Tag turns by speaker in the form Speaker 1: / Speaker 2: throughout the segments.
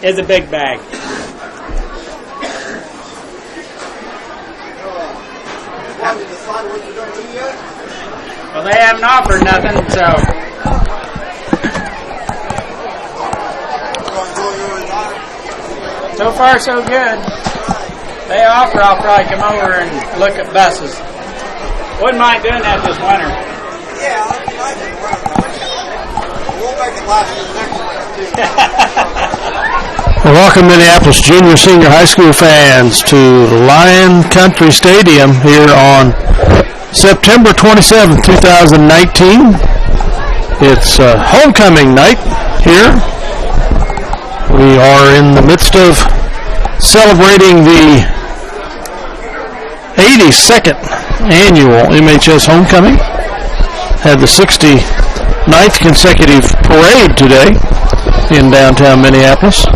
Speaker 1: is a big bag. Well, they haven't offered nothing, so. So far, so good. They offer, I'll probably come over and look at buses. Wouldn't mind doing that this winter.
Speaker 2: Yeah, we'll make it last for the next one, too.
Speaker 3: Well, welcome, Minneapolis junior, senior high school fans, to Lion Country Stadium here on September 27th, 2019. It's homecoming night here. We are in the midst of celebrating the 82nd annual MHS homecoming. Had the 69th consecutive parade today in downtown Minneapolis.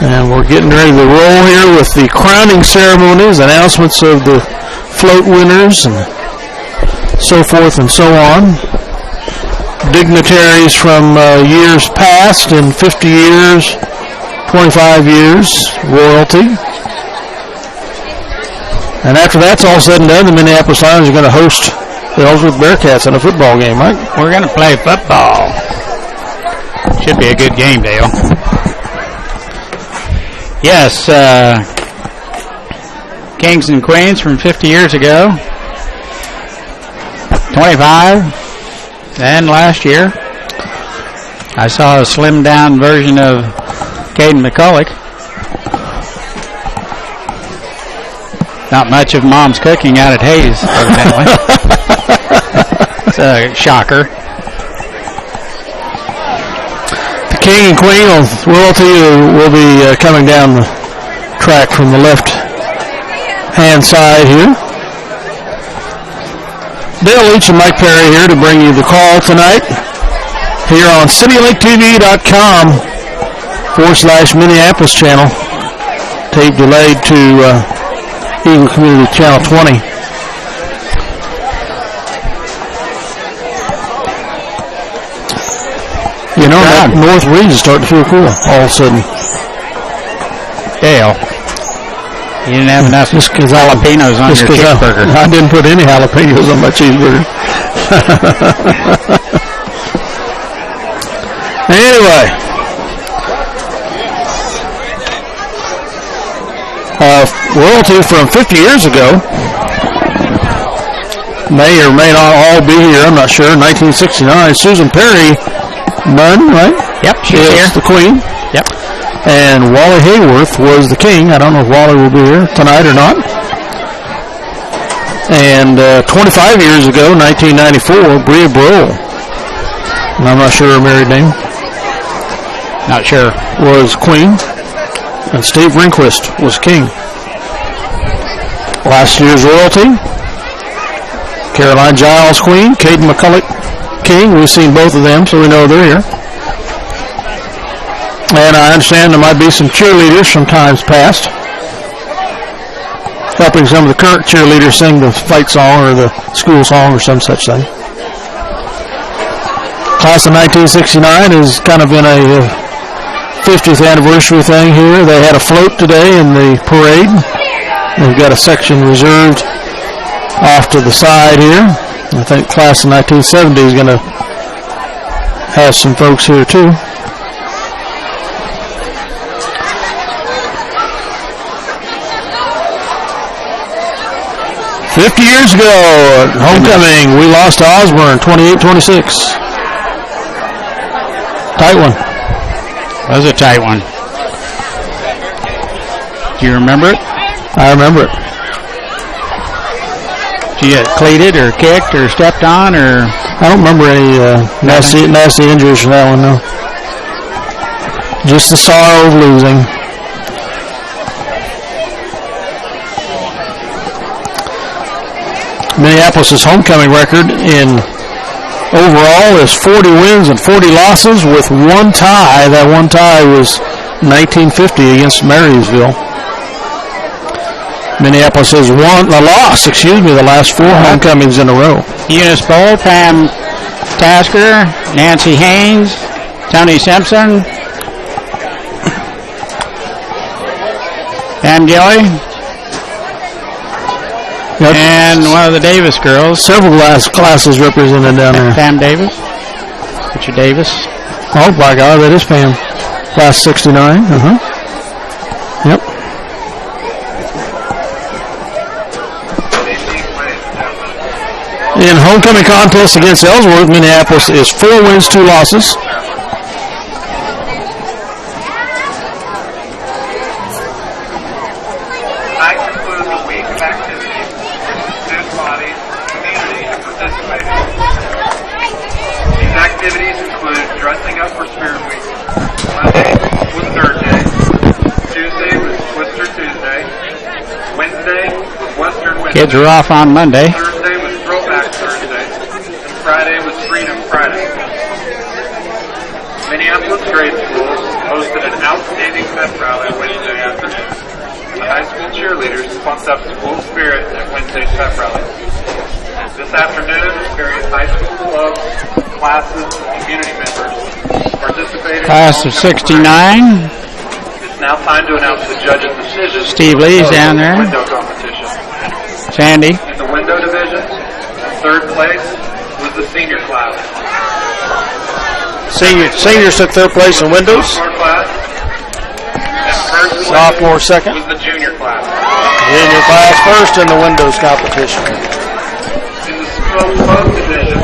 Speaker 3: And we're getting ready to roll here with the crowning ceremonies, announcements of the float winners, and so forth and so on. Dignitaries from years past and 50 years, 25 years, royalty. And after that's all said and done, the Minneapolis Lions are going to host the Ellsworth Bearcats in a football game, right?
Speaker 1: We're going to play football. Should be a good game, Dale. Yes, Kings and Queens from 50 years ago. 25. And last year, I saw a slimmed down version of Caden McCulloch. Not much of Mom's cooking out at Hayes, evidently. It's a shocker.
Speaker 3: The King and Queen of royalty will be coming down the track from the left-hand side here. Dale Leach and Mike Perry here to bring you the call tonight here on CityLink.com/Minneapolis channel. Tape delayed to Eagle Community Channel 20. You know, that north breeze is starting to feel cool all of a sudden.
Speaker 1: Dale, you didn't have enough jalapenos on your cheeseburger.
Speaker 3: I didn't put any jalapenos on my cheeseburger. Anyway, royalty from 50 years ago may or may not all be here. I'm not sure. 1969, Susan Perry Munn, right?
Speaker 1: Yep, she's here.
Speaker 3: The Queen.
Speaker 1: Yep.
Speaker 3: And Wally Hayworth was the king. I don't know if Wally will be here tonight or not. And 25 years ago, 1994, Bria Broll, and I'm not sure her married name,
Speaker 1: not sure,
Speaker 3: was queen. And Steve Rehnquist was king. Last year's royalty, Caroline Giles queen, Caden McCulloch king. We've seen both of them, so we know they're here. And I understand there might be some cheerleaders from times past, helping some of the current cheerleaders sing the fight song or the school song or some such thing. Class of 1969 is kind of in a 50th anniversary thing here. They had a float today in the parade. They've got a section reserved off to the side here. I think class of 1970 is going to have some folks here too. $50 years ago at homecoming, we lost to Osborne 28-26. Tight one.
Speaker 1: That was a tight one. Do you remember it?
Speaker 3: I remember it.
Speaker 1: Did you get cleated or kicked or stepped on or?
Speaker 3: I don't remember any nasty injuries from that one, no. Just the sorrow of losing. Minneapolis' homecoming record in overall is 40 wins and 40 losses with one tie. That one tie was 1950 against Marysville. Minneapolis has lost the last four homecomings in a row.
Speaker 1: Eunice Bowl, Pam Tasker, Nancy Haynes, Tony Simpson. Pam Gilly.
Speaker 3: Yep.
Speaker 1: And one of the Davis girls.
Speaker 3: Several classes represented down there.
Speaker 1: Pam Davis. Richard Davis.
Speaker 3: Oh, by God, that is Pam. Class 69. Yep. In homecoming contest against Ellsworth, Minneapolis is 4 wins, 2 losses.
Speaker 2: Tonight concludes a week of activities. Student bodies, community have participated. These activities include dressing up for Spirit Week. Monday was Nerd Day. Tuesday was Twister Tuesday. Wednesday was Western Wednesday.
Speaker 1: Kids are off on Monday.
Speaker 2: Thursday was Throwback Thursday. And Friday was Freedom Friday. Minneapolis grade schools hosted an outstanding pep rally Wednesday afternoon. The high school cheerleaders spunked up school spirit at Wednesday's pep rally. This afternoon, various high school clubs, classes, and community members participated.
Speaker 1: Class of 69.
Speaker 2: It's now time to announce the judges' decision.
Speaker 1: Steve Lee's down there.
Speaker 2: Window competition.
Speaker 1: Sandy.
Speaker 2: In the window division, third place was the senior class.
Speaker 3: Seniors took third place in windows.
Speaker 2: Sophomore class. And first place
Speaker 3: Sophomore second.
Speaker 2: was the junior class.
Speaker 3: Junior class first in the windows competition.
Speaker 2: In the school club division,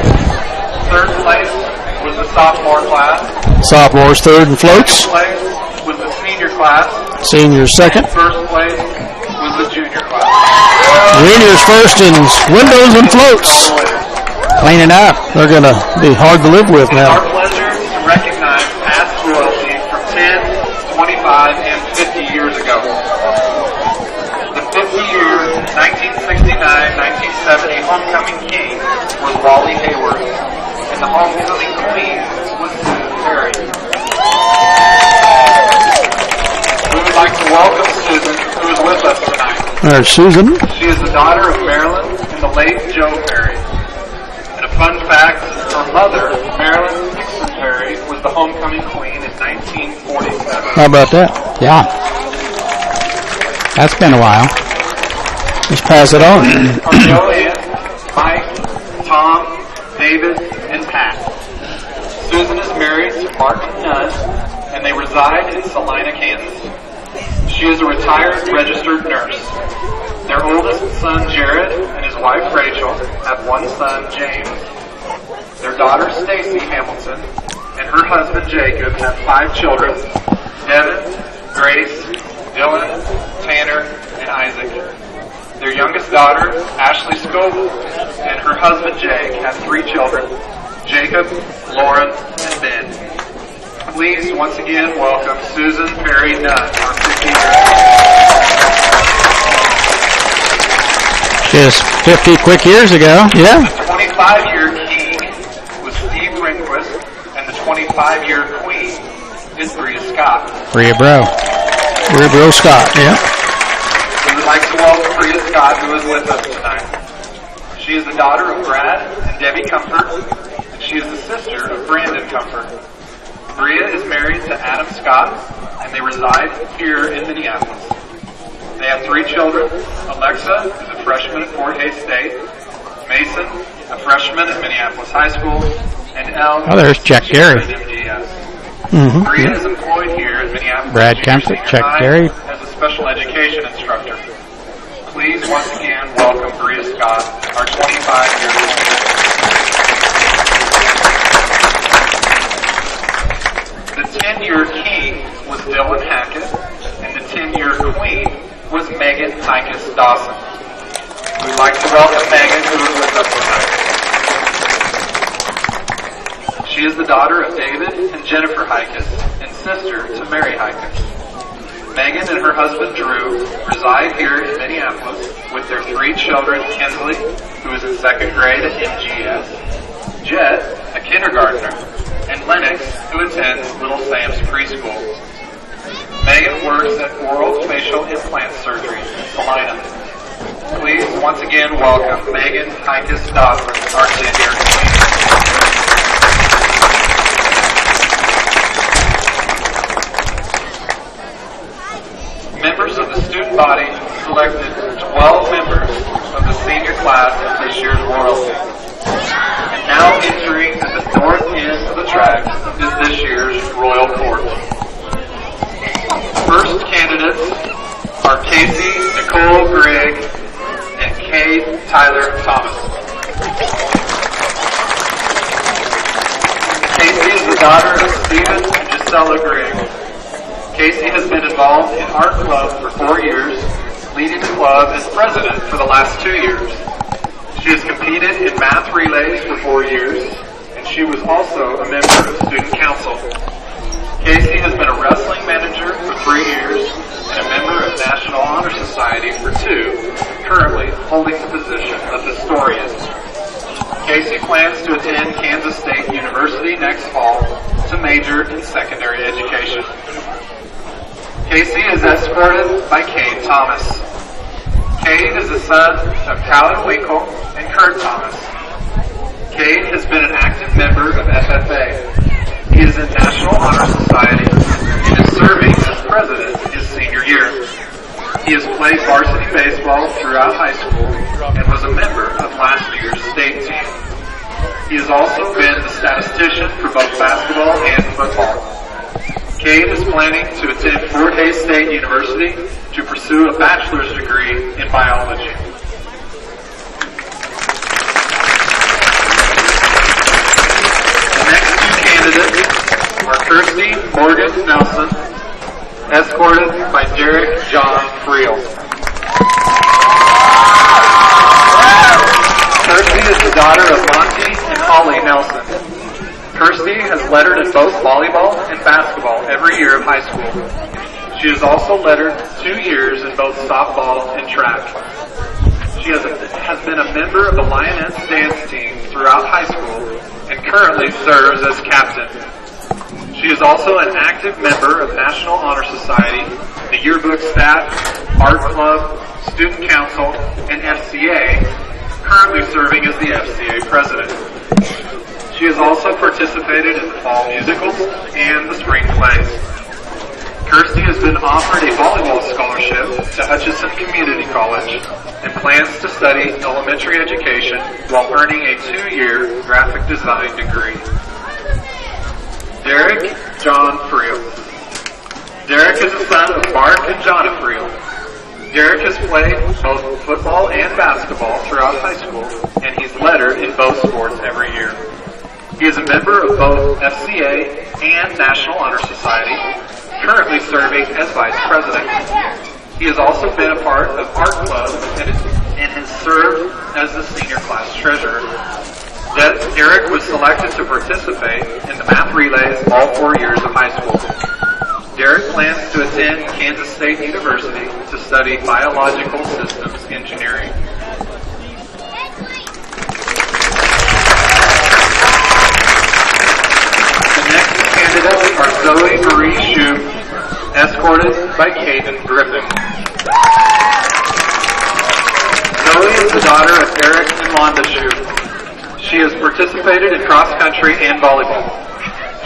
Speaker 2: third place was the sophomore class.
Speaker 3: Sophomores third in floats.
Speaker 2: Second place was the senior class.
Speaker 3: Seniors second.
Speaker 2: First place was the junior class.
Speaker 3: Juniors first in windows and floats.
Speaker 1: Cleaning up.
Speaker 3: They're going to be hard to live with
Speaker 2: It's
Speaker 3: now.
Speaker 2: our pleasure to recognize past royalty from 10, 25, and 50 years ago. The 50-year 1969-1970 homecoming king was Wally Hayward, and the homecoming queen was Susan Perry. We would like to welcome Susan, who is with us tonight.
Speaker 3: There's Susan.
Speaker 2: She is the daughter of Marilyn and the late Joe Perry. And a fun fact, her mother, Marilyn Dixon Perry, was the homecoming queen in 1947.
Speaker 3: How about that?
Speaker 1: Yeah. That's been a while.
Speaker 3: Just pass it on.
Speaker 2: Our Joanne, Mike, Tom, David, and Pat. Susan is married to Martin Nunn, and they reside in Salina, Kansas. She is a retired registered nurse. Their oldest son, Jared, and his wife, Rachel, have one son, James. Their daughter, Stacy Hamilton, and her husband, Jacob, have 5 children, Devin, Grace, Dylan, Tanner, and Isaac. Their youngest daughter, Ashley Scoble, and her husband, Jake, have 3 children, Jacob, Lauren, and Ben. Please, once again, welcome Susan Perry Nunn, our 50 years.
Speaker 1: Just 50 quick years ago. Yeah.
Speaker 2: The 25-year king was Steve Rehnquist, and the 25-year queen is Bria Scott.
Speaker 1: Bria Bro.
Speaker 3: Bria Bro Scott, yeah.
Speaker 2: We would like to welcome Bria Scott, who is with us tonight. She is the daughter of Brad and Debbie Comfort, and she is the sister of Brandon Comfort. Bria is married to Adam Scott, and they reside here in Minneapolis. They have 3 children. Alexa is a freshman at Fort Hays State. Mason, a freshman at Minneapolis High School. And Elle.
Speaker 1: Oh, there's Chuck Gary.
Speaker 2: At MGS.
Speaker 3: Mm-hmm.
Speaker 2: Bria is employed here at Minneapolis.
Speaker 1: Brad
Speaker 2: Junior
Speaker 1: Comfort,
Speaker 2: Senior
Speaker 1: Chuck
Speaker 2: High
Speaker 1: Gary.
Speaker 2: as a special education instructor. Please, once again, welcome Bria Scott, our 25-year The 10-year king was Dylan Hackett, and the 10-year queen was Megan Hikus Dawson. We'd like to welcome Megan, who is with us tonight. She is the daughter of David and Jennifer Hikus, and sister to Mary Hikus. Megan and her husband Drew reside here in Minneapolis with their 3 children, Kinsley, who is in 2nd grade at MGS, Jet, a kindergartner, and Lennox, who attends Little Sam's preschool. Megan works at Oral Facial Implant Surgery in Salina. Please, once again, welcome Megan Hikus Dawson, our 10-year queen. selected 12 members of the senior class of this year's royalty. And now entering at the north end of the track is this year's Royal Court. First candidates are Casey Nicole Grigg and Kay Tyler Thomas. Casey is the daughter of Stephen and Gisela Grigg. Casey has been involved in art club for 4 years, leading the club as president for the last 2 years. She has competed in math relays for 4 years, and she was also a member of student council. Casey has been a wrestling manager for 3 years and a member of National Honor Society for 2, currently holding the position of historian. Casey plans to attend Kansas State University next fall to major in secondary education. Casey is escorted by Cade Thomas. Cade is the son of Calvin Winkle and Kurt Thomas. Cade has been an active member of FFA. He is in National Honor Society and is serving as president his senior year. He has played varsity baseball throughout high school and was a member of last year's state team. He has also been the statistician for both basketball and football. Cade is planning to attend Fort Hays State University to pursue a bachelor's degree in biology. The next 2 candidates are Kirsty Morgan Nelson, escorted by Derek John Friel. Kirsty is the daughter of Monty and Holly Nelson. Kirsty has lettered in both volleyball and basketball every year of high school. She has also lettered 2 years in both softball and track. She has been a member of the Lioness dance team throughout high school and currently serves as captain. She is also an active member of National Honor Society, the yearbook staff, art club, student council, and FCA, currently serving as the FCA president. She has also participated in the fall musicals and the spring plays. Kirsty has been offered a volleyball scholarship to Hutchinson Community College and plans to study elementary education while earning a 2-year graphic design degree. Derek John Friel. Derek is the son of Mark and Jonna Friel. Derek has played both football and basketball throughout high school, and he's lettered in both sports every year. He is a member of both FCA and National Honor Society, currently serving as vice president. He has also been a part of art club and has served as the senior class treasurer. Derek was selected to participate in the math relays all 4 years of high school. Derek plans to attend Kansas State University to study biological systems engineering. The next candidates are Zoe Marie Shoup, escorted by Caden Griffin. Zoe is the daughter of Eric and Londa Shoup. She has participated in cross country and volleyball.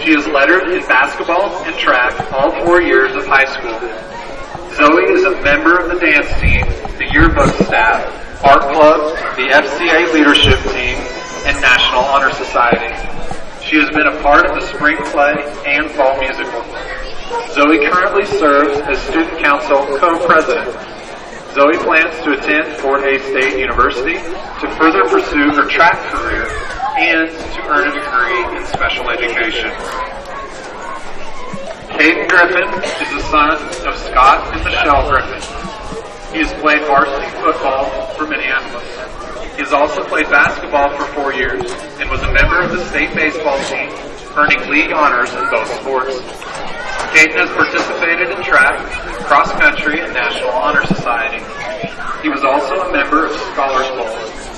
Speaker 2: She is lettered in basketball and track all 4 years of high school. Zoe is a member of the dance team, the yearbook staff, art club, the FCA leadership team, and National Honor Society. She has been a part of the spring play and fall musical. Zoe currently serves as student council co-president. Zoe plans to attend Fort Hays State University to further pursue her track career and to earn a degree in special education. Caden Griffin is the son of Scott and Michelle Griffin. He has played varsity football for Minneapolis. He has also played basketball for 4 years and was a member of the state baseball team, earning league honors in both sports. Caden has participated in track, cross country, and National Honor Society. He was also a member of Scholars Bowl,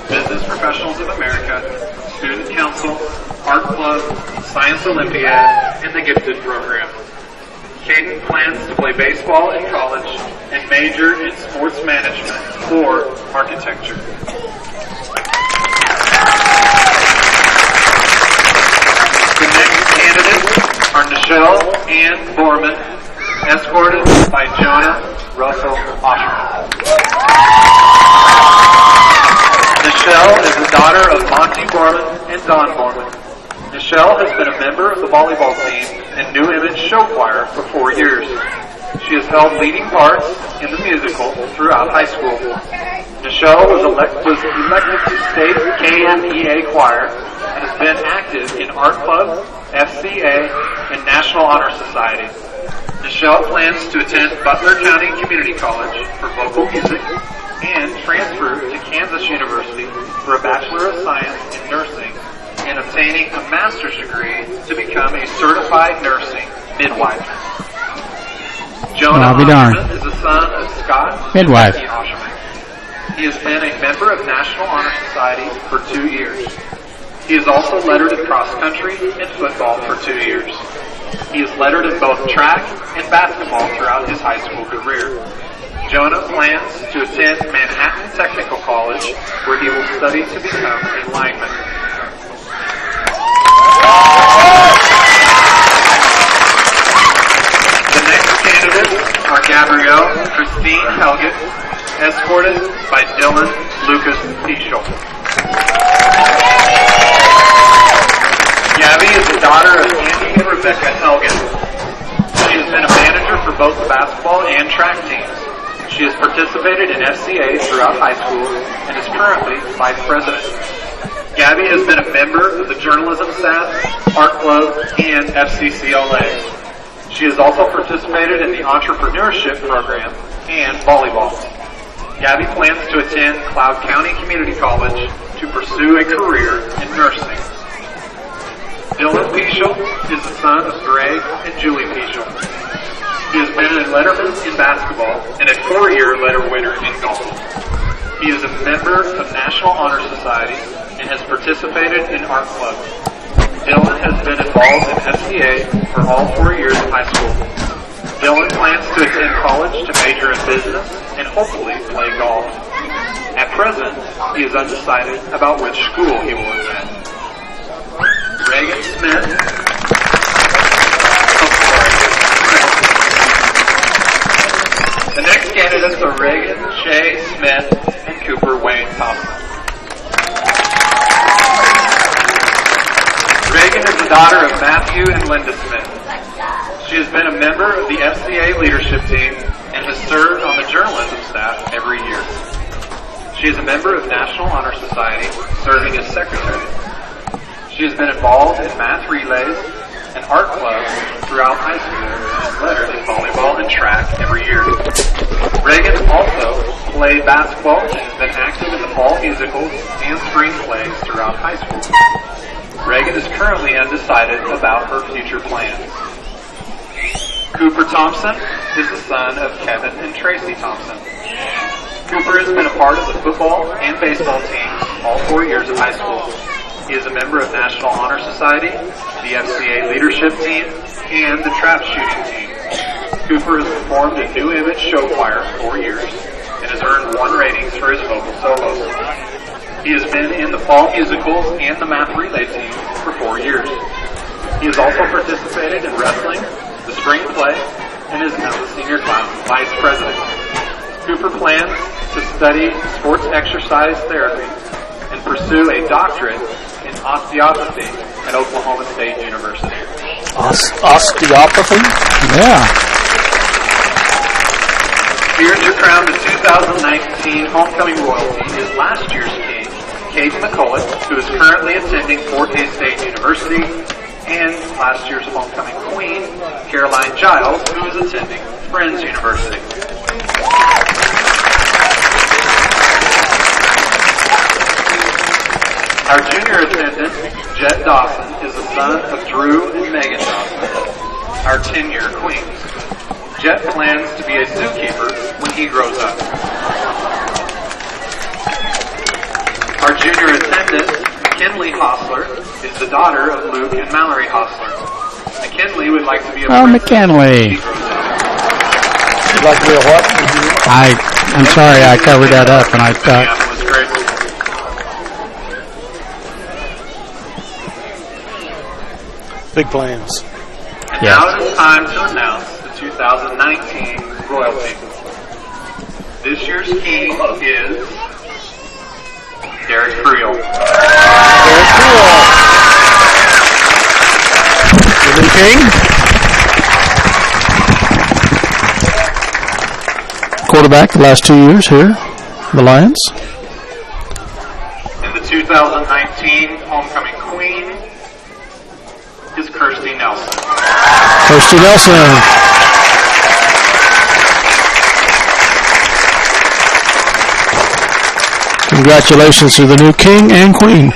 Speaker 2: Business Professionals of America, Student Council, Art Club, Science Olympiad, and the Gifted Program. Caden plans to play baseball in college and major in sports management or architecture. The next candidates are Nichelle Ann Borman, escorted by Jonah Russell Osherman. Michelle is the daughter of Monty Borman and Don Borman. Michelle has been a member of the volleyball team and New Image Show Choir for 4 years. She has held leading parts in the musical throughout high school. Michelle was elected to state KMEA choir and has been active in Art Club, FCA, and National Honor Society. Michelle plans to attend Butler County Community College for vocal music and transfer to Kansas University for a Bachelor of Science in Nursing and obtaining a master's degree to become a certified nursing midwife. Jonah Osherman is the son of Scott
Speaker 1: midwife.
Speaker 2: and Becky Osherman. He has been a member of National Honor Society for 2 years. He is also lettered in cross country and football for 2 years. He is lettered in both track and basketball throughout his high school career. Jonah plans to attend Manhattan Technical College, where he will study to become a lineman. The next candidates are Gabrielle Christine Helget, escorted by Dylan Lucas Pichel. Gabby is the daughter of Andy and Rebecca Helget. She has been a manager for both the basketball and track teams. She has participated in FCA throughout high school and is currently vice president. Gabby has been a member of the journalism staff, art club, and FCCLA. She has also participated in the entrepreneurship program and volleyball. Gabby plans to attend Cloud County Community College to pursue a career in nursing. Dylan Pichel is the son of Greg and Julie Pichel. He has been a letterman in basketball and a 4-year letter winner in golf. He is a member of National Honor Society and has participated in art club. Dylan has been involved in FCA for all 4 years of high school. Dylan plans to attend college to major in business and hopefully play golf. At present, he is undecided about which school he will attend. Reagan Smith. The next candidates are Reagan Shea Smith and Cooper Wayne Thompson. Reagan is the daughter of Matthew and Linda Smith. She has been a member of the FCA leadership team and has served on the journalism staff every year. She is a member of National Honor Society, serving as secretary. She has been involved in math relays and art clubs throughout high school and is lettered in volleyball and track every year. Reagan also played basketball and has been active in the fall musicals and spring plays throughout high school. Reagan is currently undecided about her future plans. Cooper Thompson is the son of Kevin and Tracy Thompson. Cooper has been a part of the football and baseball teams all 4 years of high school. He is a member of National Honor Society, the FCA leadership team, and the trap shooting team. Cooper has performed in New Image Show Choir for 4 years and has earned 1 ratings for his vocal solos. He has been in the fall musicals and the math relay team for 4 years. He has also participated in wrestling, the spring play, and is now the senior class vice president. Cooper plans to study sports exercise therapy and pursue a doctorate in osteopathy at Oklahoma State University.
Speaker 3: Osteopathy?
Speaker 1: Yeah.
Speaker 2: Here to crown the 2019 homecoming royalty is last year's king, Kate McCullough, who is currently attending Fort Hays State University, and last year's homecoming queen, Caroline Giles, who is attending Friends University. Our junior attendant, Jet Dawson, is the son of Drew and Megan Dawson, our 10-year queens. Jet plans to be a zookeeper when he grows up. Our junior attendant, McKinley Hostler, is the daughter of Luke and Mallory Hostler. McKinley would like to be a
Speaker 1: McKinley.
Speaker 3: You'd like to be a what?
Speaker 1: I'm sorry I covered that up and I thought.
Speaker 2: Yeah, it was great.
Speaker 3: Big plans.
Speaker 2: And now it is time to announce the 2019 royalty. This year's king is Derek Creel.
Speaker 3: The new king. Quarterback the last 2 years here, the Lions.
Speaker 2: And the 2019 homecoming queen is Kirsty Nelson.
Speaker 3: Kirsty Nelson. Congratulations to the new king and queen.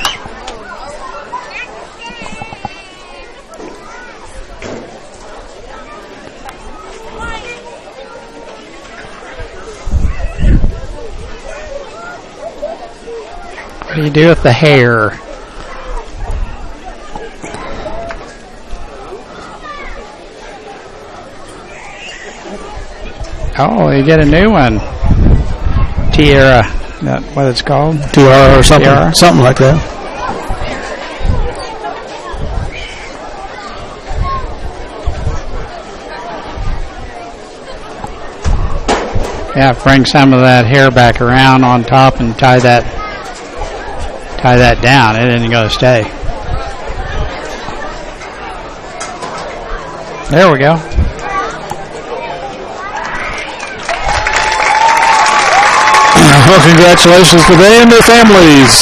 Speaker 1: What do you do with the hair? Oh, you get a new one. Tiara. That what it's called?
Speaker 3: Tiara or something.
Speaker 1: Tiara?
Speaker 3: Something like that.
Speaker 1: Yeah, bring some of that hair back around on top and tie that down. It isn't going to stay. There we go.
Speaker 3: Well, congratulations to them and their families.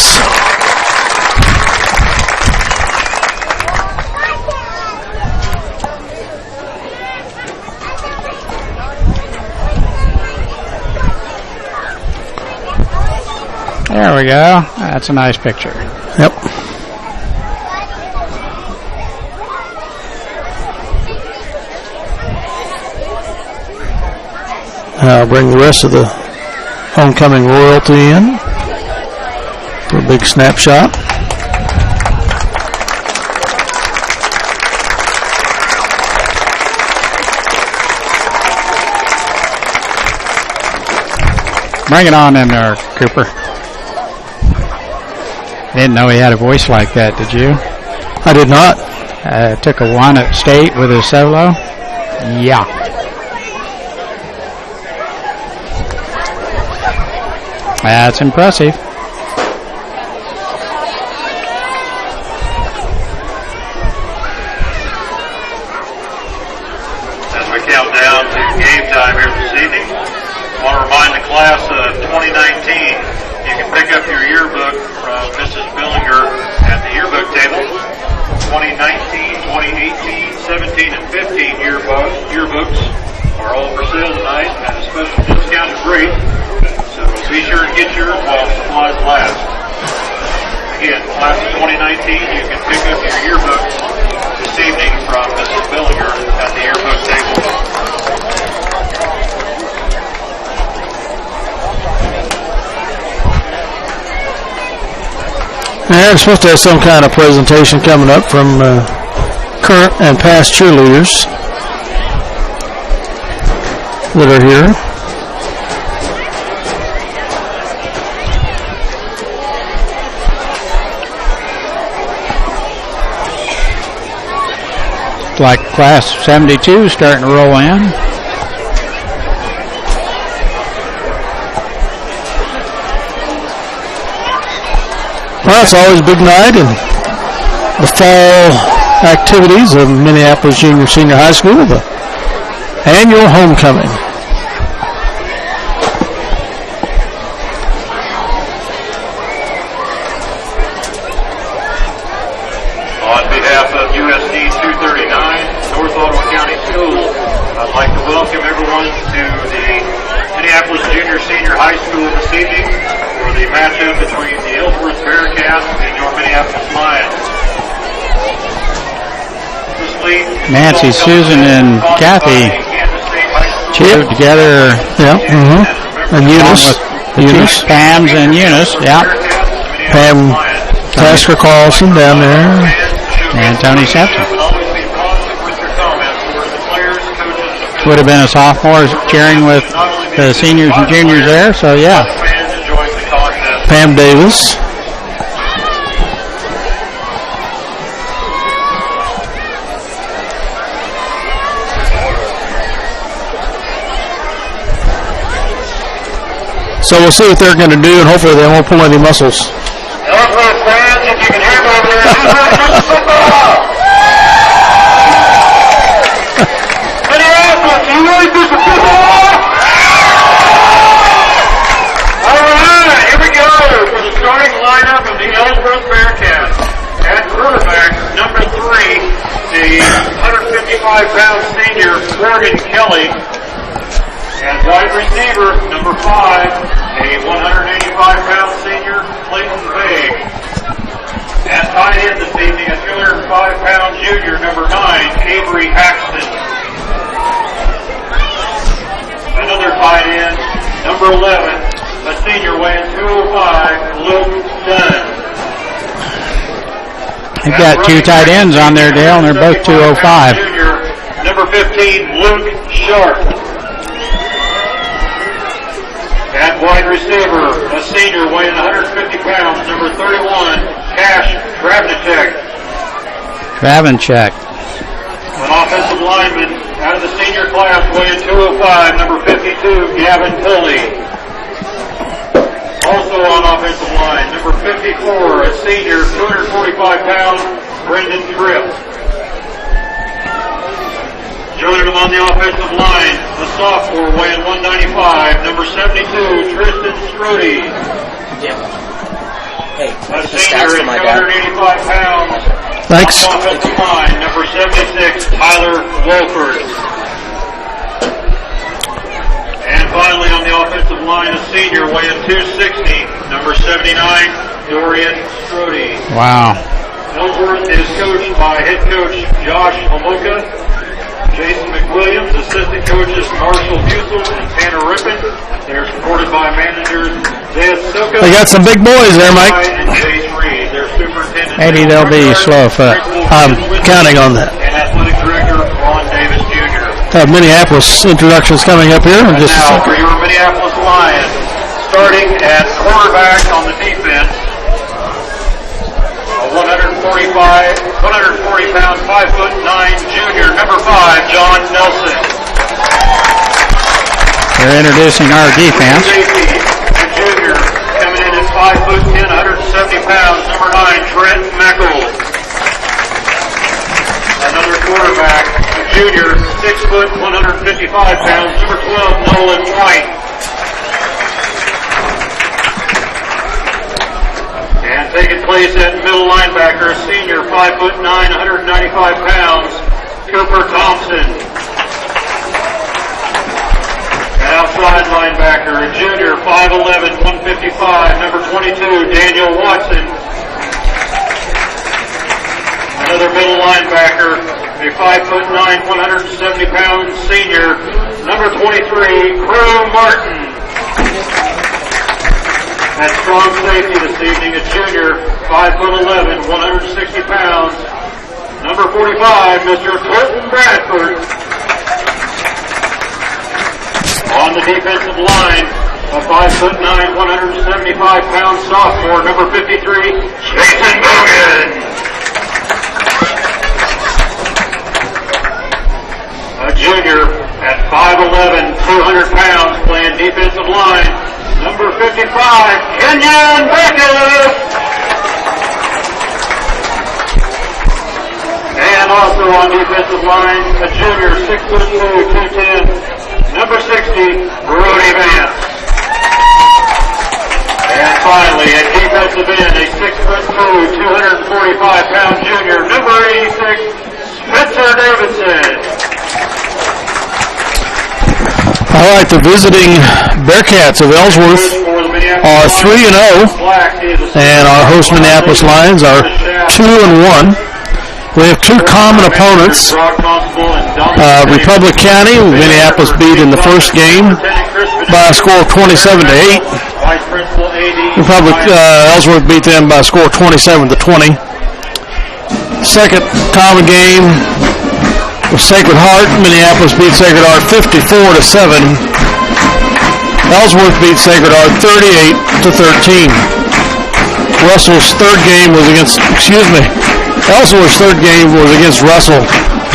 Speaker 1: There we go. That's a nice picture.
Speaker 3: Yep. I'll bring the rest of the homecoming royalty in for a big snapshot.
Speaker 1: Bring it on in there, Cooper. I didn't know he had a voice like that, did you?
Speaker 3: I did not.
Speaker 1: Took a one at state with his solo. Yeah. That's impressive.
Speaker 2: As we count down to game time here this evening, I want to remind the class of 2019, you can pick up your yearbook from Mrs. Billinger at the yearbook table. 2019, 2018, 17, and 15 yearbooks are all for sale tonight at a special discounted rate. So be sure to get yours while supplies last. Again, class of 2019, you can pick up your yearbooks this evening from Mrs. Billinger at the yearbook table.
Speaker 3: And I'm supposed to have some kind of presentation coming up from current and past cheerleaders that are here.
Speaker 1: Like class 72 starting to roll in.
Speaker 3: Well, it's always a big night, and the fall activities of Minneapolis Junior Senior High School, the annual homecoming.
Speaker 2: On behalf of USD 239, North Ottawa County Schools, I'd like to welcome everyone to the Minneapolis Junior Senior High School this evening for the matchup between the Ellsworth Bearcats and your Minneapolis Lions.
Speaker 1: Nancy, Susan, and Kathy cheered together.
Speaker 3: Yeah. And Eunice.
Speaker 1: Pam's and Eunice. Yeah.
Speaker 3: Pam Tasker Carlson down there.
Speaker 1: And Tony Septon. Would have been a sophomore cheering with the seniors and juniors there, so yeah.
Speaker 3: Pam Davis. So we'll see what they're going to do, and hopefully they won't pull any muscles.
Speaker 2: Ellsworth fans, if you can hear me over there, football! Minneapolis, you ready for some football? All right, here we go for the starting lineup of the Ellsworth Bearcats. At quarterback, number 3, the 155-pound senior Morgan Kelly. As wide receiver, number 5, a 185-pound senior Clayton Bay. At tight end this evening, a 205-pound junior, number 9, Avery Haxton. Another tight end, number 11, a senior weighing 205, Luke Dunn.
Speaker 1: You've got 2 tight ends on there, Dale, and they're both 205.
Speaker 2: Junior, number 15, Luke Sharp. At wide receiver, a senior weighing 150 pounds, number 31, Cash Kravnicek. An offensive lineman out of the senior class weighing 205, number 52, Gavin Pulley. Also on offensive line, number 54, a senior, 245 pounds, Brendan Tripp. Joining him on the offensive line, a sophomore weighing 195, number 72, Tristan Strode.
Speaker 4: Yep. Hey,
Speaker 2: a senior at 285 pounds.
Speaker 3: Thanks.
Speaker 2: On offensive line, number 76, Tyler Wolford. And finally on the offensive line, a senior weighing 260, number 79, Dorian Strode.
Speaker 1: Wow.
Speaker 2: Ellsworth is coached by head coach Josh Homoka, Jason McWilliams, assistant coaches Marshall Bussel and Tanner Rippon. They're supported by managers Zez Soka.
Speaker 3: They got some big boys there, Mike.
Speaker 2: And Jace Reed. Their superintendent.
Speaker 1: Maybe they'll be slow of foot.
Speaker 3: I'm counting on that.
Speaker 2: And athletic director Ron Davis Jr.
Speaker 3: Minneapolis introductions coming up here in just a
Speaker 2: Now
Speaker 3: second.
Speaker 2: for your Minneapolis Lions, starting at quarterback on the defense, a 140-pound, 5'9" junior, number 5, John Nelson.
Speaker 1: They're introducing our defense.
Speaker 2: Safety, a junior, coming in at 5'10", 170 pounds, number 9, Trent Meckle. Another quarterback, a junior, 6 foot, 155 pounds, number 12, Nolan White. And taking place at middle linebacker, a senior, 5'9", 195 pounds, Cooper Thompson. And outside linebacker, a junior, 5'11", 155, number 22, Daniel Watson. Another middle linebacker, a 5'9", 170 pound senior, number 23, Crew Martin. At strong safety this evening, a junior, 5'11", 160 pounds, number 45, Mr. Colton Bradford. On the defensive line, a 5'9", 175 pound sophomore, number 53, Jason Bogan. A junior at 5'11", 200 pounds, playing defensive line, number 55, Kenyon Beckett. And also on defensive line, a junior, 6'2", 210, number 60, Brody Vance. And finally, at defensive end, a 6'2", 245 pound junior, number 86, Spencer Davidson.
Speaker 3: All right, the visiting Bearcats of Ellsworth are 3-0, and our host Minneapolis Lions are 2-1. We have 2 common opponents. Republic County, Minneapolis beat in the first game by a score of 27-8. Ellsworth beat them by a score of 27-20. Second common game was Sacred Heart. Minneapolis beat Sacred Heart 54-7. Ellsworth beat Sacred Heart 38-13. Ellsworth's third game was against Russell,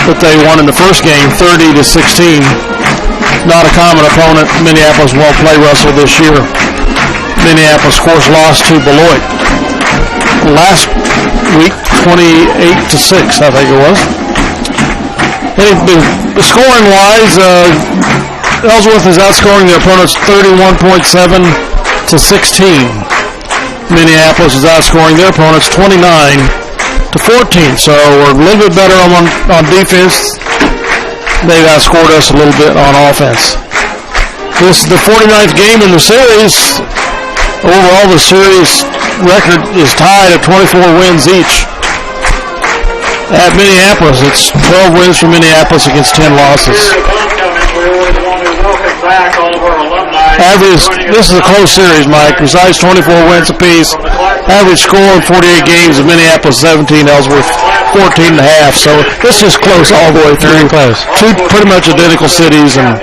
Speaker 3: but they won in the first game 30-16. Not a common opponent. Minneapolis won't play Russell this year. Minneapolis, of course, lost to Beloit last week, 28-6, I think it was. Scoring-wise, Ellsworth is outscoring their opponents 31.7 to 16. Minneapolis is outscoring their opponents 29 to 14. So we're a little bit better on defense. They've outscored us a little bit on offense. This is the 49th game in the series. Overall, the series record is tied at 24 wins each. At Minneapolis, it's 12 wins for Minneapolis against 10 losses. Average, this is a close series, Mike. Besides 24 wins apiece, average score in 48 games of Minneapolis 17, Ellsworth 14.5. So this is close all the way through.
Speaker 1: Very close.
Speaker 3: Two pretty much identical cities. And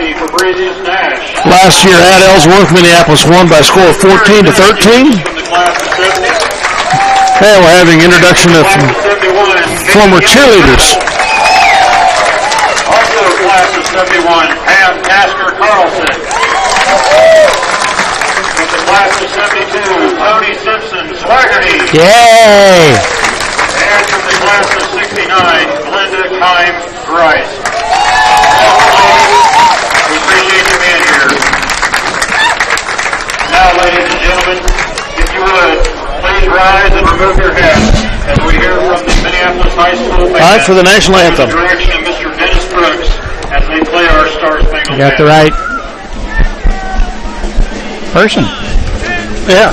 Speaker 3: last year at Ellsworth, Minneapolis won by a score of 14-13. And we're having introduction of former cheerleaders.
Speaker 2: Also class of 71, Pam Tasker Carlson. With the class of 72, Tony Simpson Swaggerty.
Speaker 1: Yay!
Speaker 2: And from the class of 69, Glenda Kime Grice. We appreciate you being here. Now, ladies and gentlemen, if you would, please rise and remove your hats as we hear from the Minneapolis High School band.
Speaker 3: All right, for the national anthem.
Speaker 2: The direction of Mr. Dennis Brooks as they play our Star Spangled
Speaker 1: You got the right person.
Speaker 3: Yeah.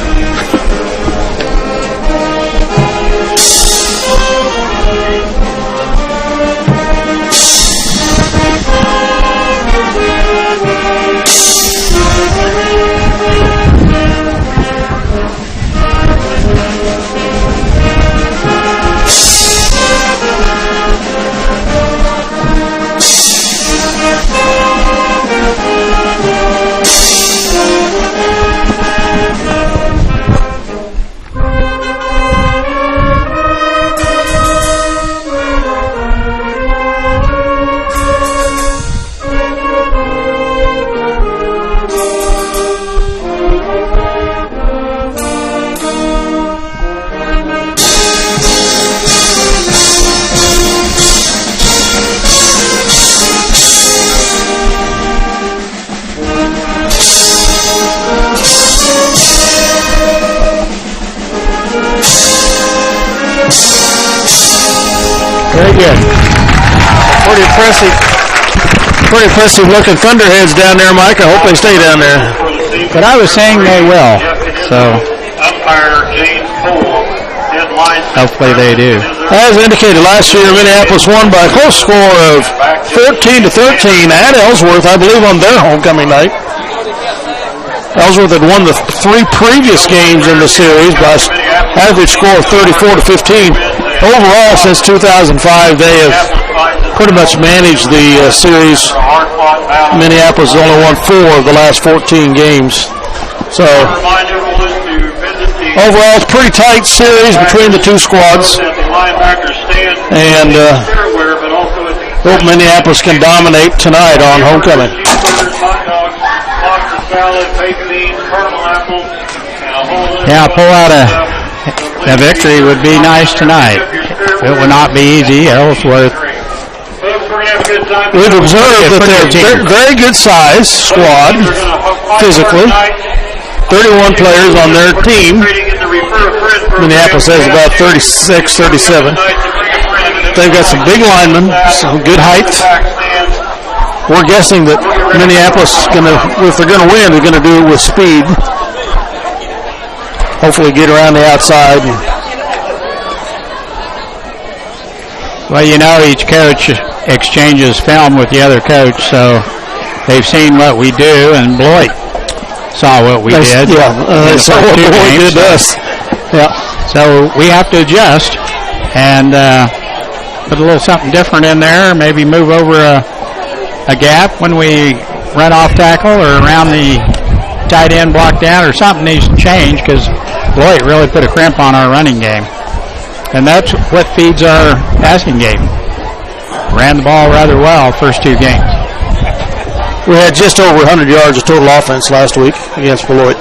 Speaker 3: Very good. Pretty impressive looking Thunderheads down there, Mike. I hope they stay down there.
Speaker 1: But I was saying they will. So
Speaker 2: umpire James Cole.
Speaker 1: hopefully they do.
Speaker 3: As indicated last year, Minneapolis won by a close score of 14-13 at Ellsworth, I believe, on their homecoming night. Ellsworth had won the three previous games in the series by an average score of 34-15. Overall, since 2005, they have pretty much managed the series. Minneapolis has only won 4 of the last 14 games. So, overall, it's a pretty tight series between the two squads. And hope Minneapolis can dominate tonight on homecoming.
Speaker 1: Yeah, pull out a victory would be nice tonight. It will not be easy. Ellsworth.
Speaker 3: We've observed that they're very good size squad physically. 31 players on their team. Minneapolis has about 36, 37. They've got some big linemen, some good height. We're guessing that Minneapolis is going to, if they're going to win, they're going to do it with speed. Hopefully get around the outside.
Speaker 1: Well, you know, each coach exchanges film with the other coach, so they've seen what we do, and Beloit saw what we did.
Speaker 3: Yeah, they saw what Beloit did to us. Yeah.
Speaker 1: So we have to adjust and put a little something different in there, maybe move over a gap when we run off tackle or around the tight end block down, or something needs to change because Beloit really put a crimp on our running game. And that's what feeds our passing game. Ran the ball rather well first 2 games.
Speaker 3: We had just over 100 yards of total offense last week against Beloit.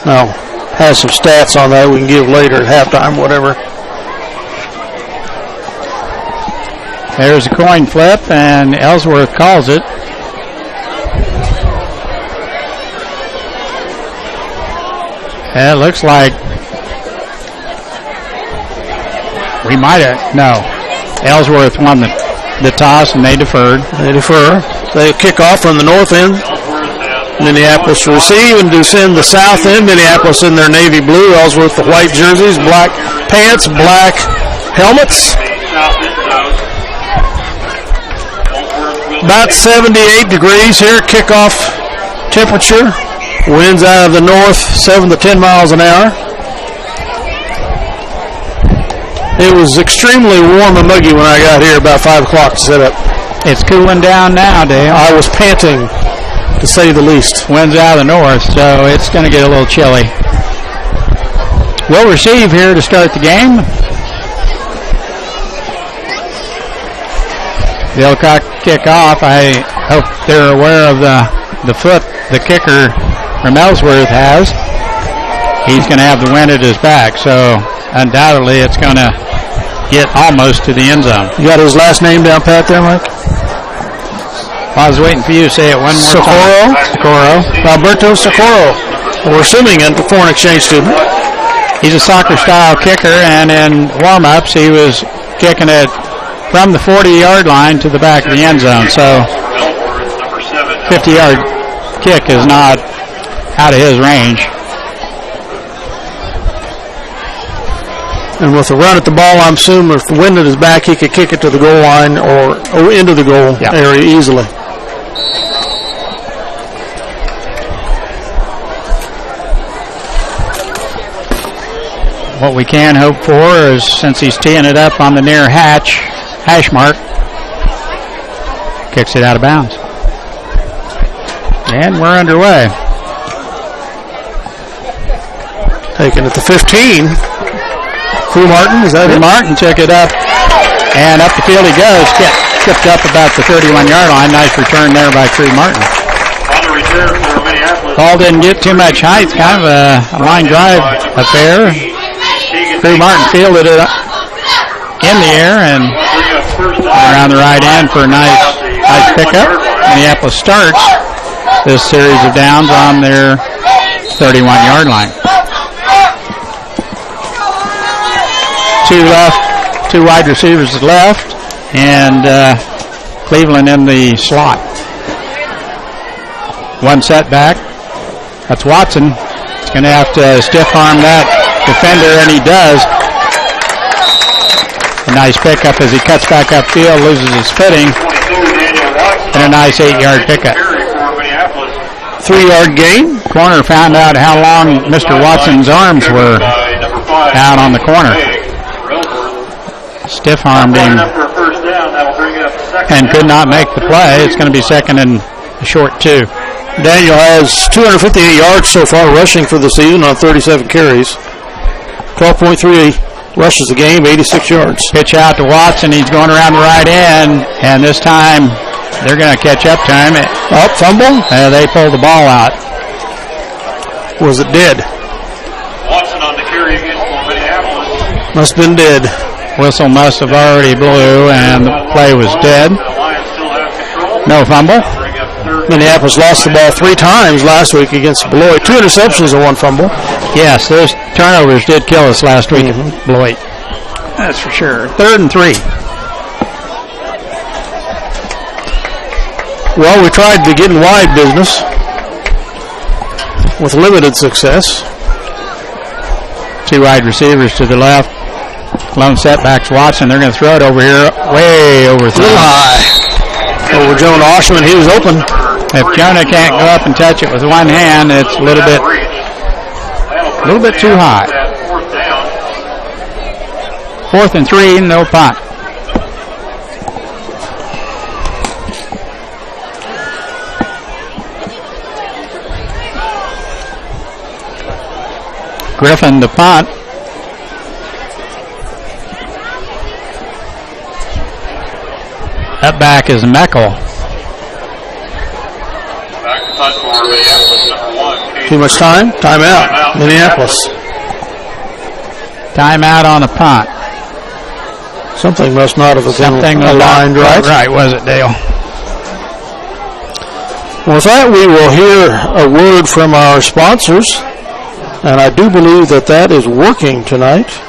Speaker 3: I'll have some stats on that we can give later at halftime, whatever.
Speaker 1: There's a coin flip, and Ellsworth calls it. It looks like we might have, no. Ellsworth won the toss, and they deferred.
Speaker 3: They defer. They kick off from the north end. Minneapolis to receive and to send the south end. Minneapolis in their navy blue. Ellsworth the white jerseys, black pants, black helmets. About 78 degrees here, kickoff temperature. Winds out of the north, 7 to 10 miles an hour. It was extremely warm and muggy when I got here about 5 o'clock to set up.
Speaker 1: It's cooling down now, Dale.
Speaker 3: I was panting, to say the least.
Speaker 1: Winds out of the north, so it's going to get a little chilly. We'll receive here to start the game. They'll kick off. I hope they're aware of the foot the kicker from Ellsworth has. He's going to have the wind at his back, so undoubtedly it's going to get almost to the end zone.
Speaker 3: You got his last name down pat there, Mike?
Speaker 1: I was waiting for you to say it one more
Speaker 3: time.
Speaker 1: Socorro.
Speaker 3: Alberto Socorro. We're assuming a foreign exchange student.
Speaker 1: He's a soccer-style kicker, and in warm-ups he was kicking it from the 40-yard line to the back of the end zone. So 50-yard kick is not out of his range.
Speaker 3: And with a run at the ball, I'm assuming if the wind at his back, he could kick it to the goal line or into the goal area easily.
Speaker 1: What we can hope for is, since he's teeing it up on the near hash mark, kicks it out of bounds. And we're underway.
Speaker 3: Taking it to 15. Crew Martin, is that it?
Speaker 1: Martin took it up, and up the field he goes. Tipped up about the 31-yard line. Nice return there by Crew Martin.
Speaker 2: On the return for Minneapolis.
Speaker 1: Ball didn't get too much height. Kind of a line drive affair. Crew Martin fielded it in the air and around the right end for a nice pickup. Minneapolis starts this series of downs on their 31-yard line. Two wide receivers left, and Cleveland in the slot. One setback. That's Watson. He's going to have to stiff arm that defender, and he does. A nice pickup as he cuts back upfield, loses his footing, and a nice 8-yard pickup.
Speaker 3: 3-yard gain.
Speaker 1: Corner found out how long Mr. Watson's arms were out on the corner. Stiff armed him and could not make the play. It's going to be second and a short 2.
Speaker 3: Daniel has 258 yards so far rushing for the season on 37 carries. 12.3 rushes a game, 86 yards.
Speaker 1: Pitch out to Watson. He's going around the right end, and this time they're going to catch up to him.
Speaker 3: Fumble?
Speaker 1: They pulled the ball out.
Speaker 3: Was it dead?
Speaker 2: Watson on the carry again for Minneapolis.
Speaker 3: Must have been dead.
Speaker 1: Whistle must have already blew, and the play was dead. No fumble.
Speaker 3: Minneapolis lost the ball 3 times last week against Beloit. 2 interceptions and 1 fumble.
Speaker 1: Yes, those turnovers did kill us last week at Beloit. That's for sure. 3rd and 3.
Speaker 3: Well, we tried the getting wide business with limited success.
Speaker 1: 2 wide receivers to the left. Lone setbacks Watson. They're going to throw it over here, way over 3.
Speaker 3: Over Jonah Oshman. He was open.
Speaker 1: If Jonah can't go up and touch it with one hand, it's a little bit too high. 4th and 3, no punt. Griffin to punt. Up back is Meckel.
Speaker 2: Back to punt for Minneapolis.
Speaker 3: Too much time? Timeout. Minneapolis.
Speaker 1: Timeout on the punt.
Speaker 3: Something must not have been
Speaker 1: aligned
Speaker 3: right.
Speaker 1: Right, was it, Dale?
Speaker 3: Well, with that, we will hear a word from our sponsors, and I do believe that is working tonight.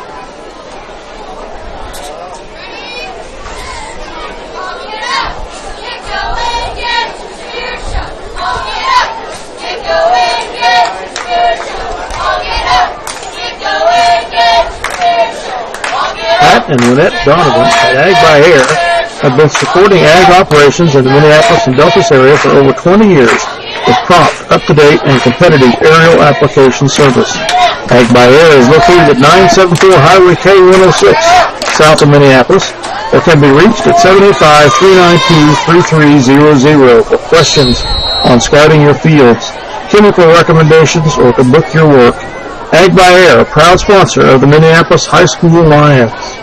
Speaker 3: Pat and Lynette Donovan at Ag by Air have been supporting ag operations in the Minneapolis and Delphos area for over 20 years with prompt, up-to-date, and competitive aerial application service. Ag by Air is located at 974 Highway K106, south of Minneapolis, or can be reached at 785-392-3300 for questions on scouting your fields, chemical recommendations, or to book your work. Ag by Air, a proud sponsor of the Minneapolis High School Lions.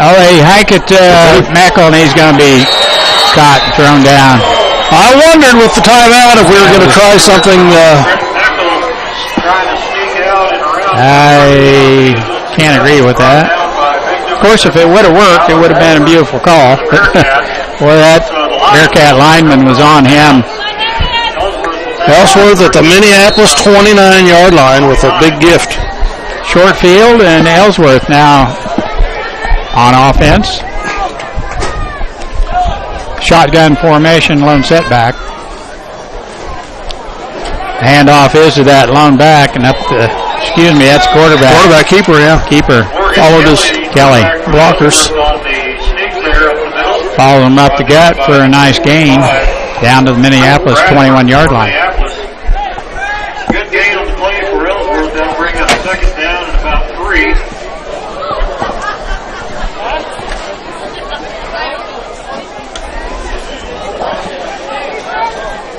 Speaker 1: Oh, they hike at Meckle, and he's going to be caught and thrown down.
Speaker 3: I wondered with the timeout if we were going to try something.
Speaker 1: I can't agree with that. Of course, if it would have worked, it would have been a beautiful call. Boy, that Bearcat lineman was on him.
Speaker 3: Ellsworth at the Minneapolis 29-yard line with a big gift.
Speaker 1: Short field, and Ellsworth now on offense. Shotgun formation, lone setback. Handoff is to that lone back, and up to, that's quarterback.
Speaker 3: Quarterback keeper, yeah.
Speaker 1: Keeper.
Speaker 3: Followed his
Speaker 1: Kelly.
Speaker 3: Blockers.
Speaker 1: Followed him up the gut for a nice gain down to the Minneapolis 21-yard line.
Speaker 2: Good gain on the play for Ellsworth. That'll bring up second down and about 3.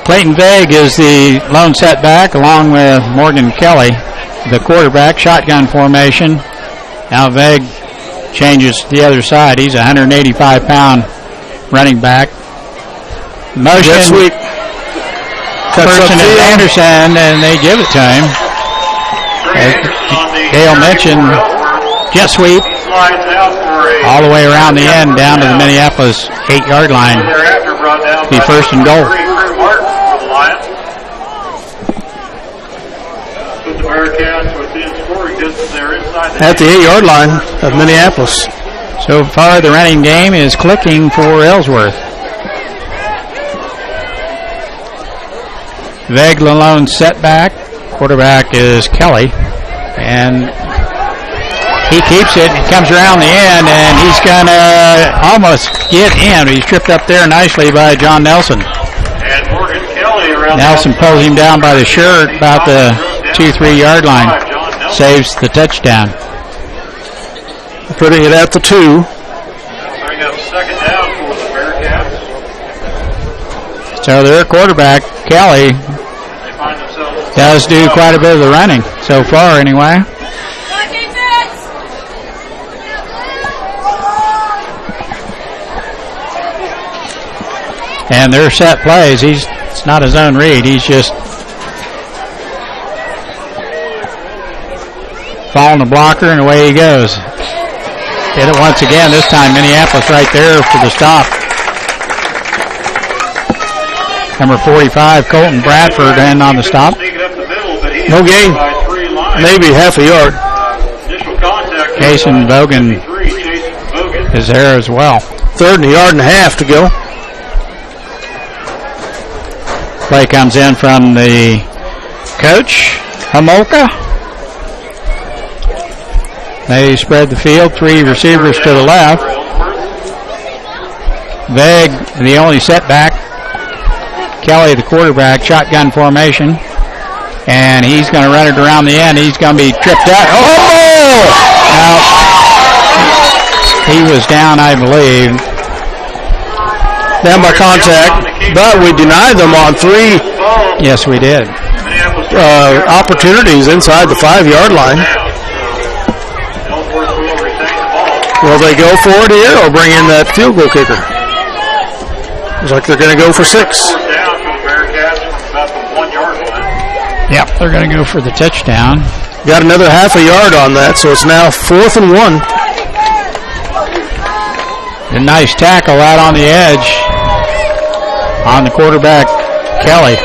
Speaker 1: Clayton Vague is the lone setback along with Morgan Kelly, the quarterback. Shotgun formation. Now Vague changes to the other side. He's a 185-pound running back. Motion.
Speaker 3: Jet sweep.
Speaker 1: Person is Anderson, and they give it to him. Dale mentioned jet sweep all the way around the end down to the Minneapolis 8-yard line. Be first and goal.
Speaker 3: At the 8-yard line of Minneapolis.
Speaker 1: So far, the running game is clicking for Ellsworth. Vegla lone setback. Quarterback is Kelly. And he keeps it. It comes around the end, and he's going to almost get in. He's tripped up there nicely by John Nelson.
Speaker 2: And Morgan Kelly around
Speaker 1: Nelson pulls him down by the shirt about the 2-3 yard line. Saves the touchdown.
Speaker 3: Putting it at the 2.
Speaker 2: Bring up second down for the Bearcats.
Speaker 1: So their quarterback, Kelly, does do quite a bit of the running so far anyway. And their set plays. It's not his own read. He's just following the blocker, and away he goes. Did it once again. This time Minneapolis right there for the stop. Number 45, Colton Bradford, in on the stop.
Speaker 3: No gain. Maybe half a yard.
Speaker 1: Jason Bogan is there as well.
Speaker 3: 3rd and a yard and a half to go.
Speaker 1: Play comes in from the coach, Homolka. They spread the field, 3 receivers to the left. Veg, the only setback. Kelly, the quarterback, shotgun formation. And he's going to run it around the end. He's going to be tripped out. Oh! Now, he was down, I believe.
Speaker 3: Down by contact, but we denied them on 3.
Speaker 1: Yes, we did.
Speaker 3: Opportunities inside the 5-yard line. Will they go for it here or bring in that field goal kicker? Looks like they're going to go for 6.
Speaker 1: Yep, they're going to go for the touchdown.
Speaker 3: Got another half a yard on that, so it's now 4th and 1.
Speaker 1: A nice tackle out on the edge on the quarterback, Kelly.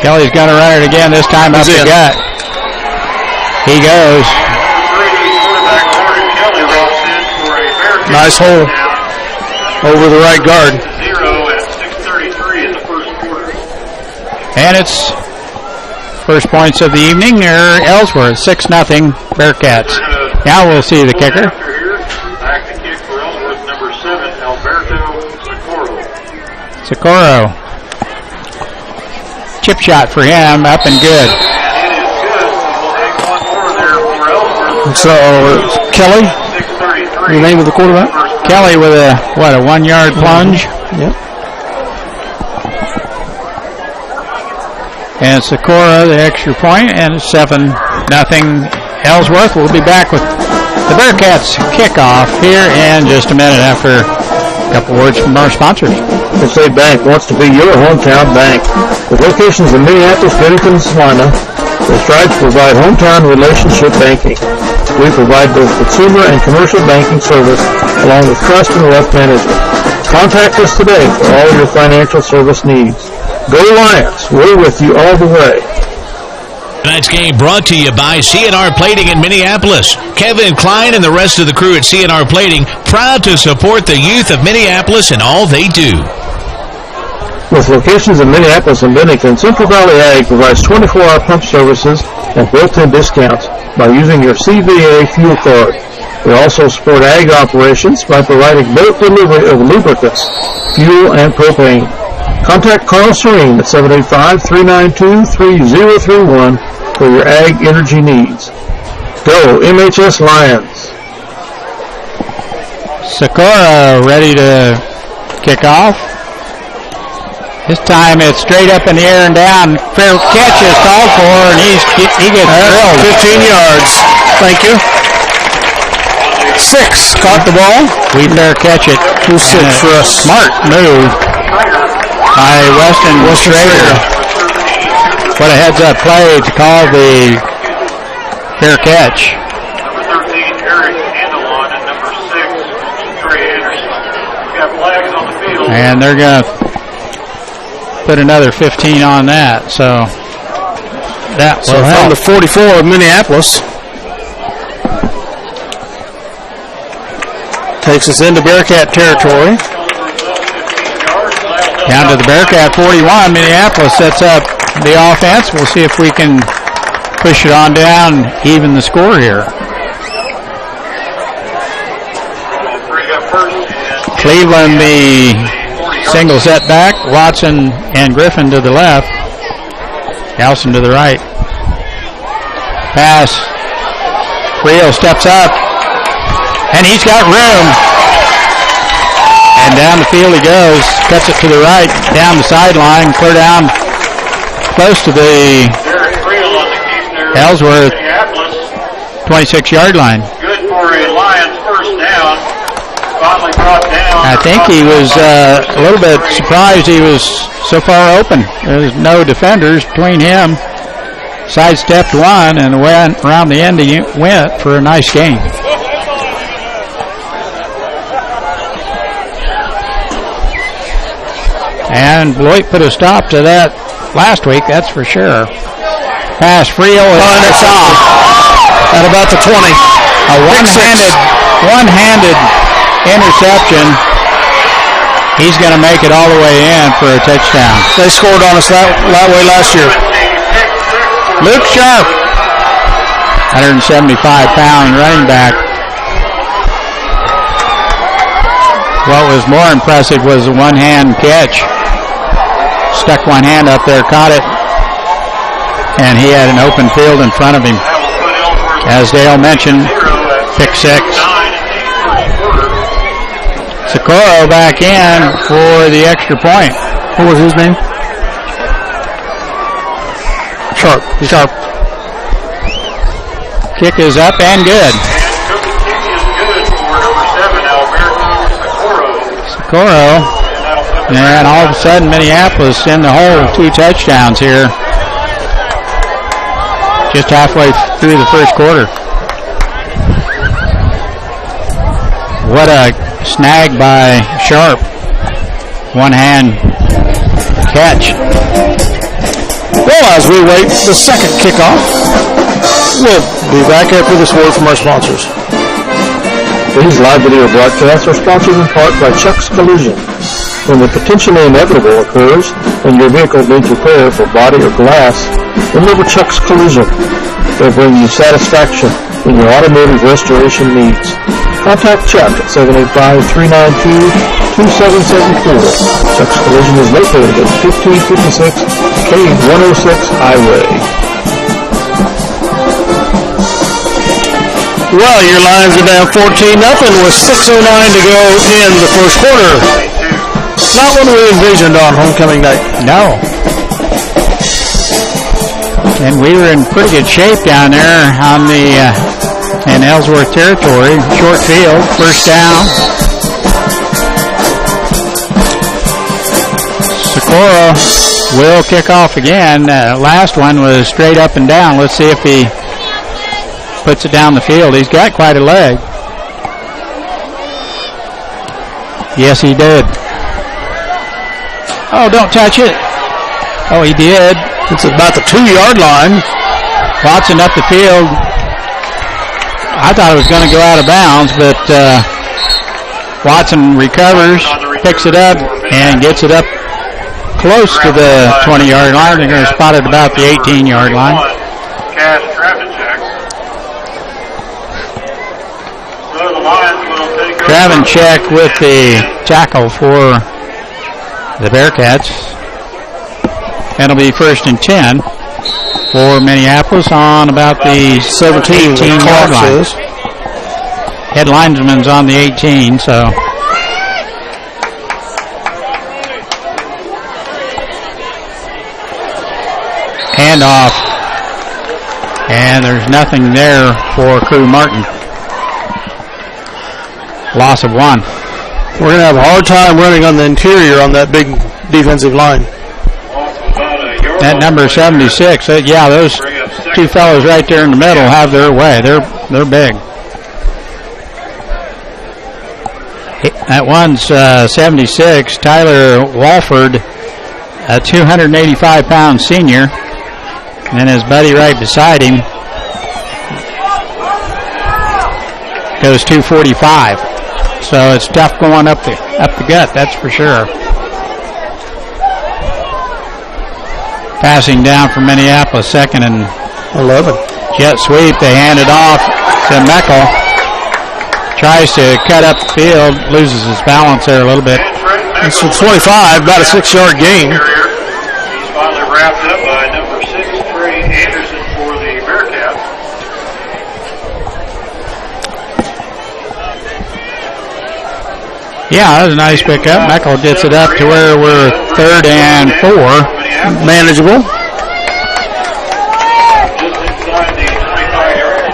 Speaker 1: Kelly's going to run it again, this time up the gut. He goes.
Speaker 3: Nice hole over the right guard.
Speaker 2: 0 at 6:33 in the first quarter.
Speaker 1: And it's first points of the evening near Ellsworth, 6-0 Bearcats. Now we'll see the kicker.
Speaker 2: Back to kick for Ellsworth, number 7, Alberto
Speaker 1: Socorro. Chip shot for him, up and good.
Speaker 2: And it is good. We'll hang one more there for Ellsworth.
Speaker 3: So Kelly,
Speaker 2: 6:33.
Speaker 3: the name of the quarterback?
Speaker 1: Kelly with a 1-yard plunge.
Speaker 3: Yep.
Speaker 1: And Socorro, the extra point, and 7-0 Ellsworth. We'll be back with the Bearcats kickoff here in just a minute after a couple words from our sponsors.
Speaker 3: State Bank wants to be your hometown bank. With locations in Minneapolis, Bennington, and Salina, they strive to provide hometown relationship banking. We provide both consumer and commercial banking service along with trust and wealth management. Contact us today for all your financial service needs. Go Lions! We're with you all the way.
Speaker 5: Tonight's game brought to you by C&R Plating in Minneapolis. Kevin Klein and the rest of the crew at C&R Plating, proud to support the youth of Minneapolis and all they do.
Speaker 3: With locations in Minneapolis and Bennington, Central Valley Ag provides 24-hour pump services and built-in discounts by using your CVA fuel card. We also support ag operations by providing boat delivery of lubricants, fuel, and propane. Contact Carl Serene at 785-392-3031 for your ag energy needs. Go MHS Lions!
Speaker 1: Socorro ready to kick off. This time it's straight up in the air and down. Fair catch is called for, and he gets drilled.
Speaker 3: 15 yards. Thank you. 6. Caught the ball.
Speaker 1: We better catch it.
Speaker 3: 2-6 for us.
Speaker 1: Smart move by Weston Schrader. What a heads-up play to call the fair catch.
Speaker 2: Number 13, Eric Andelon, and number 6, Trey Anderson. We've got flags on the field.
Speaker 1: And they're going to put another 15 on that. So that will help.
Speaker 3: From the 44 of Minneapolis. Takes us into Bearcat territory.
Speaker 1: Down to the Bearcat 41. Minneapolis sets up the offense. We'll see if we can push it on down, even the score here. Cleveland, the single setback. Watson and Griffin to the left. Nelson to the right. Pass. Frio steps up. And he's got room. And down the field he goes. Cuts it to the right. Down the sideline. Clear down close to the Ellsworth 26-yard line.
Speaker 2: Good for a Lions first down. Finally brought down.
Speaker 1: I think he was a little bit surprised he was so far open. There's no defenders between him. Sidestepped one and went around the end. He went for a nice gain. And Beloit put a stop to that last week, that's for sure. Pass Frio and it's off at about the 20. A one-handed interception. He's going to make it all the way in for a touchdown.
Speaker 3: They scored on us that way last year.
Speaker 1: Luke Sharp, 175-pound running back. What was more impressive was the one-hand catch. Stuck one hand up there, caught it, and he had an open field in front of him. As Dale mentioned, pick 6. Socorro back in for the extra point.
Speaker 3: What was his name? Sharp.
Speaker 1: Kick is up and good. Socorro. And all of a sudden, Minneapolis in the hole, 2 touchdowns here. just halfway through the first quarter. What a snag by Sharp. One-hand catch.
Speaker 3: Well, as we wait the second kickoff, we'll be back after this word from our sponsors.
Speaker 6: These live video broadcasts are sponsored in part by Chuck's Collision. When the potentially inevitable occurs and your vehicle needs repair for body or glass, remember Chuck's Collision. They'll bring you satisfaction in your automotive restoration needs. Contact Chuck at 785-392-2774. Chuck's Collision is located at 1556 K106 Highway.
Speaker 3: Well, your Lions are down 14-0 with 6:09 to go in the first quarter. Not what we envisioned on homecoming night.
Speaker 1: No. And we were in pretty good shape down there on the in Ellsworth territory. Short field, first down. Socorro will kick off again. Last one was straight up and down. Let's see if he puts it down the field. He's got quite a leg. Yes, he did. Oh, don't touch it. Oh, he did.
Speaker 3: It's about the 2-yard line.
Speaker 1: Watson up the field. I thought it was going to go out of bounds, but Watson recovers, picks it up, and gets it up close to the 20-yard line. They're going to spot it about the 18-yard line. Travenchek with the tackle for the Bearcats. That'll be 1st and 10 for Minneapolis on about the 17-yard line. Head linesman's on the 18, so. Handoff. And there's nothing there for Crew Martin. Loss of 1.
Speaker 3: We're going to have a hard time running on the interior on that big defensive line.
Speaker 1: That number 76, yeah, those two fellows right there in the middle have their way. They're big. That one's 76, Tyler Walford, a 285-pound senior, and his buddy right beside him goes 245. So it's tough going up the gut, that's for sure. Passing down from Minneapolis, 2nd and
Speaker 3: 11.
Speaker 1: Jet sweep, they hand it off to Meckel. Tries to cut up the field, loses his balance there a little bit.
Speaker 3: It's from 25, about a 6-yard gain.
Speaker 2: He's finally wrapped up by number 6, Trey Anderson for the Bearcats.
Speaker 1: Yeah, that was a nice pickup. Meckel gets it up to where we're 3rd and 4.
Speaker 3: Manageable.
Speaker 2: Just inside the 25-yard.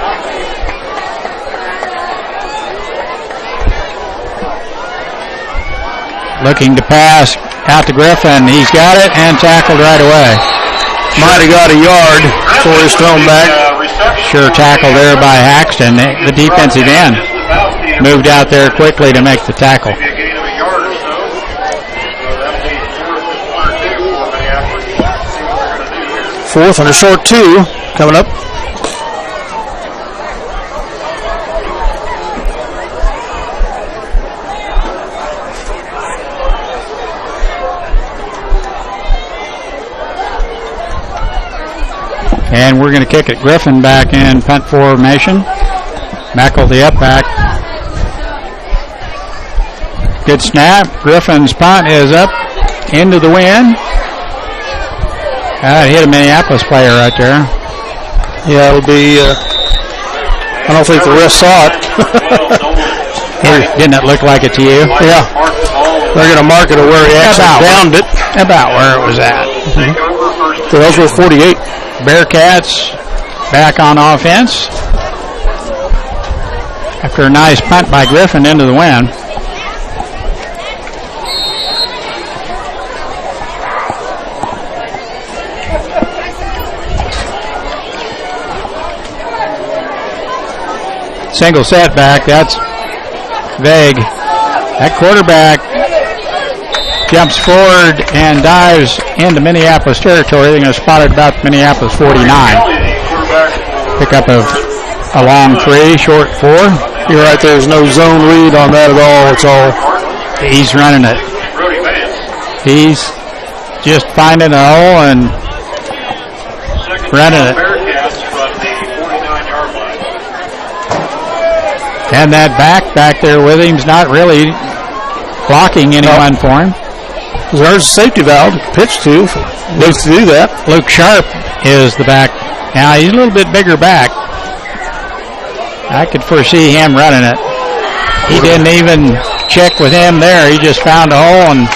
Speaker 1: Looking to pass out to Griffin. He's got it and tackled right away.
Speaker 3: Might have got a yard before he's thrown back.
Speaker 1: Sure tackle there by Haxton. The defensive end moved out there quickly to make the tackle.
Speaker 3: 4th and a short 2 coming up.
Speaker 1: And we're going to kick it. Griffin back in punt formation. Meckel the up back. Good snap. Griffin's punt is up into the wind. Hit a Minneapolis player right there.
Speaker 3: Yeah, it'll be, I don't think the rest saw it.
Speaker 1: Didn't it look like it to you?
Speaker 3: Yeah. They're going to mark it to where he actually downed it.
Speaker 1: About where it was at.
Speaker 3: So those were 48.
Speaker 1: Bearcats back on offense. After a nice punt by Griffin into the wind. single setback. That's vague. That quarterback jumps forward and dives into Minneapolis territory. They're going to spot it about Minneapolis 49. Pick up a long 3, short 4.
Speaker 3: You're right, there's no zone read on that at all. It's all.
Speaker 1: He's running it. He's just finding a hole and running it. And that back there with him's not really blocking anyone for him.
Speaker 3: There's a safety valve to pitch to. Needs to do that.
Speaker 1: Luke Sharp is the back. Now he's a little bit bigger back. I could foresee him running it. He didn't even check with him there. He just found a hole and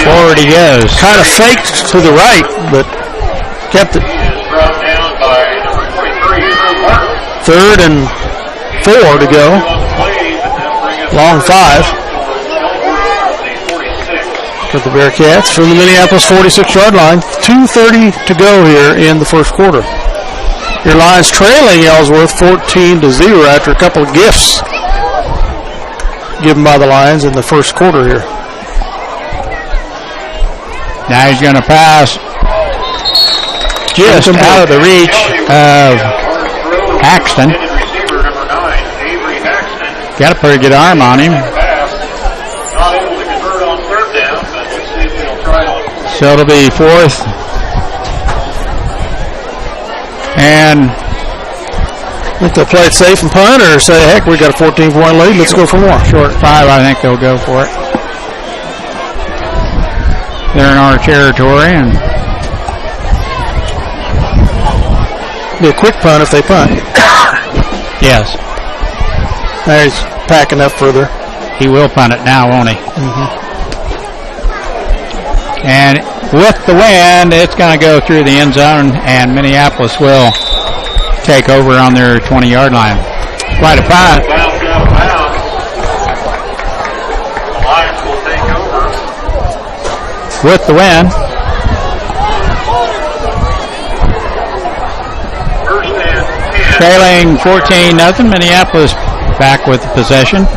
Speaker 1: forward he goes.
Speaker 3: Kind of faked to the right, but kept it. Third and 4 to go. Long 5 for the Bearcats from the Minneapolis 46-yard line. 2:30 to go here in the first quarter. Your Lions trailing Ellsworth 14-0 after a couple of gifts given by the Lions in the first quarter here.
Speaker 1: Now he's going to pass just out of the reach of Axton. Got a pretty good arm on him. So it'll be 4th. And
Speaker 3: I think they'll play it safe and punt, or say, heck, we got a 14-point lead. Let's go for more.
Speaker 1: Short 5, I think they'll go for it. They're in our territory, and
Speaker 3: be a quick punt if they punt.
Speaker 1: Yes.
Speaker 3: There he's packing up further.
Speaker 1: He will punt it now, won't he?
Speaker 3: Mm-hmm.
Speaker 1: And with the wind, it's going to go through the end zone, and Minneapolis will take over on their 20-yard line. Quite a punt. With the wind. Trailing 14-0. Minneapolis back with the possession.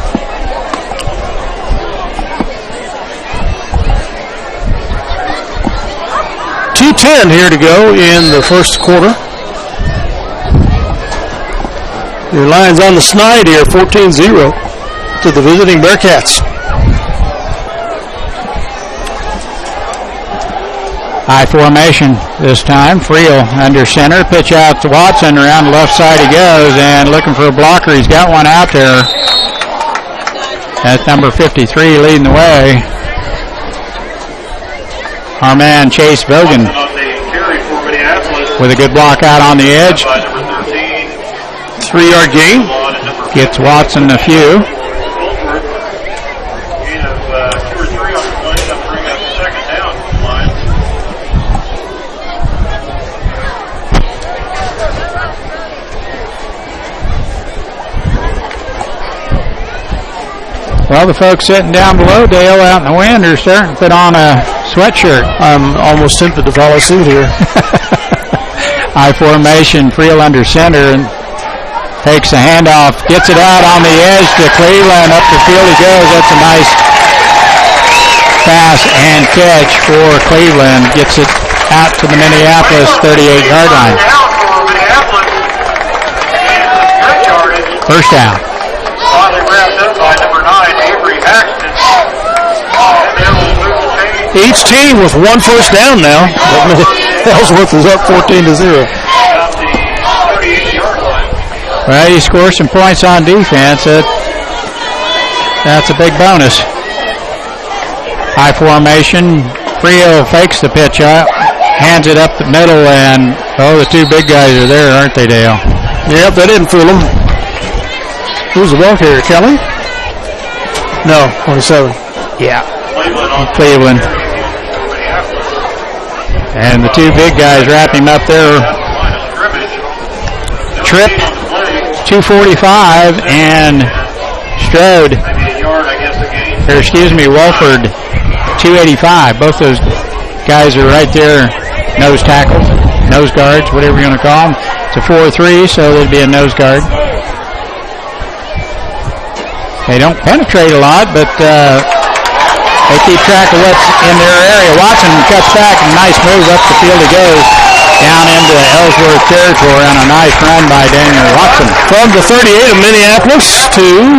Speaker 3: .210 here to go in the first quarter. Your Lions on the snide here, 14-0 to the visiting Bearcats.
Speaker 1: High formation this time. Friel under center. Pitch out to Watson. Around the left side he goes and looking for a blocker. He's got one out there. That's number 53 leading the way. Our man Chase Bogan with a good block out on the edge.
Speaker 3: 3-yard gain.
Speaker 1: Gets Watson a few. Well, the folks sitting down below Dale out in the wind are starting to put on a sweatshirt.
Speaker 3: I'm almost tempted to follow suit here.
Speaker 1: High formation, Friel under center, and takes a handoff, gets it out on the edge to Cleveland. Up the field he goes. That's a nice pass and catch for Cleveland. Gets it out to the Minneapolis 38-yard line. First down.
Speaker 3: Each team with one first down now. Ellsworth is up 14-0.
Speaker 1: Well, you score some points on defense. That's a big bonus. High formation. Friel fakes the pitch out, hands it up the middle, and the two big guys are there, aren't they, Dale?
Speaker 3: Yep, they didn't fool him. Who's the ball carrier, Kelly? No, 27.
Speaker 1: Yeah, Cleveland. And the two big guys wrap him up there. Tripp, 245, and Strode, Wolford, 285. Both those guys are right there, nose tackles, nose guards, whatever you want to call them. It's a 4-3, so there'd be a nose guard. They don't penetrate a lot, but they keep track of what's in their area. Watson cuts back, and nice move up the field he goes. Down into Ellsworth territory on a nice run by Daniel Watson.
Speaker 3: From the 38 of Minneapolis to,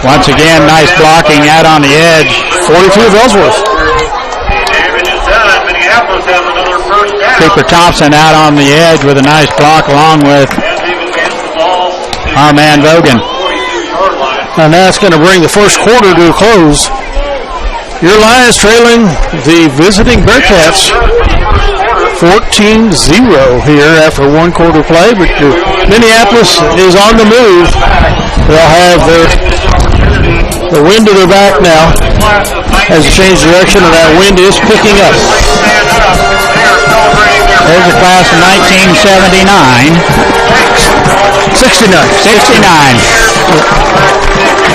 Speaker 1: once again, nice blocking out on the edge.
Speaker 3: 42 of Ellsworth.
Speaker 2: Damage is done. Minneapolis has another first down.
Speaker 1: Cooper Thompson out on the edge with a nice block along with our man Vogan.
Speaker 3: And that's going to bring the first quarter to a close. Your Lions trailing the visiting Bearcats 14-0 here after one quarter play, but Minneapolis is on the move. They'll have the wind to their back now as they change direction, and that wind is picking up.
Speaker 1: There's a class of 1979.
Speaker 3: 69.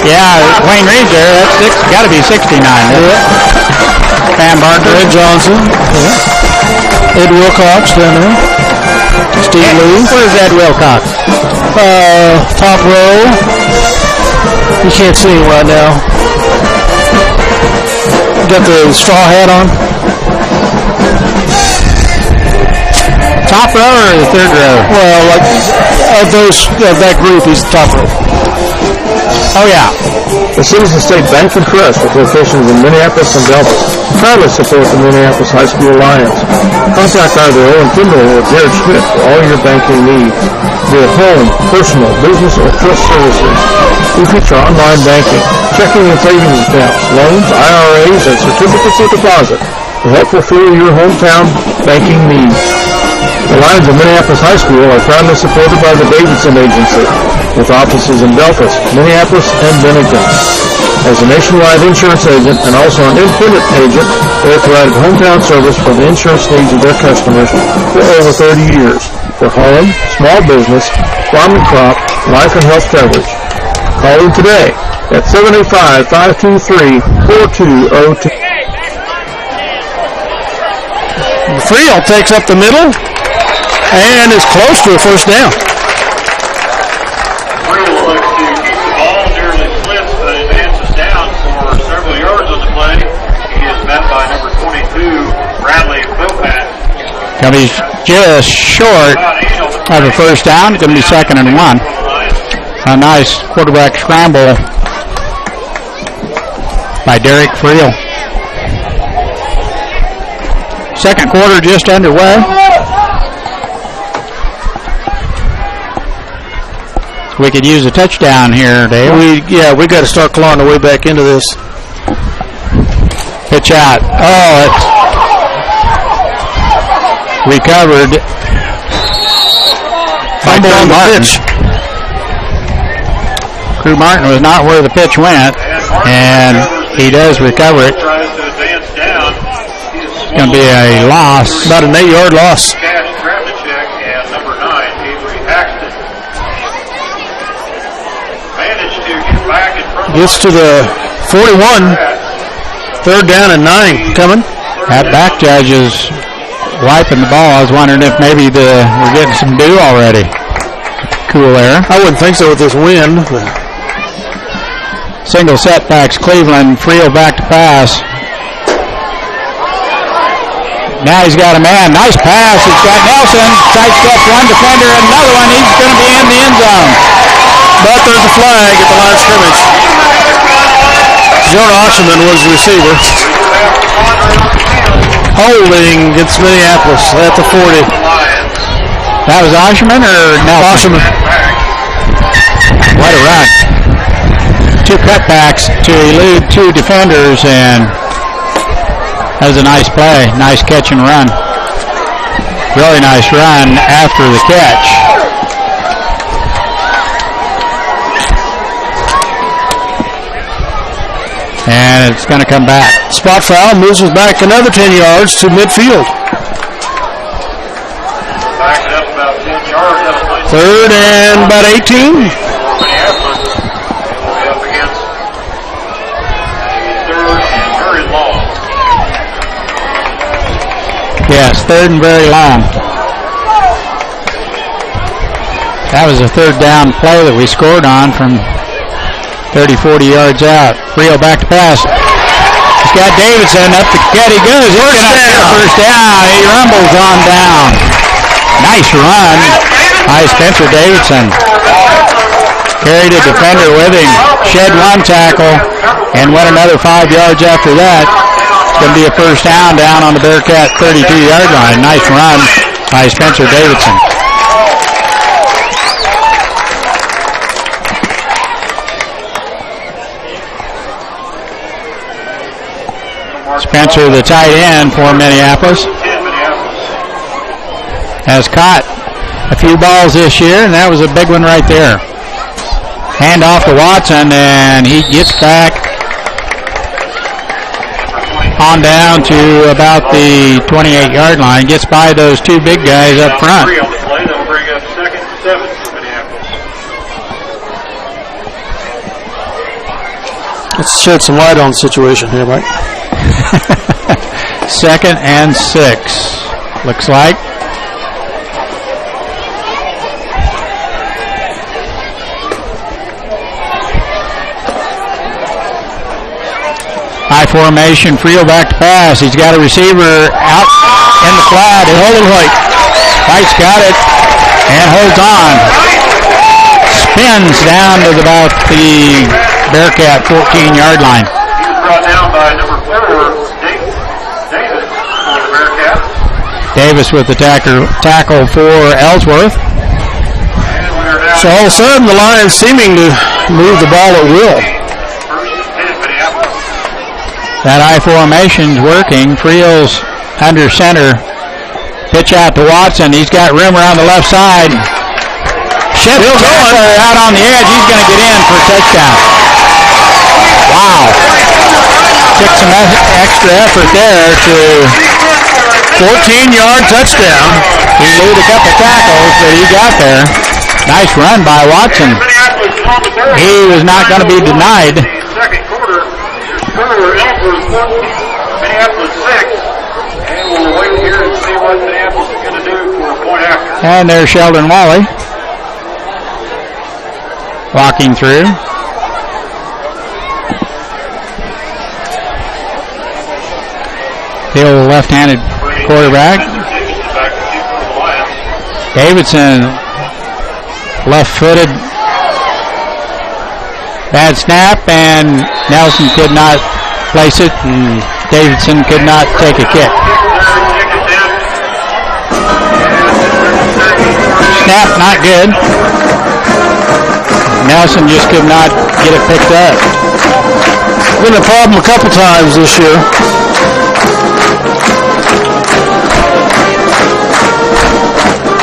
Speaker 1: Yeah, Wayne Reed's there. That's got to be 69. Pam Barker.
Speaker 3: Ed Johnson. Yeah. Ed Wilcox down there. Steve Lee.
Speaker 1: Where's Ed Wilcox?
Speaker 3: Top row. You can't see him right now. Got the straw hat on.
Speaker 1: Top row or the third row?
Speaker 3: Well, like of that group, he's the top row.
Speaker 1: Oh, yeah.
Speaker 6: The Citizen State Bank and Trust, with locations in Minneapolis and Delta, proudly support the Minneapolis High School Lions. Contact either Owen Kimball or Jared Schmidt for all your banking needs, be it home, personal, business, or trust services. We feature online banking, checking and savings accounts, loans, IRAs, and certificates of deposit to help fulfill your hometown banking needs. The Lions of Minneapolis High School are proudly supported by the Davidson Agency, with offices in Delphos, Minneapolis, and Bennington. As a nationwide insurance agent and also an independent agent, they have provided hometown service for the insurance needs of their customers for over 30 years for home, small business, farm and crop, life and health coverage. Call them today at 785-523-4202.
Speaker 3: Friel takes up the middle and is close to a first down.
Speaker 2: Friel looks to keep the ball, nearly slips, but advances down for several yards on the play. He is met by number 22, Bradley Bopat.
Speaker 1: Going to be just short of a first down. It's going to be 2nd and 1. A nice quarterback scramble by Derek Friel. Second quarter just underway. We could use a touchdown here, Dave.
Speaker 3: We got to start clawing the way back into this.
Speaker 1: Pitch out. Oh, it's recovered by Drew Martin. Drew Martin was not where the pitch went, and he does recover it. It's going to be a loss.
Speaker 3: About an 8-yard loss. Gets to the 41. 3rd down and 9 coming.
Speaker 1: That back judge is wiping the ball. I was wondering if maybe we're getting some dew already. Cool air.
Speaker 3: I wouldn't think so with this wind.
Speaker 1: Single setbacks, Cleveland. Friel back to pass. Now he's got a man. Nice pass. He's got Nelson. Sidesteps one defender and another one. He's going to be in the end zone.
Speaker 3: But there's a flag at the line of scrimmage. Jonah Osherman was the receiver. Holding against Minneapolis at the 40.
Speaker 1: That was Osherman or Nelson?
Speaker 3: Osherman.
Speaker 1: What a run. 2 cutbacks to elude 2 defenders, and that was a nice play. Nice catch and run. Really nice run after the catch. And it's going to come back.
Speaker 3: Spot foul moves us back another 10 yards to midfield.
Speaker 2: Back it up about 10 yards.
Speaker 3: 3rd and about 18.
Speaker 2: Minneapolis will be up against a 3rd and very long.
Speaker 1: Yes, 3rd and very long. That was a 3rd down play that we scored on from 30, 40 yards out. Frio back to pass. He's got Davidson up the cut. He goes. First down. He rumbles on down. Nice run by Spencer Davidson. Carried a defender with him. Shed one tackle and went another 5 yards after that. It's going to be a first down on the Bearcat 32-yard line. Nice run by Spencer Davidson. Spencer, the tight end for Minneapolis, has caught a few balls this year, and that was a big one right there. Hand off to Watson, and he gets back on down to about the 28-yard line. Gets by those two big guys up front.
Speaker 3: Let's shed some light on the situation here, Mike.
Speaker 1: 2nd and 6. Looks like. High formation, Frio back to pass. He's got a receiver out in the flat. White's got it and holds on. Spins down to about the Bearcat 14-yard line.
Speaker 2: Brought down by number 4, Davis for the Bearcats.
Speaker 1: Davis with the tackle for Ellsworth.
Speaker 3: So all of a sudden the Lions seeming to move the ball at will.
Speaker 1: That I formation's working. Frio's under center. Pitch out to Watson. He's got room around the left side. Sheds out on the edge. He's going to get in for a touchdown. Wow. Took some extra effort there to
Speaker 3: 14-yard touchdown.
Speaker 1: He laid a couple tackles, but he got there. Nice run by Watson. He was not going to be denied.
Speaker 2: Second quarter, Ellsworth 14, Minneapolis 6. And we'll wait here and see what Minneapolis is going to do for a point after.
Speaker 1: And there's Sheldon Wally walking through. The old left-handed quarterback. Davidson, left-footed. Bad snap, and Nelson could not place it, and Davidson could not take a kick. Snap not good. Nelson just could not get it picked up.
Speaker 3: Been a problem a couple times this year.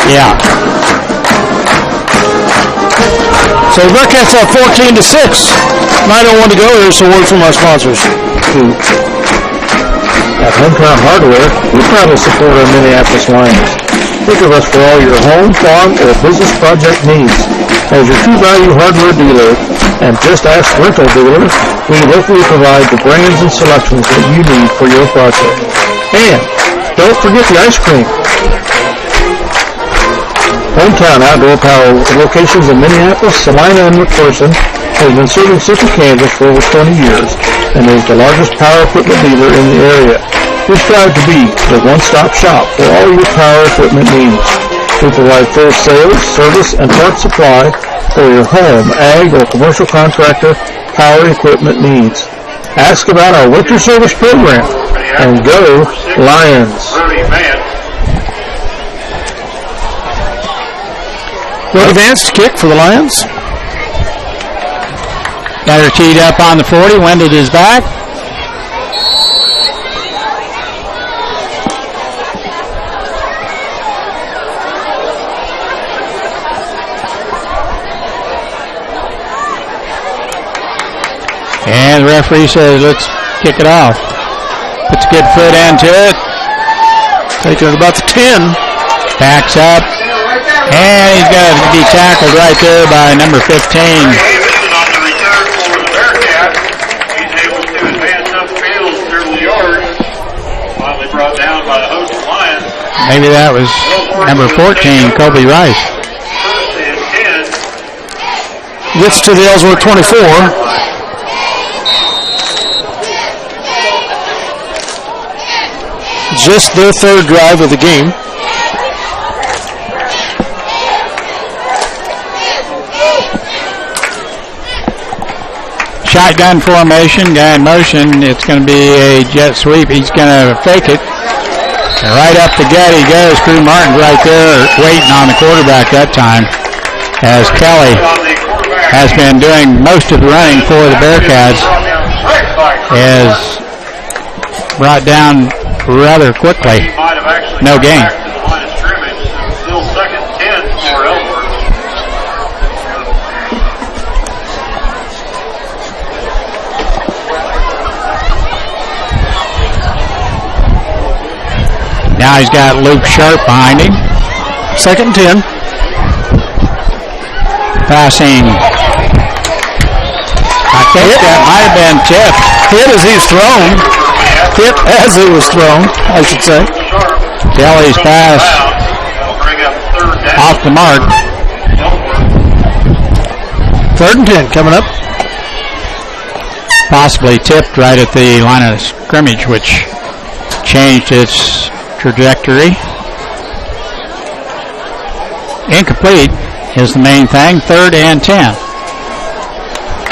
Speaker 1: Yeah.
Speaker 3: So the Bearcats have 14-6. 9:01 to go. Here's some word from our sponsors.
Speaker 6: At Hometown Hardware, we proudly support our Minneapolis Lions. Think of us for all your home, farm, or business project needs. As your True Value hardware dealer and Just Ask rental dealer, we locally provide the brands and selections that you need for your project. And don't forget the ice cream. Hometown Outdoor Power locations in Minneapolis, Salina, and McPherson has been serving Central Kansas for over 20 years and is the largest power equipment dealer in the area. We strive to be the one-stop shop for all your power equipment needs. We provide full sales, service, and parts supply for your home, ag, or commercial contractor power equipment needs. Ask about our winter service program and go Lions.
Speaker 3: Well, advanced kick for the Lions.
Speaker 1: Got her teed up on the 40. Wended is back. And the referee says, let's kick it off. Puts a good foot into it.
Speaker 3: Taking it about the 10.
Speaker 1: Backs up. And he's going to be tackled right there by number 15.
Speaker 2: On the return for the Bearcat, he's able to advance upfield several yards. Finally brought down by the host Lions.
Speaker 1: Maybe that was number 14, Kobe Rice.
Speaker 2: First and 10.
Speaker 3: Gets to the Ellsworth 24. just their third drive of the game.
Speaker 1: Shotgun formation, guy in motion. It's going to be a jet sweep. He's going to fake it. Right up the gut he goes. Drew Martin's right there waiting on the quarterback that time, as Kelly has been doing most of the running for the Bearcats. Is brought down rather quickly. No gain.
Speaker 2: Still second 10 for Ellsworth.
Speaker 1: Now he's got Luke Sharp behind him.
Speaker 3: Second 10.
Speaker 1: Passing. I think that might have been tipped.
Speaker 3: Hit as he's thrown. Hit as it was thrown, I should say.
Speaker 1: Kelly's pass off the mark.
Speaker 3: Third and 10 coming up.
Speaker 1: Possibly tipped right at the line of scrimmage, which changed its trajectory. Incomplete is the main thing. 3rd and 10.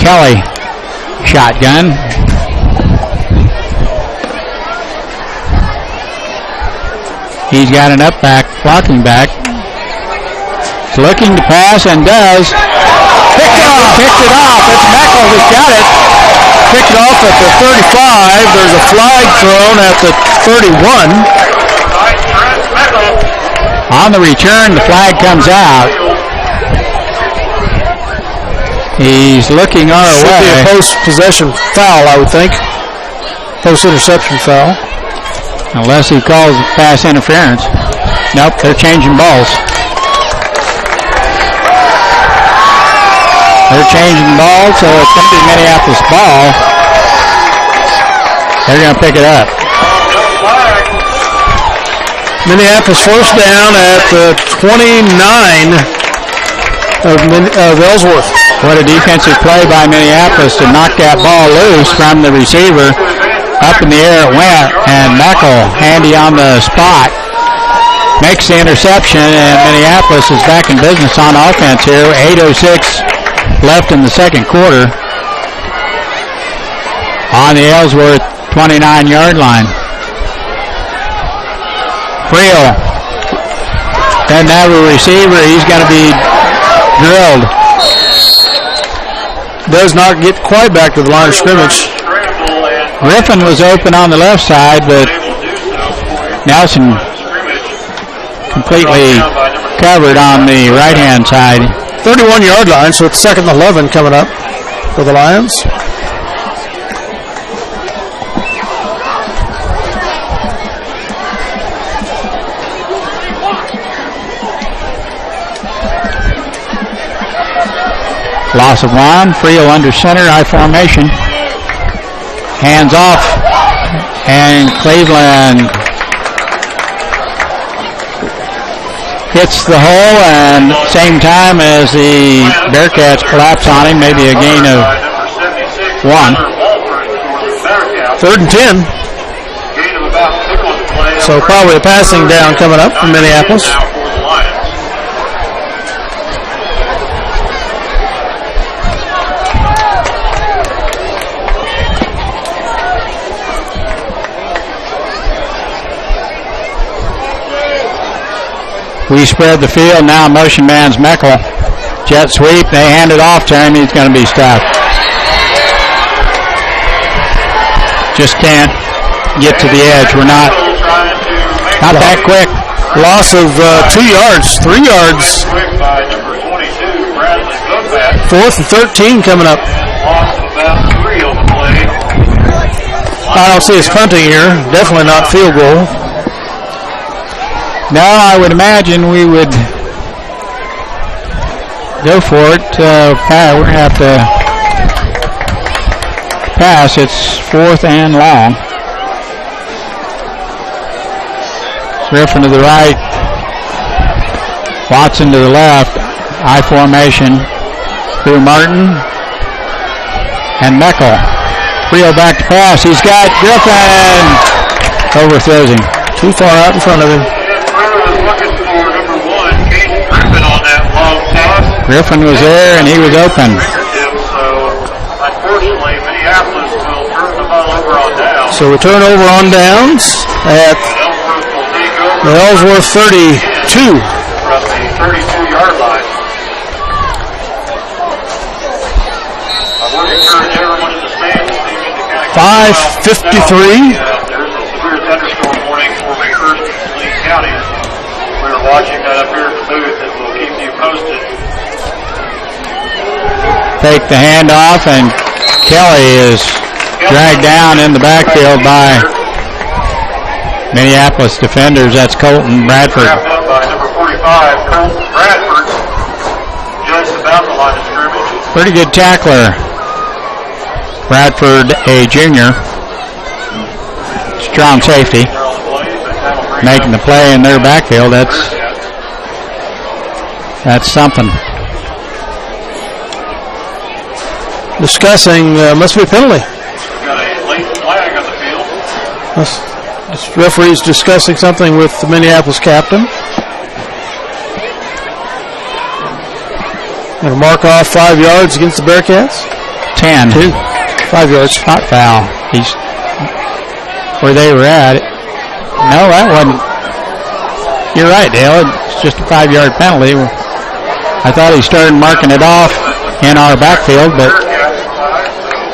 Speaker 1: Kelly, shotgun. He's got an up back, blocking back. He's looking to pass and does. Picked it off. It's Meckel that got it.
Speaker 3: Picked it off at the 35. There's a flag thrown at the 31.
Speaker 1: On the return, the flag comes out. He's looking our way.
Speaker 3: Should be a post-possession foul, I would think. Post-interception foul.
Speaker 1: Unless he calls pass interference. Nope, they're changing balls. They're changing balls, so it's going to be Minneapolis ball. They're going to pick it up.
Speaker 3: Minneapolis first down at the 29 of Ellsworth.
Speaker 1: What a defensive play by Minneapolis to knock that ball loose from the receiver. Up in the air it went, and Meckel, handy on the spot, makes the interception, and Minneapolis is back in business on offense here. 8:06 left in the second quarter on the Ellsworth 29-yard line. Friel doesn't have a receiver. He's going to be drilled.
Speaker 3: Does not get quite back to the line of scrimmage.
Speaker 1: Griffin was open on the left side, but Nelson completely covered on the right-hand side.
Speaker 3: 31-yard line, so it's 2nd and 11 coming up for the Lions.
Speaker 1: Loss of one. Friel under center, I formation. Hands off, and Cleveland hits the hole, and same time as the Bearcats collapse on him, maybe a gain of 1.
Speaker 3: 3rd and 10. So probably a passing down coming up from Minneapolis.
Speaker 1: We spread the field. Now motion man's Meckel. Jet sweep. They hand it off to him. He's going to be stopped. Just can't get to the edge. We're not that quick.
Speaker 3: Loss of 2 yards, 3 yards. 4th and 13 coming up. I don't see us punting here. Definitely not field goal.
Speaker 1: No, I would imagine we would go for it. We're going to have to pass. It's 4th and long. Griffin to the right. Watson to the left. I formation. Drew Martin and Meckel. Friel back to pass. He's got Griffin. Overthrows him.
Speaker 3: Too far out in front of him.
Speaker 2: Looking for number 1, Casey Griffin on that long toss.
Speaker 1: Griffin was there, and he was open.
Speaker 2: So, unfortunately, Minneapolis will turn the ball over on downs.
Speaker 3: So we turn over on downs at the Ellsworth 32.
Speaker 2: From the 32-yard line. I would encourage everyone in the stands to kind of
Speaker 3: 5:53.
Speaker 2: there's a severe thunderstorm warning for the first Lee counties. We're watching that up here at the booth, and we'll keep you posted.
Speaker 1: Take the handoff, and Kelly is dragged down in the backfield by Minneapolis defenders. That's Colton Bradford.
Speaker 2: Wrapped up by number 45, Colton Bradford, just about the line of scrimmage.
Speaker 1: Pretty good tackler. Bradford, a junior. Strong safety. Making the play in their backfield. That's something.
Speaker 3: Discussing, must be a penalty.
Speaker 2: Got a late flag on the field.
Speaker 3: This referee's discussing something with the Minneapolis captain. Going to mark off 5 yards against the Bearcats.
Speaker 1: 10.
Speaker 3: 5 yards.
Speaker 1: Hot foul. He's where they were at. No, that wasn't. You're right, Dale. It's just a 5-yard penalty. I thought he started marking it off in our backfield, but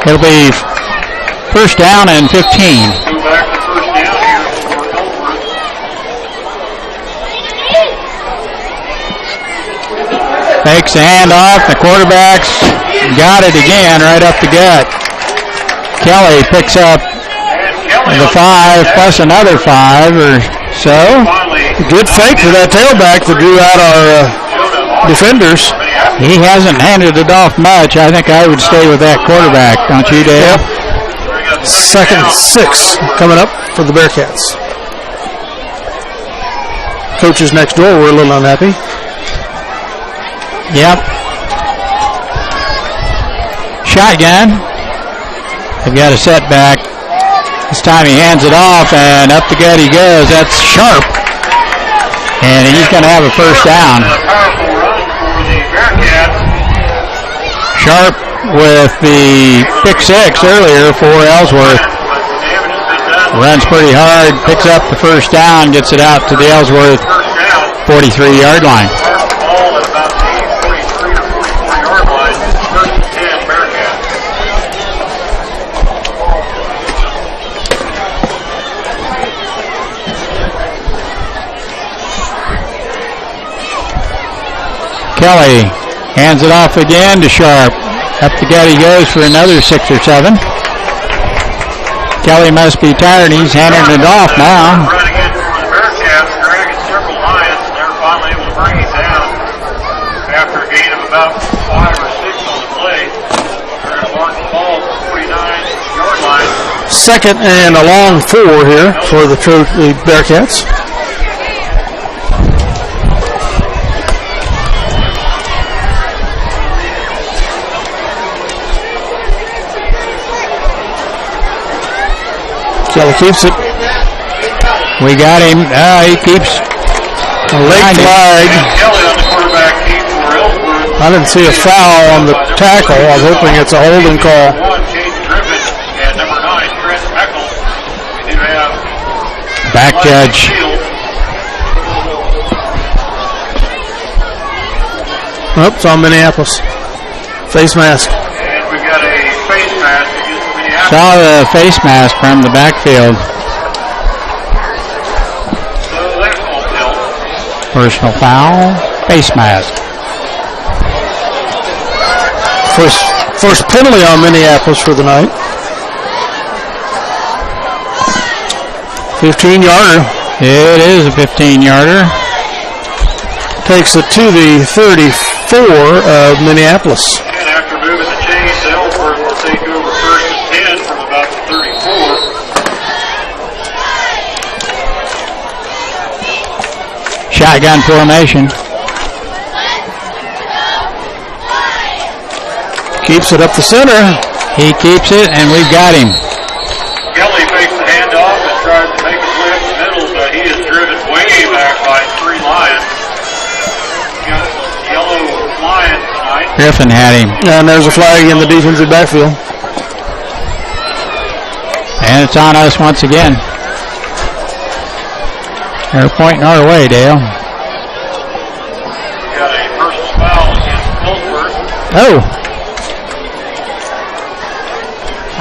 Speaker 1: it'll be first down and 15.
Speaker 2: Go back to first down here for Ellsworth.
Speaker 1: Takes the handoff. The quarterback's got it again right up the gut. Kelly picks up the 5 plus another 5 or so.
Speaker 3: Good fake for that tailback that drew out our defenders.
Speaker 1: He hasn't handed it off much. I think I would stay with that quarterback, don't you, Dale?
Speaker 3: Yep. 2nd and 6 coming up for the Bearcats. Coaches next door were a little unhappy.
Speaker 1: Yep. Shotgun. They've got a setback. This time he hands it off, and up the gut he goes. That's Sharp. And he's going to have a first down. Sharp with the pick 6 earlier for Ellsworth. Runs pretty hard, picks up the first down, gets it out to the Ellsworth 43-yard line. Kelly hands it off again to Sharp. Up the gut he goes for another 6 or 7. Kelly must be tired. He's handing it off now.
Speaker 2: Running in for the Bearcats, dragging several lines, and they're finally able to bring him down after a gain of about 5 or 6 on the play. They're going to mark the ball at the 49-yard line.
Speaker 3: 2nd and a long 4 here for the Bearcats. Kelly keeps it.
Speaker 1: We got him. He keeps
Speaker 3: a late flag.
Speaker 2: Kelly on the quarterback team for Ellsworth.
Speaker 3: I didn't see a foul on the tackle. I was hoping it's a holding call.
Speaker 2: And number 9, Trent Meckel. We do have
Speaker 1: back judge.
Speaker 3: Oh, it's on Minneapolis. Face mask.
Speaker 2: And we've got a face mask against Minneapolis.
Speaker 1: Saw the face mask from the backfield.
Speaker 2: So that's all held.
Speaker 1: Personal foul, face mask.
Speaker 3: First penalty on Minneapolis for the night. 15-yarder.
Speaker 1: It is a 15-yarder.
Speaker 3: Takes it to the 34 of Minneapolis.
Speaker 2: And after moving the chains, Ellsworth will take over first and 10 from about the 34.
Speaker 1: Shotgun formation.
Speaker 3: Keeps it up the center.
Speaker 1: He keeps it, and we've got him.
Speaker 2: Kelly fakes the handoff and tries to make a flip. Middle, but he is
Speaker 1: Griffin had him.
Speaker 3: And there's a flag in the defensive backfield.
Speaker 1: And it's on us once again. They're pointing our way, Dale.
Speaker 2: Got a personal foul against Ellsworth.
Speaker 1: Oh.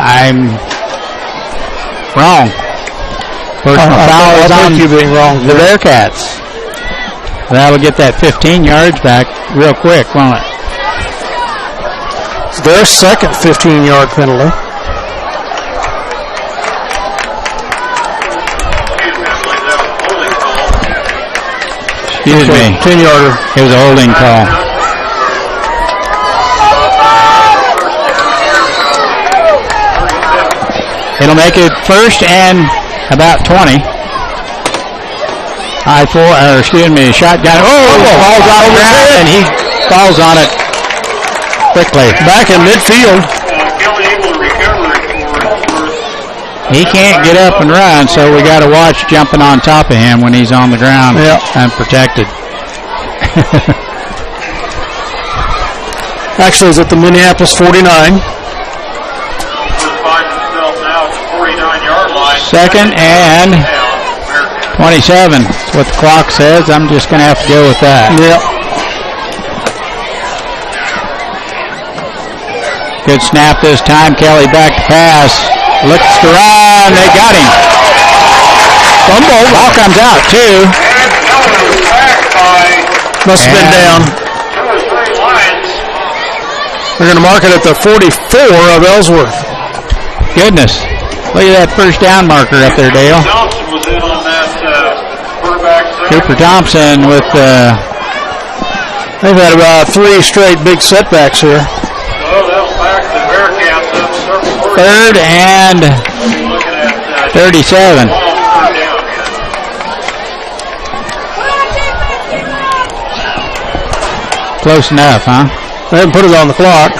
Speaker 1: I'm wrong. Personal foul is on
Speaker 3: you being wrong.
Speaker 1: the Bearcats. That'll get that 15 yards back real quick, won't it?
Speaker 3: It's their second 15-yard penalty.
Speaker 1: Excuse me.
Speaker 3: 10-yarder.
Speaker 1: It was a holding call. It'll make it first and about 20. Shotgun. Falls on the ground, and he falls on it quickly.
Speaker 3: Back in midfield.
Speaker 2: Kelly able to recover it for
Speaker 1: He can't get up and run, so we got to watch jumping on top of him when he's on the ground unprotected.
Speaker 3: Actually, it's at the Minneapolis 49.
Speaker 2: finds himself now at the 49-yard line.
Speaker 1: Second and 27. That's what the clock says. I'm just going to have to go with that.
Speaker 3: Yep.
Speaker 1: Good snap this time. Kelly back to pass. Looks to run. They got him. Fumble. Ball comes out, too.
Speaker 2: And Keller was backed by
Speaker 3: Must have been down.
Speaker 2: 2 or 3 lines.
Speaker 3: They're going to mark it at the 44 of Ellsworth.
Speaker 1: Goodness. Look at that first down marker up there, Dale.
Speaker 2: Thompson was in on that quarterback center.
Speaker 1: Cooper Thompson with
Speaker 3: They've had about 3 straight big setbacks here.
Speaker 2: Oh, that was back to the Bearcats. That was circle quarter.
Speaker 1: third and
Speaker 2: Looking at
Speaker 1: 37.
Speaker 2: third down.
Speaker 1: Close enough, huh?
Speaker 3: They haven't put it on the clock.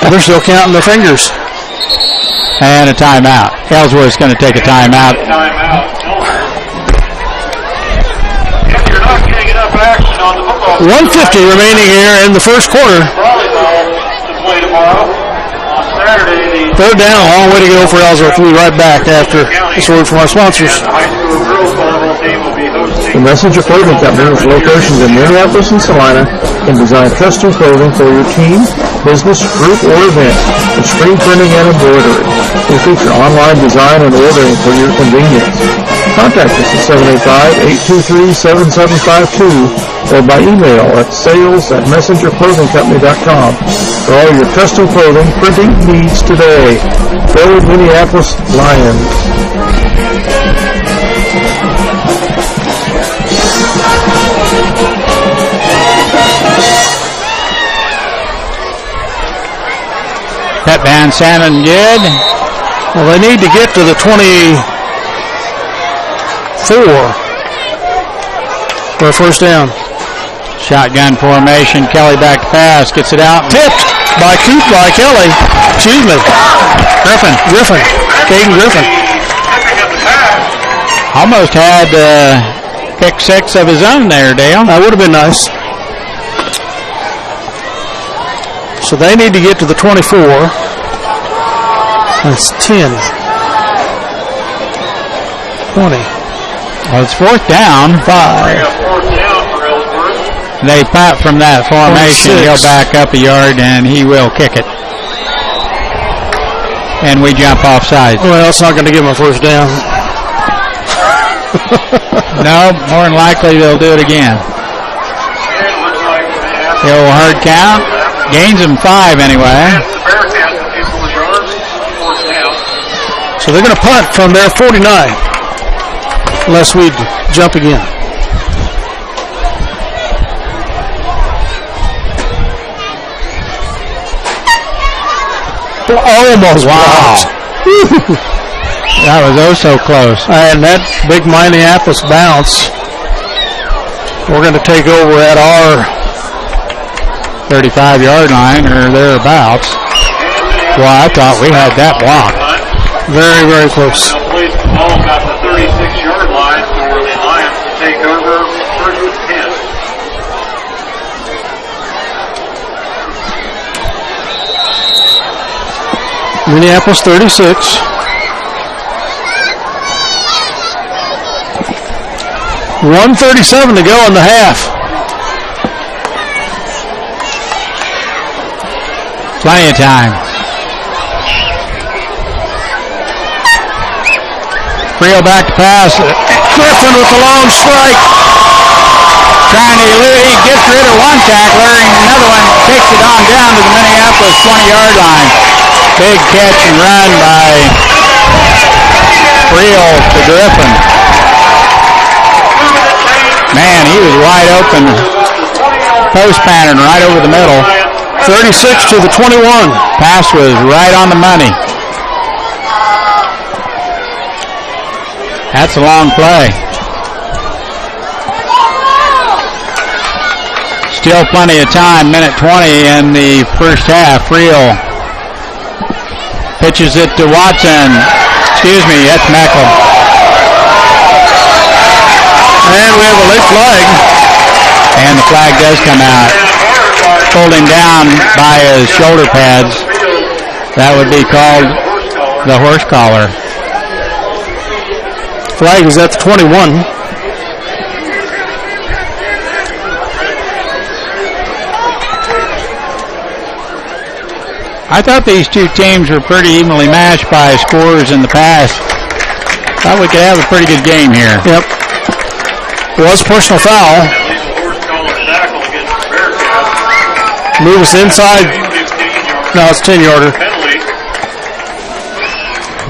Speaker 3: They're still counting their fingers.
Speaker 1: And a timeout. Ellsworth's going to take a timeout.
Speaker 2: Timeout. If you're not getting enough action on the football field,
Speaker 3: 1:50 remaining here in the first quarter.
Speaker 2: volleyball to play tomorrow. On Saturday, the
Speaker 3: Third down, a long way to go for Ellsworth. We'll be right back after this word from our sponsors.
Speaker 2: high school girls volleyball team will be hosting.
Speaker 6: The Messenger Clothing Company, with locations in Minneapolis and Salina, can design custom clothing for your team, business, group, or event with screen printing and embroidery. We feature online design and ordering for your convenience. Contact us at 785-823-7752 or by email at sales@messengerclothingcompany.com for all your custom clothing printing needs today. Go Minneapolis Lions.
Speaker 1: That Van Salmon good.
Speaker 3: Well, they need to get to the 24 for a first down.
Speaker 1: Shotgun formation. Kelly back to pass. Gets it out.
Speaker 3: Tipped by Kelly. Excuse me. Griffin. Caden Griffin.
Speaker 2: Tipping at the pass.
Speaker 1: Almost had pick 6 of his own there, Dale.
Speaker 3: That would have been nice. So they need to get to the 24. That's 10. 20.
Speaker 1: Well, it's fourth down.
Speaker 3: 5.
Speaker 2: Got fourth down for Ellsworth.
Speaker 1: They punt from that formation.
Speaker 3: 26.
Speaker 1: He'll back up a yard, and he will kick it. And we jump offside.
Speaker 3: Well, it's not going to give him a first down.
Speaker 1: No, more than likely they'll do it again.
Speaker 2: And it looks like
Speaker 1: The old hard count. Gains him 5 anyway.
Speaker 2: that's the Bearcats a few more yards. Fourth down.
Speaker 3: So they're going to punt from their 49. Unless we jump again. Almost.
Speaker 1: Wow. That was oh so close.
Speaker 3: And that big Minneapolis bounce, we're going to take over at our
Speaker 1: 35-yard line or thereabouts. Well, I thought we had that blocked.
Speaker 3: very, very close.
Speaker 2: They'll place the ball about the 36-yard line for the Lions to take over first and 10.
Speaker 3: Minneapolis 36. $1:37 to go in the half.
Speaker 1: Plenty of time. Frio back to pass.
Speaker 3: Griffin with the long strike.
Speaker 1: Trying to elude. He gets rid of one tackler, and another one takes it on down to the Minneapolis 20-yard line. Big catch and run by Frio to Griffin. Man, he was wide open. Post pattern right over the middle.
Speaker 3: 36 to the 21.
Speaker 1: Pass was right on the money. That's a long play. Still plenty of time, minute 20 in the first half. Frio pitches it to Watson. Excuse me, that's Meckel.
Speaker 3: And we have a late flag.
Speaker 1: And the flag does come out. Pulled him down by his shoulder pads. That would be called the horse collar.
Speaker 3: Flag is at the 21.
Speaker 1: I thought these two teams were pretty evenly matched by scores in the past. Thought we could have a pretty good game here.
Speaker 3: Yep. Was personal foul. Move us inside. No, it's 10-yarder.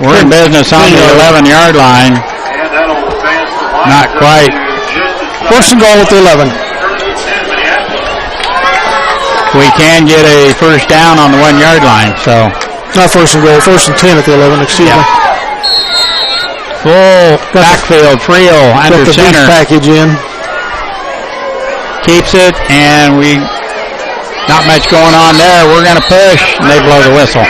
Speaker 1: We're in business on the 11-yard line. Not quite.
Speaker 3: First and goal at the 11.
Speaker 1: We can get a first down on the 1-yard line, so.
Speaker 3: Not first and goal, first and 10 at the 11, excuse me.
Speaker 1: Full backfield, Frio under
Speaker 3: the
Speaker 1: center.
Speaker 3: Package in.
Speaker 1: Keeps it, and we not much going on there. We're going to push, and they blow the whistle.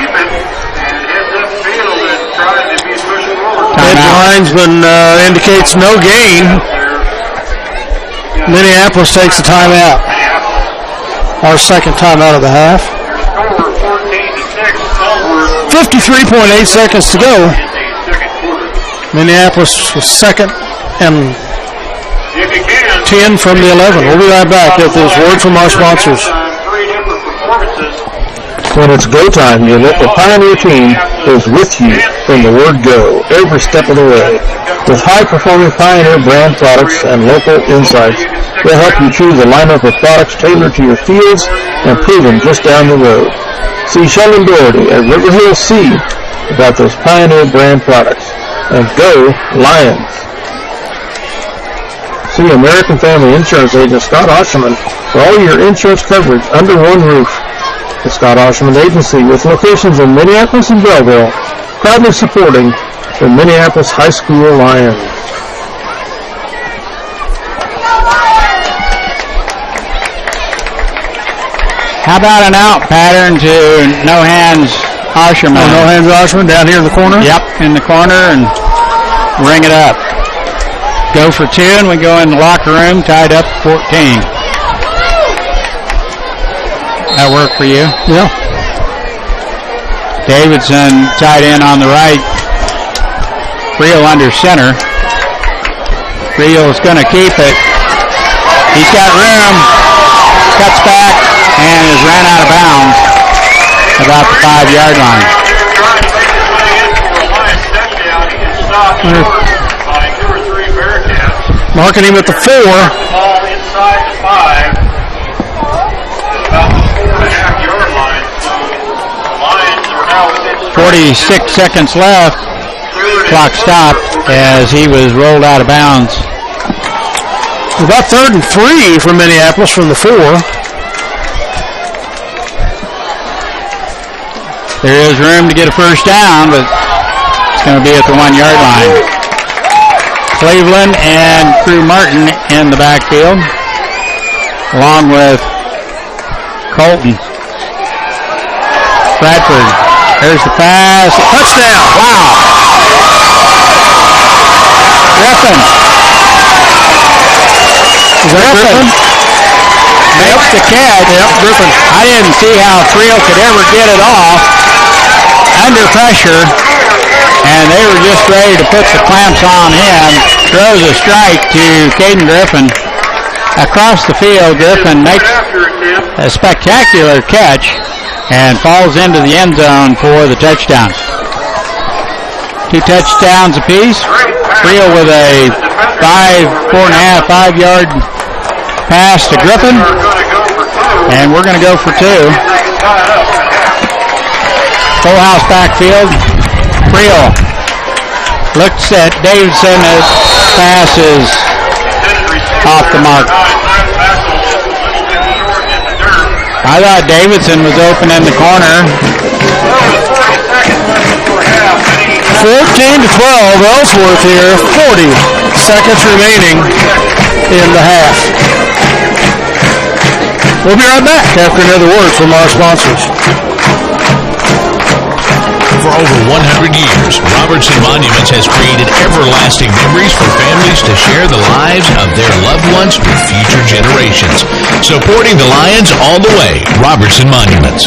Speaker 3: Head linesman indicates no gain. Minneapolis takes the timeout. Our second timeout of the half. 53.8 seconds to go. Minneapolis was second and 10 from the 11. We'll be right back with this word from our sponsors.
Speaker 6: When it's go time, your local Pioneer team is with you from the word go every step of the way. With high-performing Pioneer brand products and local insights, they'll help you choose a lineup of products tailored to your fields and proven just down the road. See Sheldon Doherty at River Hill C about those Pioneer brand products. And go Lions! See American Family Insurance agent Scott Osherman for all your insurance coverage under one roof. The Scott Osherman Agency, with locations in Minneapolis and Belleville, proudly supporting the Minneapolis High School Lions.
Speaker 1: How about an out pattern to no hands Osherman?
Speaker 3: Oh, no hands Osherman down here in the corner?
Speaker 1: Yep, in the corner, and ring it up. Go for two, and we go in the locker room, tied up 14. That work for you?
Speaker 3: Yeah.
Speaker 1: Davidson tied in on the right. Frio under center. Frio's going to keep it. He's got room. Cuts back and is ran out of bounds about the 5-yard line.
Speaker 3: Marking him at the 4.
Speaker 2: Ball inside the 5. About the 4.5-yard line. So the Lions are now within
Speaker 1: 46 seconds left. Clock stopped as he was rolled out of bounds.
Speaker 3: About 3rd and 3 for Minneapolis from the 4.
Speaker 1: There is room to get a first down, but it's going to be at the 1-yard line. Cleveland and Crew Martin in the backfield, along with Colton. Bradford. There's the pass. Touchdown. Wow. Griffin. Griffin makes the catch.
Speaker 3: Yep, Griffin.
Speaker 1: I didn't see how Frio could ever get it off. under pressure, and they were just ready to put the clamps on him. Throws a strike to Caden Griffin. Across the field, Griffin makes a spectacular catch and falls into the end zone for the touchdown. 2 touchdowns apiece. Creel with a 5.5-yard pass to Griffin. And we're going to go for 2. Full house backfield. Creel looks at Davidson. His pass is off the mark. I thought Davidson was open in the corner.
Speaker 3: 14-12, Ellsworth here. 40 seconds remaining in the half. We'll be right back after another word from our sponsors.
Speaker 5: For over 100 years, Robertson Monuments has created everlasting memories for families to share the lives of their loved ones with future generations. Supporting the Lions all the way, Robertson Monuments.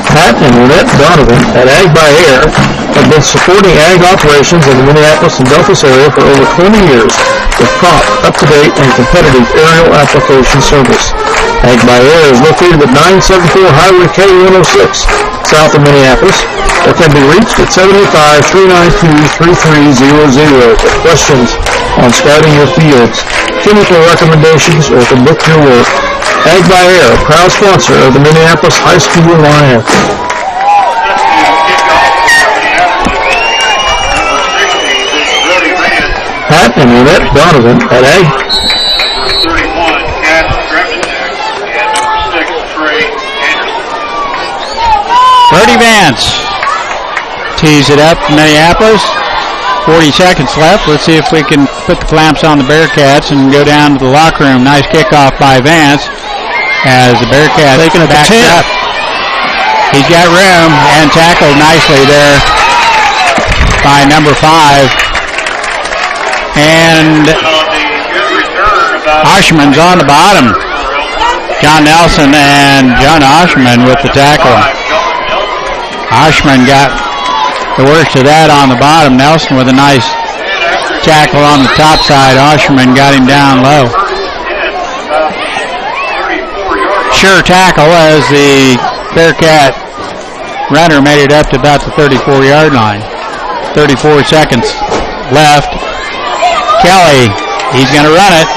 Speaker 6: Pat and Lynette Donovan at Ag by Air have been supporting ag operations in the Minneapolis and Delphos area for over 20 years with prompt, up-to-date, and competitive aerial application service. Ag by Air is located at 974 Highway K106, south of Minneapolis, or can be reached at 785-392-3300 for questions on scouting your fields, chemical recommendations, or to book your work. Ag by Air, proud sponsor of the Minneapolis High School Lions. Pat and Lynette Donovan at Ag.
Speaker 2: 31, Cass Gremsnick, and number 6, Trey Anderson.
Speaker 1: Brody Vance tees it up to Minneapolis. 40 seconds left. Let's see if we can put the clamps on the Bearcats and go down to the locker room. Nice kickoff by Vance as the Bearcats
Speaker 3: taking it to 10.
Speaker 1: up. He's got room and tackled nicely there by number 5. And Oshman's on the bottom. John Nelson and John Oshman with the tackle. Oshman got the worst of that on the bottom. Nelson with a nice tackle on the top side. Oshman got him down low. Sure tackle as the Bearcat runner made it up to about the 34-yard line. 34 seconds left. Kelly, he's going to run it.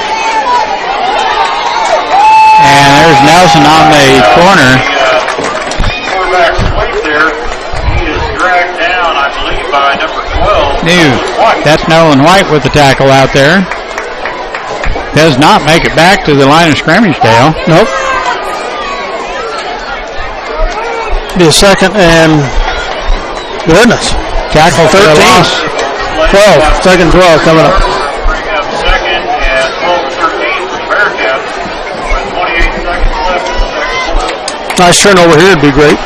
Speaker 1: And there's Nelson on the corner.
Speaker 2: Quarterback's weight there. He is dragged down, I believe, by number 12.
Speaker 1: That's Nolan White with the tackle out there. Does not make it back to the line of scrimmage, Dale.
Speaker 3: Nope. Be a second and goodness.
Speaker 1: Tackle for a
Speaker 3: 13.
Speaker 1: loss.
Speaker 3: 12. Second 12 coming up.
Speaker 2: Bring up second and 12-13 for the Bearcats with 28 seconds left in the second quarter.
Speaker 3: Nice turnover here would be great.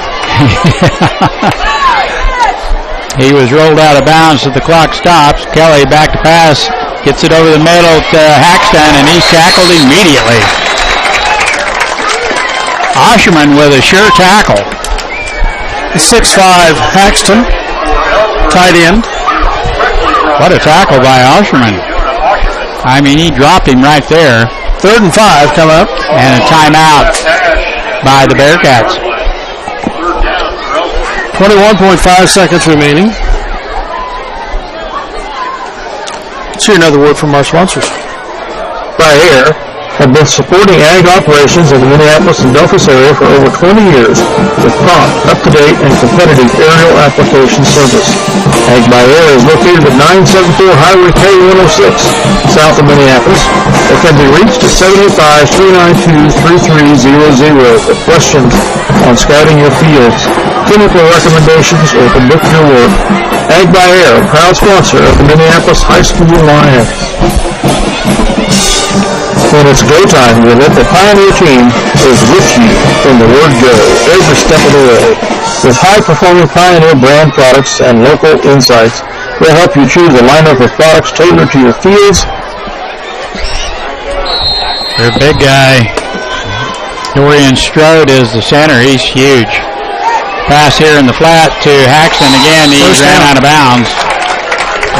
Speaker 1: He was rolled out of bounds, so the clock stops. Kelly back to pass. Gets it over the middle to Haxton, and he's tackled immediately. Osherman with a sure tackle.
Speaker 3: 6'5", Haxton, tight end.
Speaker 1: What a tackle by Osherman. I mean, he dropped him right there.
Speaker 3: 3rd and 5 coming up.
Speaker 1: And a timeout by the Bearcats.
Speaker 3: 21.5 seconds remaining. Let's hear another word from our sponsors.
Speaker 6: By Air have been supporting ag operations in the Minneapolis and Delphos area for over 20 years with prompt, up-to-date, and competitive aerial application service. Ag by Air is located at 974 Highway K106, south of Minneapolis. It can be reached at 785-392-3300 for questions on scouting your fields, chemical recommendations, or to book your work. Ag by Air, proud sponsor of the Minneapolis High School Lions. When it's go time with it, the Pioneer team is with you from the word go every step of the way. With high-performing Pioneer brand products and local insights, we'll help you choose a lineup of products tailored to your fields.
Speaker 1: Their big guy, Dorian Strode, is the center. He's huge. Pass here in the flat to Haxton again. He ran out of bounds.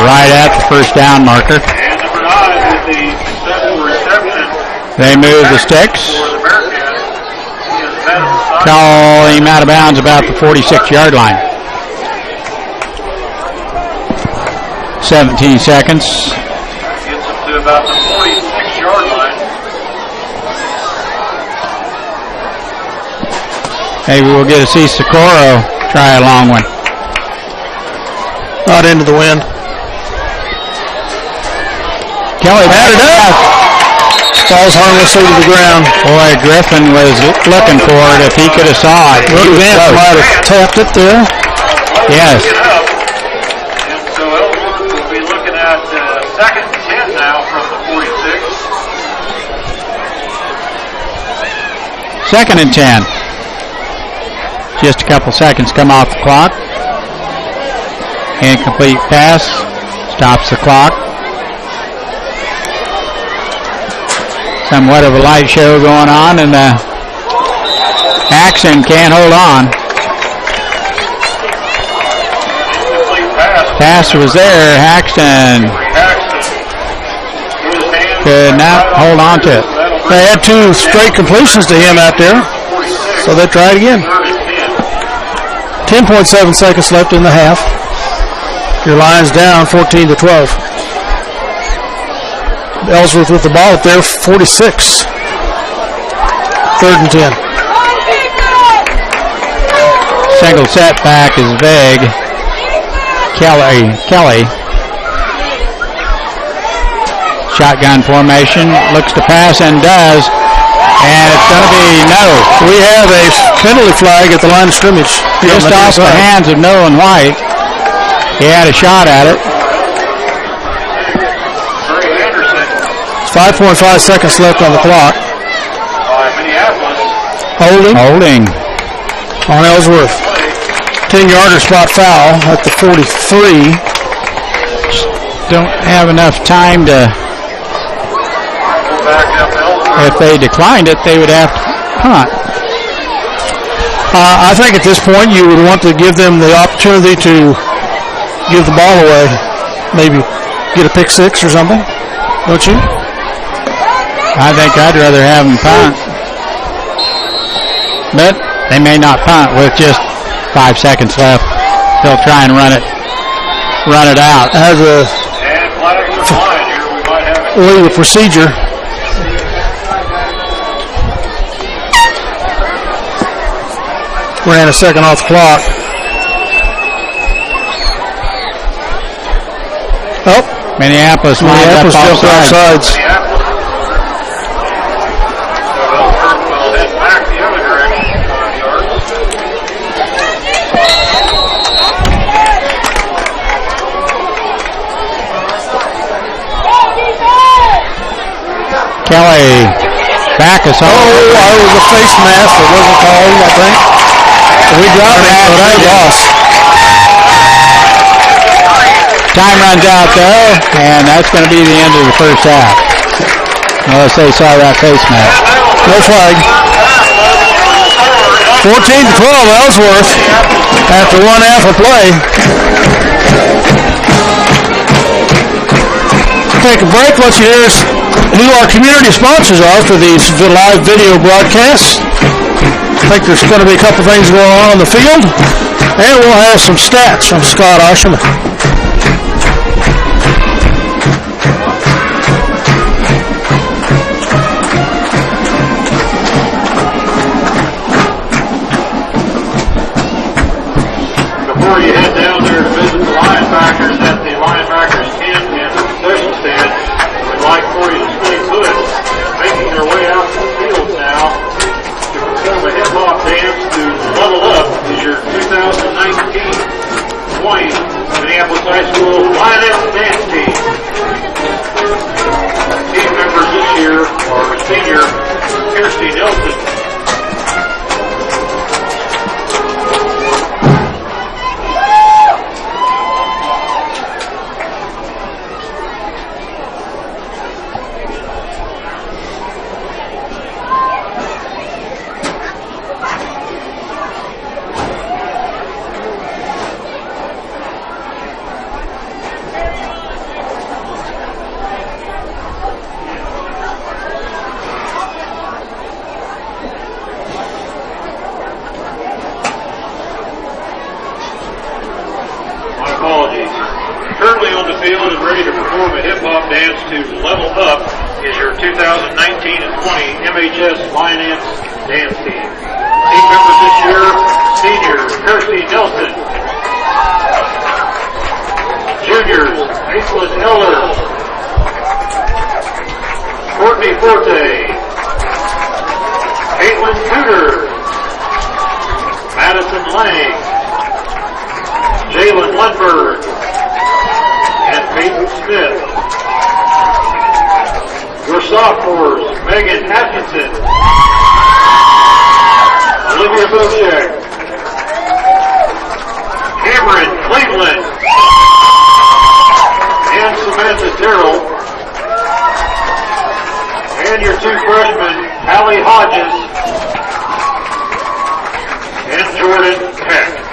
Speaker 1: Right at the first down marker.
Speaker 2: And number 9 with the successful reception.
Speaker 1: They move the sticks. Call him out of bounds about the 46-yard line. 17 seconds.
Speaker 2: Gets him to about the 46-yard line.
Speaker 1: Maybe we'll get to see Socorro try a long one.
Speaker 3: Not into the wind.
Speaker 1: Kelly batted up.
Speaker 3: Falls harmlessly to the ground.
Speaker 1: Boy, Griffin was looking for it. If he could have saw it,
Speaker 3: Rookie Vance might have tapped it there.
Speaker 1: Yes.
Speaker 2: And so Ellsworth will be looking at 2nd and 10 now from the 46.
Speaker 1: 2nd and 10. Just a couple seconds come off the clock. Incomplete pass. Stops the clock. Somewhat of a light show going on, and Haxton can't hold on. Pass was there. Haxton could not hold on to it.
Speaker 3: They had 2 straight completions to him out there, so they tried again. 10.7 seconds left in the half. Your Lions down 14-12. Ellsworth with the ball up there, 46. 3rd and 10.
Speaker 1: Single setback is big. Kelly. Shotgun formation. Looks to pass and does. And it's going to be no.
Speaker 3: We have a penalty flag at the line of scrimmage.
Speaker 1: Just off the hands of Nolan White. He had a shot at it.
Speaker 3: 5.5 seconds left on the clock.
Speaker 2: Minneapolis.
Speaker 3: Holding on Ellsworth. 10-yarder spot foul at the 43.
Speaker 1: Don't have enough time to. If they declined it, they would have to punt.
Speaker 3: I think at this point you would want to give them the opportunity to give the ball away. Maybe get a pick 6 or something, don't you?
Speaker 1: I think I'd rather have them punt. But they may not punt with just 5 seconds left. They'll try and run it out.
Speaker 3: As a legal procedure. Ran a second off the clock. Oh,
Speaker 1: Minneapolis lined up offsides. Kelly back us home.
Speaker 3: Oh, it was a face mask that wasn't called, I think. We dropped it, but I lost.
Speaker 1: Time runs out, though, and that's going to be the end of the first half. Unless they saw that face mask.
Speaker 3: No flag. 14-12, Ellsworth after 1 half of play. Take a break. Let's hear who our community sponsors are for these live video broadcasts. I think there's going to be a couple things going on the field. And we'll have some stats from Scott Osherman.
Speaker 2: Before you head down there to visit the linebackers at the linebackers tent and the concession stand, we'd like for you to stay put. Making their way out to the field now to perform a hip-hop dance to Level Up is your 2019-20 Minneapolis High
Speaker 7: perform a hip-hop dance to Level Up is your 2019 and 20 MHS Lioness Dance Team. Team members this year, senior Kirsty Nelson, juniors Aislinn Eller, Courtney Forte, Caitlin Tudor, Madison Lang, Jalen Lundberg, and Peyton Smith. Your sophomores, Megan Atkinson, Olivia Bochek, Cameron Cleveland, and Samantha Terrell. And your two freshmen, Allie Hodges and Jordan Peck.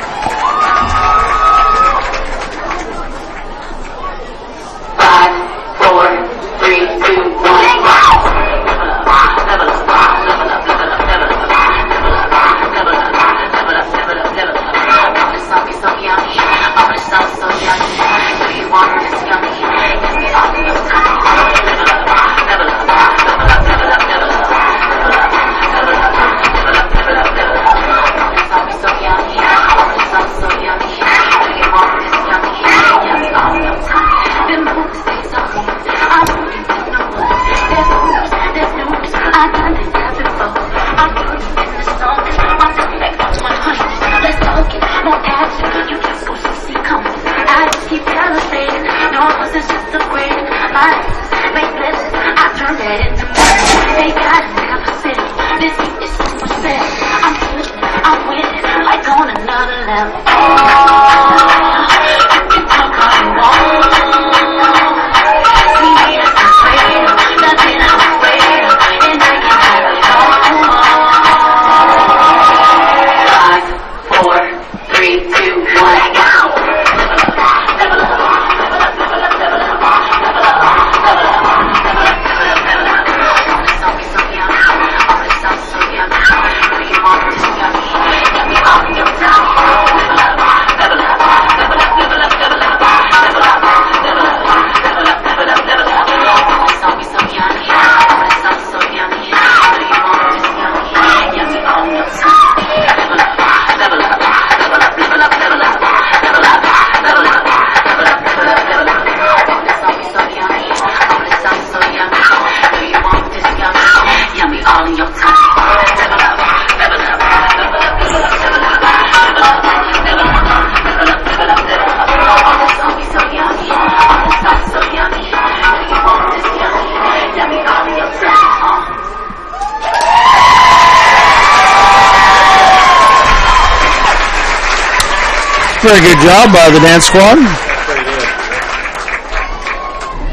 Speaker 3: Very good job by the dance squad.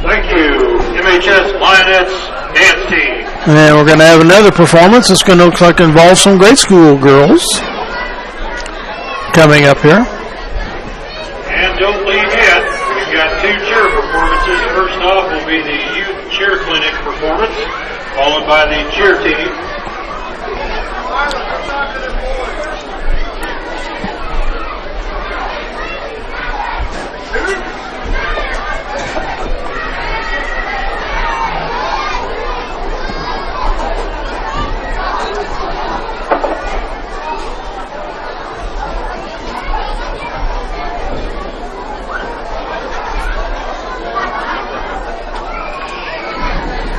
Speaker 7: Thank you, MHS Lioness Dance Team.
Speaker 3: And we're going to have another performance. It's going to look like it involves some grade school girls coming up here.
Speaker 7: And don't leave yet. We've got two cheer performances. First off will be the youth cheer clinic performance, followed by the cheer team.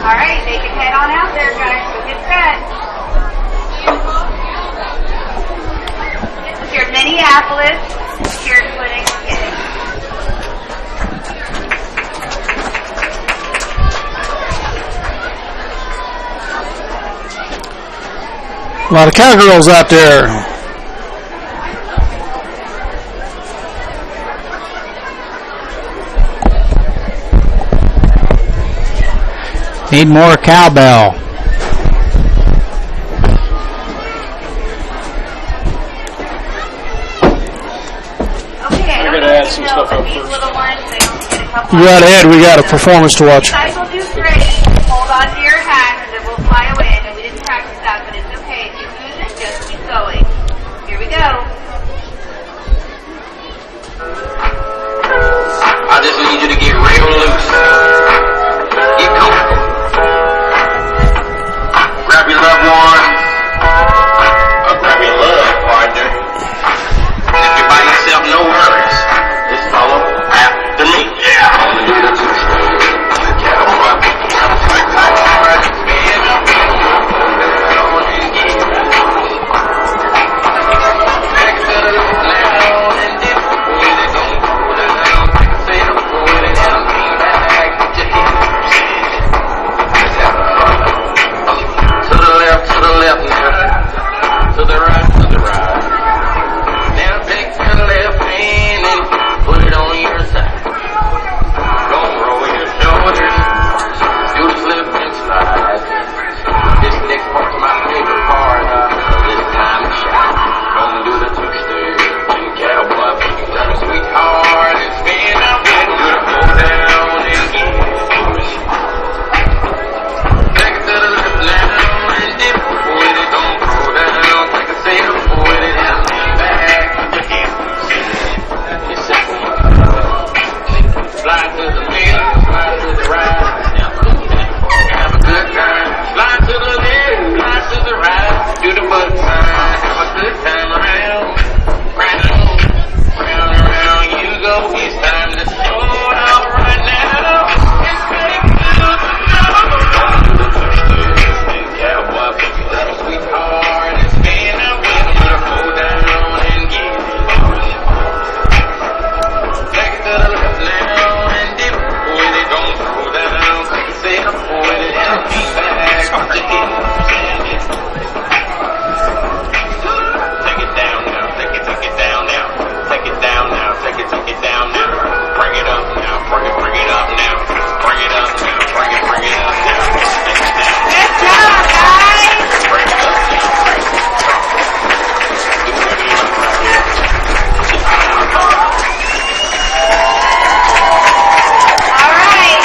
Speaker 8: All right, they can head on out there, guys. So get set. This is your Minneapolis cheer clinic kit.
Speaker 3: A lot of cowgirls out there.
Speaker 1: Need more cowbell.
Speaker 8: Okay,
Speaker 7: We're gonna add some stuff up
Speaker 8: these
Speaker 7: first.
Speaker 8: little ones, they don't get a couple.
Speaker 3: You got ahead. We got a performance to watch.
Speaker 8: You guys will do great. Hold on to your hat because it will fly away. I know we didn't practice that, but it's okay. If you lose it, just keep going. Here we go.
Speaker 9: I just need you to get real loose.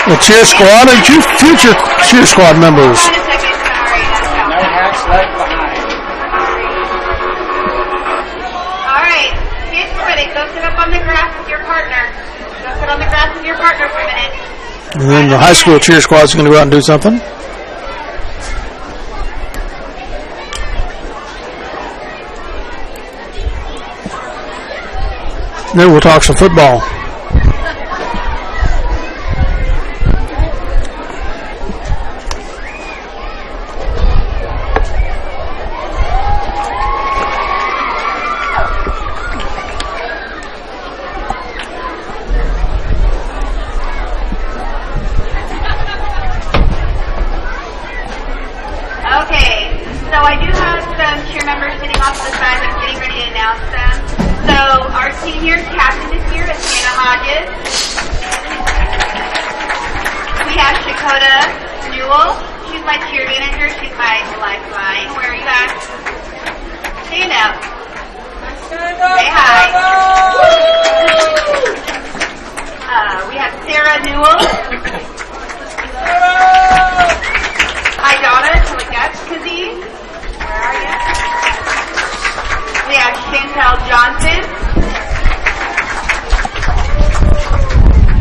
Speaker 3: The cheer squad and two future cheer squad members.
Speaker 8: Hold on a second, sorry.
Speaker 1: No hats left behind.
Speaker 8: All right, kids, ready. Go sit up on the grass with your partner. Go sit on the grass with your partner for a minute.
Speaker 3: And then the high school cheer squad is going to go out and do something. Then we'll talk some football.
Speaker 8: Okay, so I do have some cheer members sitting off to the side. I'm getting ready to announce them. So our senior captain this year is Hannah Hodges. We have Shakota Newell. She's my cheer manager. She's my lifeline. Where are you at? Stand up. Say hi. We have Sarah Newell. Hi, Donna Telekatskazi. Where are you? We have Chantel Johnson.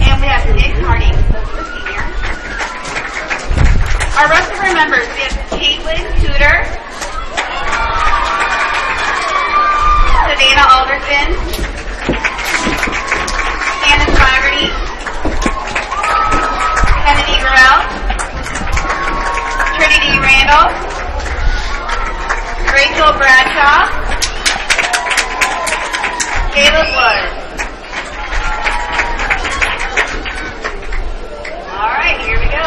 Speaker 8: And we have Nick Harding, the senior. Our rest of our members, we have Caitlin Cooter, Savannah Alderson, Anna Flaherty, Kennedy Burrell, Trinity Randall, Rachel Bradshaw, Caleb Wood. All right, here we go.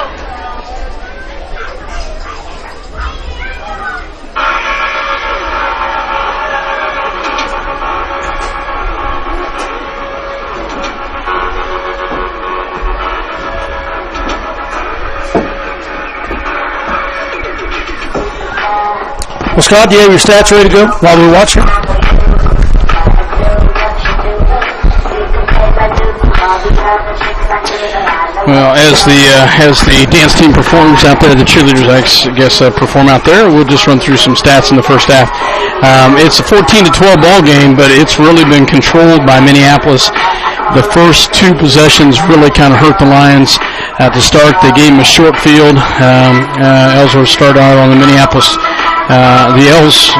Speaker 3: Well, Scott, do you have your stats ready to go while we're watching?
Speaker 1: Well, as the dance team performs out there, the cheerleaders, I guess, perform out there, we'll just run through some stats in the first half. It's a 14-12 ball game, but it's really been controlled by Minneapolis. The first two possessions really kind of hurt the Lions at the start. They gave them a short field. Ellsworth started out on the Minneapolis, Minneapolis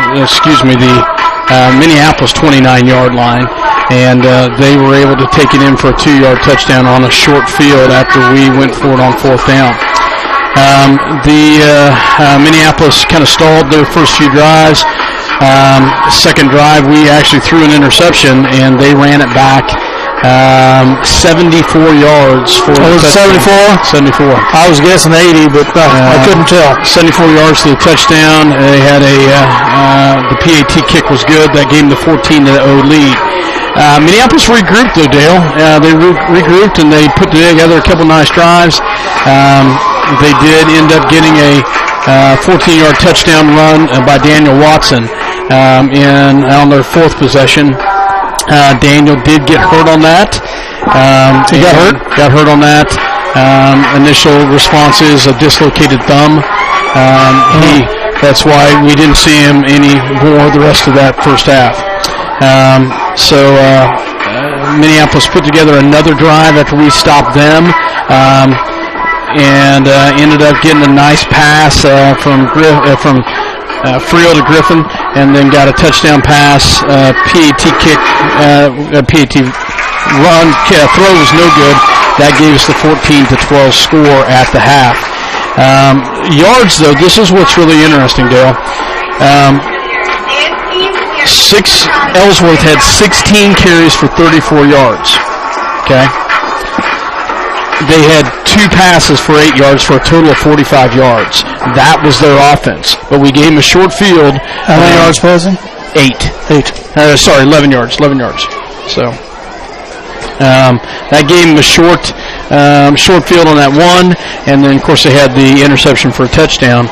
Speaker 1: 29-yard line, and they were able to take it in for a 2-yard touchdown on a short field after we went for it on fourth down. Minneapolis kind of stalled their first few drives. Second drive, we actually threw an interception, and they ran it back 74 yards for
Speaker 3: Oh, was it 74?
Speaker 1: 74.
Speaker 3: I was guessing 80, but I couldn't tell.
Speaker 1: 74 yards to the touchdown. They had the PAT kick was good. That gave them the 14-0 lead. Minneapolis regrouped though, Dale. They regrouped and they put together a couple nice drives. They did end up getting a 14-yard touchdown run by Daniel Watson on their fourth possession. Daniel did get hurt on that.
Speaker 3: He
Speaker 1: got hurt on that. Initial response is a dislocated thumb. That's why we didn't see him any more the rest of that first half. Minneapolis put together another drive after we stopped them, and ended up getting a nice pass from Friel to Griffin, and then got a touchdown pass, PAT kick, PAT run, throw was no good. That gave us the 14-12 score at the half. Yards, though, this is what's really interesting, Dale. Ellsworth had 16 carries for 34 yards. Okay. They had 2 passes for 8 yards for a total of 45 yards. That was their offense. But we gave them a short field.
Speaker 3: How many yards passing?
Speaker 1: 8. 11 yards. 11 yards. So that gave them a short field on that one, and then of course they had the interception for a touchdown.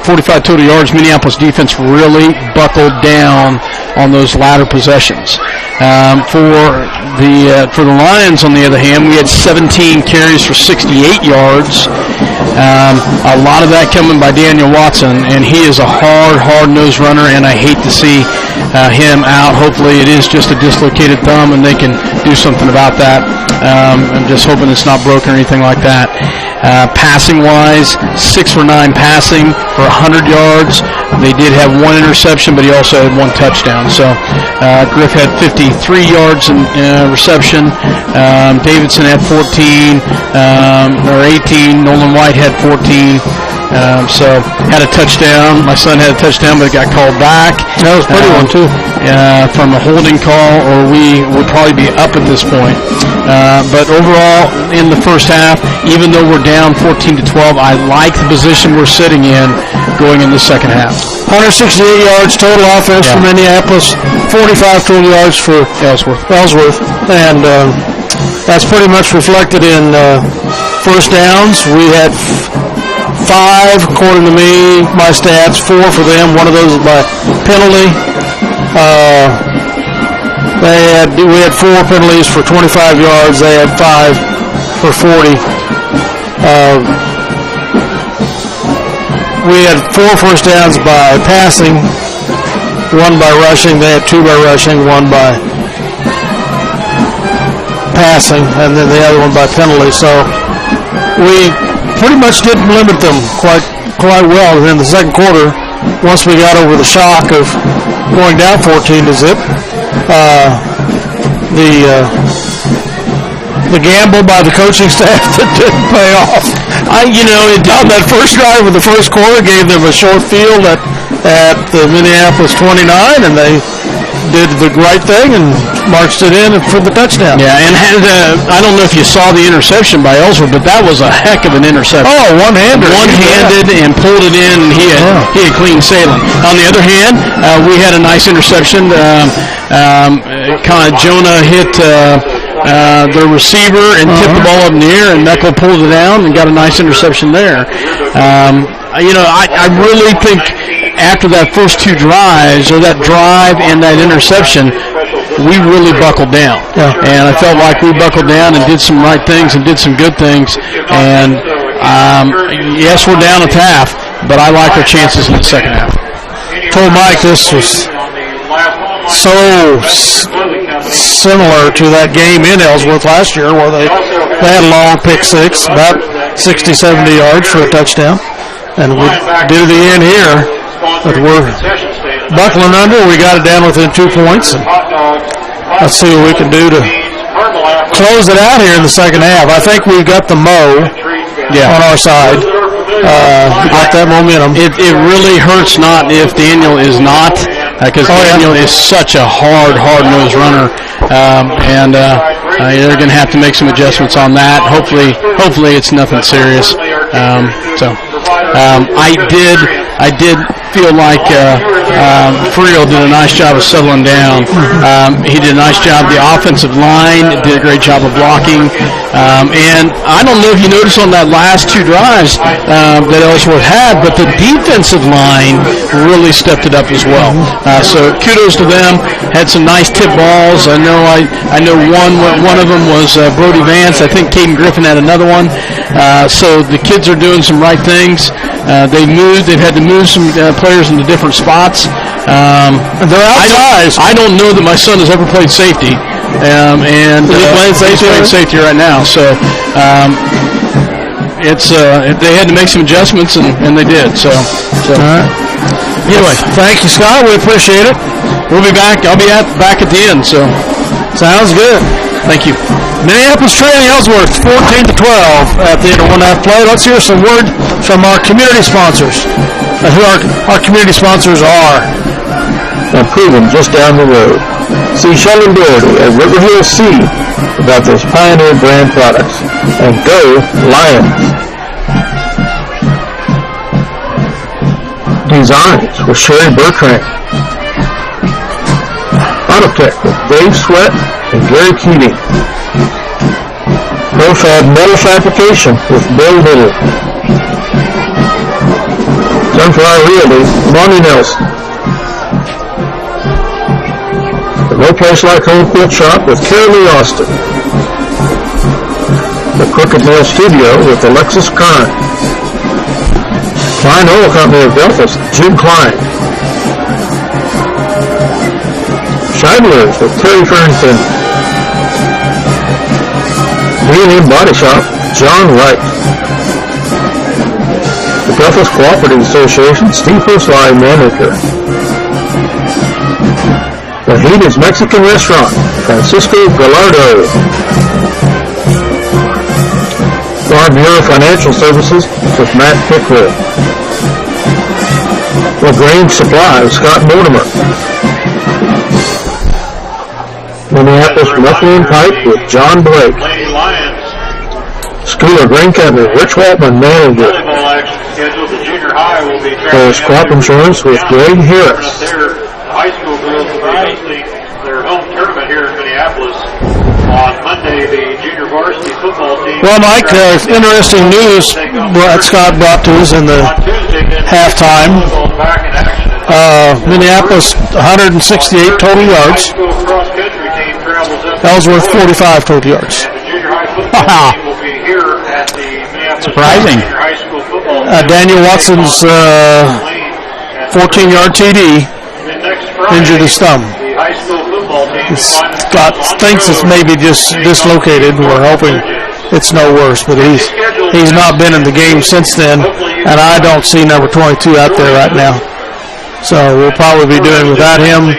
Speaker 1: 45 total yards. Minneapolis defense really buckled down on those latter possessions. For
Speaker 3: For the Lions, on the other hand, we had 17 carries for 68 yards. A lot of that coming by Daniel Watson, and he is a hard-nosed runner, and I hate to see him out. Hopefully it is just a dislocated thumb, and they can do something about that. I'm just hoping it's not broken or anything like that. Passing-wise, 6 for 9 passing for 100 yards. They did have 1 interception, but he also had 1 touchdown. So Griff had 53 yards in reception. Davidson had 14 or 18. Nolan White had 14. So had a touchdown. My son had a touchdown, but it got called back.
Speaker 6: That was a pretty one, too.
Speaker 3: From a holding call, or we would probably be up at this point. But overall, in the first half, even though we're down 14-12, I like the position we're sitting in going in the second half.
Speaker 6: 168 yards total offense for Minneapolis, 45 total yards for
Speaker 3: Ellsworth.
Speaker 6: And that's pretty much reflected in first downs. We had 5, according to me, my stats, 4 for them. One of those is by penalty. We had 4 penalties for 25 yards. They had 5 for 40. We had 4 first downs by passing, 1 by rushing. They had 2 by rushing, 1 by passing, and then the other one by penalty. So we pretty much didn't limit them quite well in the second quarter. Once we got over the shock of going down 14-0, the gamble by the coaching staff that didn't pay off. On that first drive of the first quarter, gave them a short field at the Minneapolis 29, and they did the right thing and marched it in for the touchdown.
Speaker 3: Yeah, and I don't know if you saw the interception by Ellsworth, but that was a heck of an interception.
Speaker 6: Oh, one-handed.
Speaker 3: One-handed and pulled it in, and he had clean sailing. On the other hand, we had a nice interception. Jonah hit the receiver and tipped the ball up in the air, and Meckel pulled it down and got a nice interception there. I really think after that first 2 drives, or that drive and that interception, we really buckled down.
Speaker 6: Yeah.
Speaker 3: And I felt like we buckled down and did some right things and did some good things. And yes, we're down at half, but I like our chances in the second half.
Speaker 6: Told Mike this was so similar to that game in Ellsworth last year, where they had a long pick 6, about 60, 70 yards for a touchdown. And we did it again here, but we're buckling under. We got it down within 2 points, and let's see what we can do to close it out here in the second half. I think we've got the on our side. Got that momentum.
Speaker 3: It really hurts not if Daniel is not, because Daniel is such a hard-nosed runner, and they're going to have to make some adjustments on that. Hopefully it's nothing serious. I did feel like Friel did a nice job of settling down. He did a nice job. The offensive line did a great job of blocking. And I don't know if you noticed on that last 2 drives that Ellsworth had, but the defensive line really stepped it up as well. So kudos to them. Had some nice tip balls. I know one of them was Brody Vance. I think Caden Griffin had another one. So the kids are doing some right things. They've had to move some players into different spots.
Speaker 6: They're outsized.
Speaker 3: I don't know that my son has ever played safety. He's playing safety right now. So they had to make some adjustments, and they did. So.
Speaker 6: All right.
Speaker 3: Anyway,
Speaker 6: thank you, Scott. We appreciate it.
Speaker 3: We'll be back. I'll be back at the end. So
Speaker 6: sounds good.
Speaker 3: Thank you.
Speaker 6: Minneapolis trailing Ellsworth 14-12 at the end of 1/2 play. Let's hear some word from our community sponsors. Who our community sponsors are.
Speaker 9: And proven just down the road. See Sheldon Doherty at River Hill C about those Pioneer brand products. And go Lions. Designs with Sherry Bertrand. Autotech with Dave Sweat and Gary Keating. Profab Metal Fabrication with Bill Little. Sunflower Realty, Monty Nelson. The local
Speaker 6: place like home quilt shop with Carolee Austin. The Crooked Nail Studio with Alexis Kern. Klein Oil Company of Belfast, Jim Klein. Scheidler's with Terry Farrington. B&M Body Shop, John Wright. The Belfast Cooperative Association, Steve Hursly, manager. The Heaton's Mexican Restaurant, Francisco Gallardo. Farm Bureau Financial Services with Matt Pickwill. LaGrange Supply, Scott Mortimer. Minneapolis Muffler and Pipe with John Blake.
Speaker 7: Lady Lions.
Speaker 6: School of Grain Company, Rich Waltman, manager.
Speaker 7: Volleyball action scheduled. The junior high will be
Speaker 6: There's crop insurance with Greg Harris.
Speaker 7: Their high school girls will be hosting their home tournament here in Minneapolis. On Monday, the junior varsity football team.
Speaker 3: Well, Mike, interesting news Scott brought to us in the halftime. Minneapolis 168 total yards. Ellsworth 45 total yards.
Speaker 1: Wow. Surprising.
Speaker 3: Daniel Watson's 14-yard TD injured his thumb. Scott thinks it's maybe just dislocated. We're hoping it's no worse, but he's not been in the game since then, and I don't see number 22 out there right now. So we'll probably be doing without him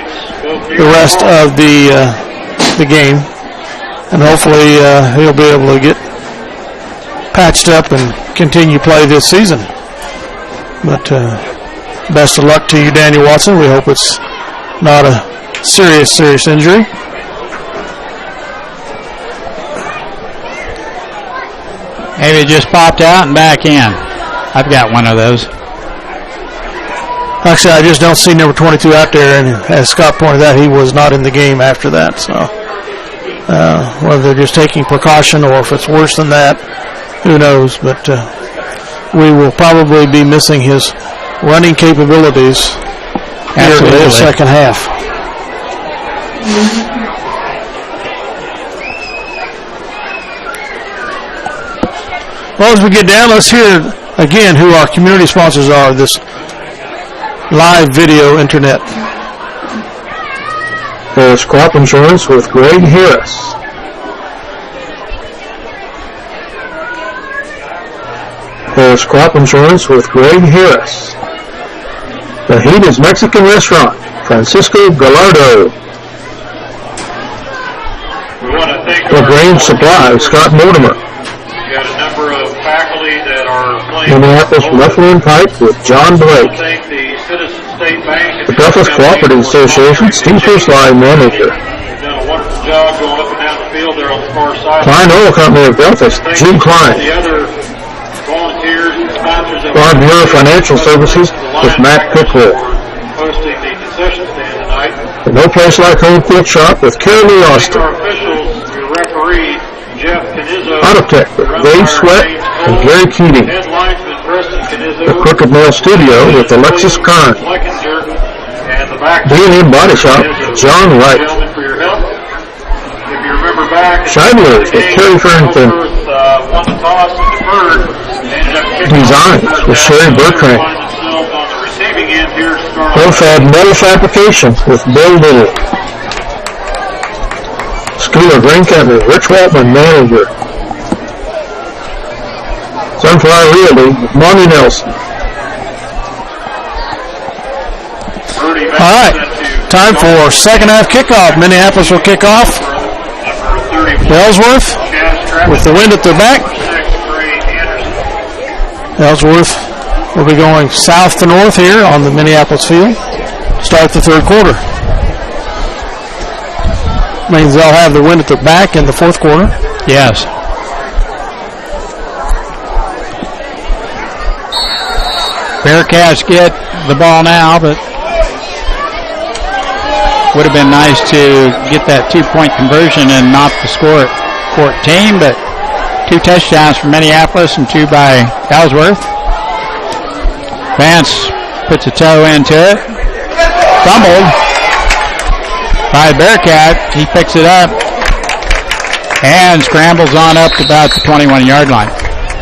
Speaker 3: the rest of the game, and hopefully he'll be able to get patched up and continue play this season. But best of luck to you, Daniel Watson. We hope it's not a serious injury.
Speaker 1: Maybe it just popped out and back in. I've got one of those.
Speaker 3: Actually, I just don't see number 22 out there, and as Scott pointed out, he was not in the game after that. So whether they're just taking precaution or if it's worse than that, who knows. But we will probably be missing his running capabilities here in the second half. Well, as we get down, let's hear again who our community sponsors are of this live video internet.
Speaker 6: There's crop insurance with Greg Harris. There's crop insurance with Greg Harris. The Heaton's Mexican Restaurant, Francisco Gallardo. LaGrange Supply, Scott Mortimer.
Speaker 7: We got a number of faculty that are playing.
Speaker 6: Minneapolis Muffler and Pipe with John Blake. The Belfast Cooperative Association, Steve Hursly, manager.
Speaker 7: They've done a wonderful job going up and down the field there on the far side.
Speaker 6: Klein Oil Company of Belfast, Jim Klein.
Speaker 7: The other volunteers and sponsors of
Speaker 6: Farm Bureau Financial Services with Matt Pickwill.
Speaker 7: Hosting the concession stand tonight.
Speaker 6: The No Place Like Home Quilt Shop with Carolee Austin.
Speaker 7: Our officials, your referee, Jeff Canizzo.
Speaker 6: Autotech with Dave Sweat and Gary Keating.
Speaker 7: Head linesman Preston Canizzo.
Speaker 6: The Crooked Nail Studio with Alexis Kern.
Speaker 7: And the back
Speaker 6: B&M Body Shop, John Wright.
Speaker 7: Gentlemen, for your help. If you remember back,
Speaker 6: Scheidler's with Terry Farrington.
Speaker 7: won the toss and deferred.
Speaker 6: Designs with Sherry Bertrand. Profab Metal Fabrication with Bill Little. School of Grain Company, Rich Waltman, manager. Sunflower Realty with Monty Nelson.
Speaker 3: All right, time for second half kickoff. Minneapolis will kick off. Ellsworth with the wind at their back. Ellsworth will be going south to north here on the Minneapolis field. Start the third quarter. Means they'll have the wind at their back in the fourth quarter.
Speaker 1: Yes. Bearcats get the ball now, but would have been nice to get that 2-point conversion and not the score at 14, but 2 touchdowns for Minneapolis and 2 by Ellsworth. Vance puts a toe into it. Fumbled. by Bearcat. He picks it up and scrambles on up to about the 21-yard line.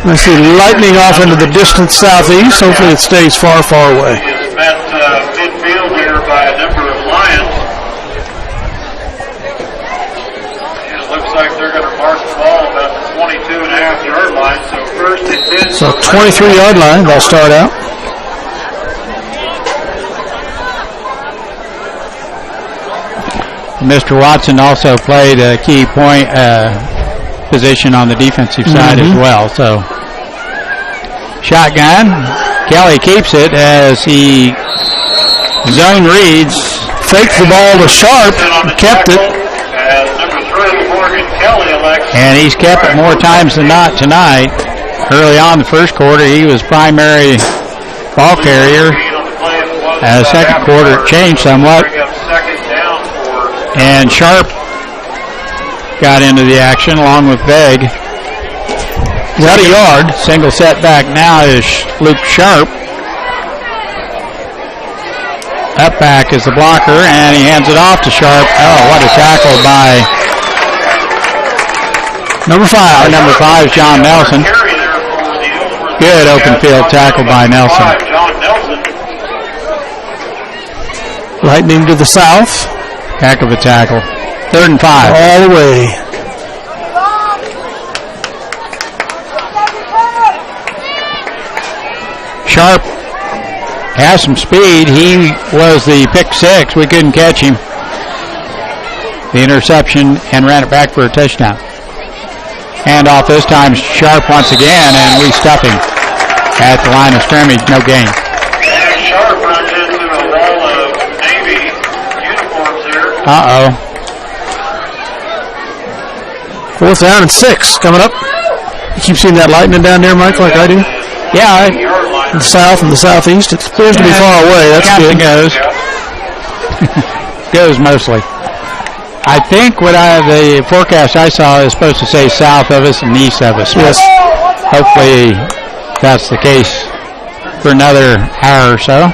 Speaker 3: I see lightning off into the distant southeast. Hopefully it stays far, far away.
Speaker 7: It's met midfield here by a number of Lions. And it looks like they're going to mark the ball about the 22.5-yard line. So first and 10.
Speaker 3: So 23-yard line, they'll start out.
Speaker 1: Mr. Watson also played a key point position on the defensive side as well. So shotgun. Kelly keeps it as he zone reads.
Speaker 3: Faked the ball to Sharp. Kept it.
Speaker 7: Number 3, Morgan Kelly elects.
Speaker 1: And he's kept it more times than not tonight. Early on in the first quarter, he was primary ball carrier. Second quarter, it changed somewhat. And Sharp got into the action along with Begg.
Speaker 3: Got a yard.
Speaker 1: Single setback now is Luke Sharp. Up back is the blocker, and he hands it off to Sharp. Oh, what a tackle by
Speaker 3: number 5.
Speaker 1: Number 5 is John Nelson. Good open field tackle by Nelson.
Speaker 3: Lightning to the south.
Speaker 1: Heck of a tackle. 3rd and 5.
Speaker 3: All the way.
Speaker 1: Sharp has some speed. He was the pick 6. We couldn't catch him. The interception and ran it back for a touchdown. Hand off this time Sharp once again, and we stuff him at the line of scrimmage. No gain.
Speaker 7: And Sharp runs into a wall of Navy uniforms here.
Speaker 1: Uh-oh.
Speaker 3: 4th down and 6 coming up. You keep seeing that lightning down there, Mike, like I do?
Speaker 1: Yeah.
Speaker 3: In the south and the southeast. It appears to be far away. That's good.
Speaker 1: Goes. Goes mostly. I think the forecast I saw is supposed to say south of us and east of us.
Speaker 3: Yes.
Speaker 1: Hopefully that's the case for another hour or so.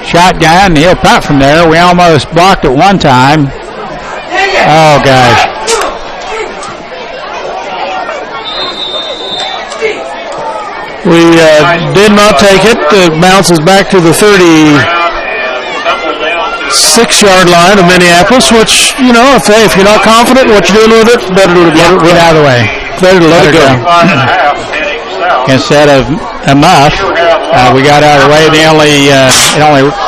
Speaker 1: Shotgun, he'll punt from there. We almost blocked it one time. Oh, gosh.
Speaker 3: We did not take it. It bounces back to the 36-yard line of Minneapolis, which, you know, if you're not confident in what you're doing with it, better to get out of the way. Better to let it go.
Speaker 1: Instead of a muff, we got out of the way. It only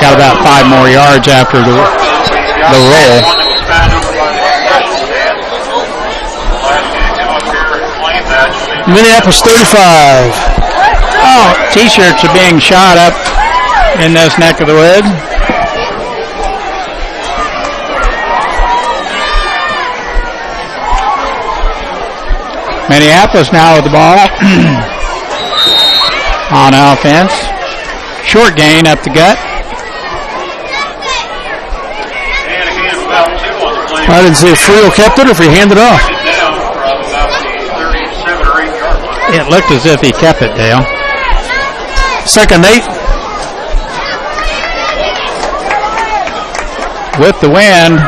Speaker 1: got about 5 more yards after the roll.
Speaker 3: Minneapolis 35.
Speaker 1: Oh, T-shirts are being shot up in this neck of the woods. Minneapolis now with the ball on offense. Short gain up the gut.
Speaker 3: I didn't see if Friel kept it or if he handed it off.
Speaker 1: It looked as if he kept it, Dale.
Speaker 3: 2nd 8.
Speaker 1: With the wind.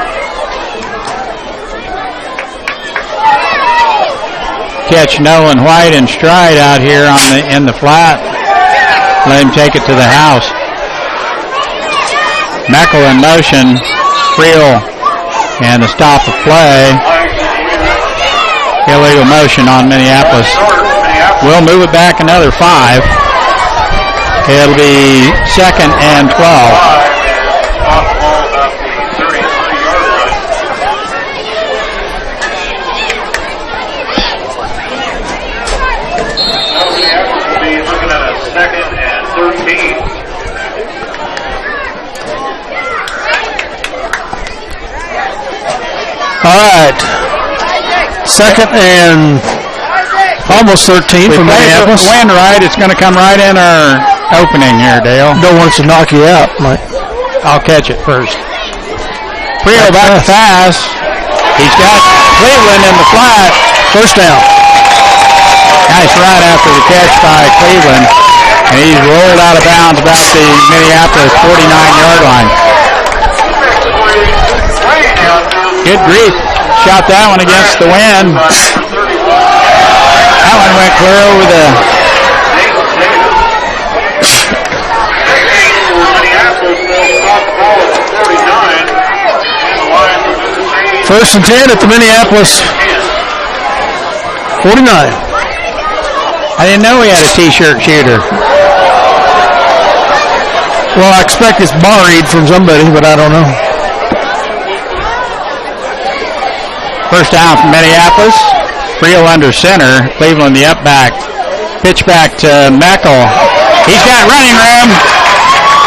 Speaker 1: Catch Nolan White in stride out here in the flat. Let him take it to the house. Meckel in motion. Friel and a stop of play. Illegal motion on Minneapolis. We'll move it back another 5. It'll be 2nd and 12.
Speaker 3: All right. 2nd and almost 13 for Minneapolis.
Speaker 1: If we wind right, it's going to come right in our opening here, Dale.
Speaker 3: Don't want it to knock you out, Mike.
Speaker 1: I'll catch it first. Friel back to pass. He's got Cleveland in the flat.
Speaker 3: First down.
Speaker 1: Nice run after the catch by Cleveland. And he's rolled out of bounds about the Minneapolis 49-yard line. Good grief. Shot that one against the wind. That one went clear over the...
Speaker 3: First and 10 at the Minneapolis 49.
Speaker 1: I didn't know we had a T-shirt shooter.
Speaker 3: Well, I expect it's borrowed from somebody, but I don't know.
Speaker 1: First down from Minneapolis. Real under center. Cleveland the up back. Pitch back to Meckel. He's got running room.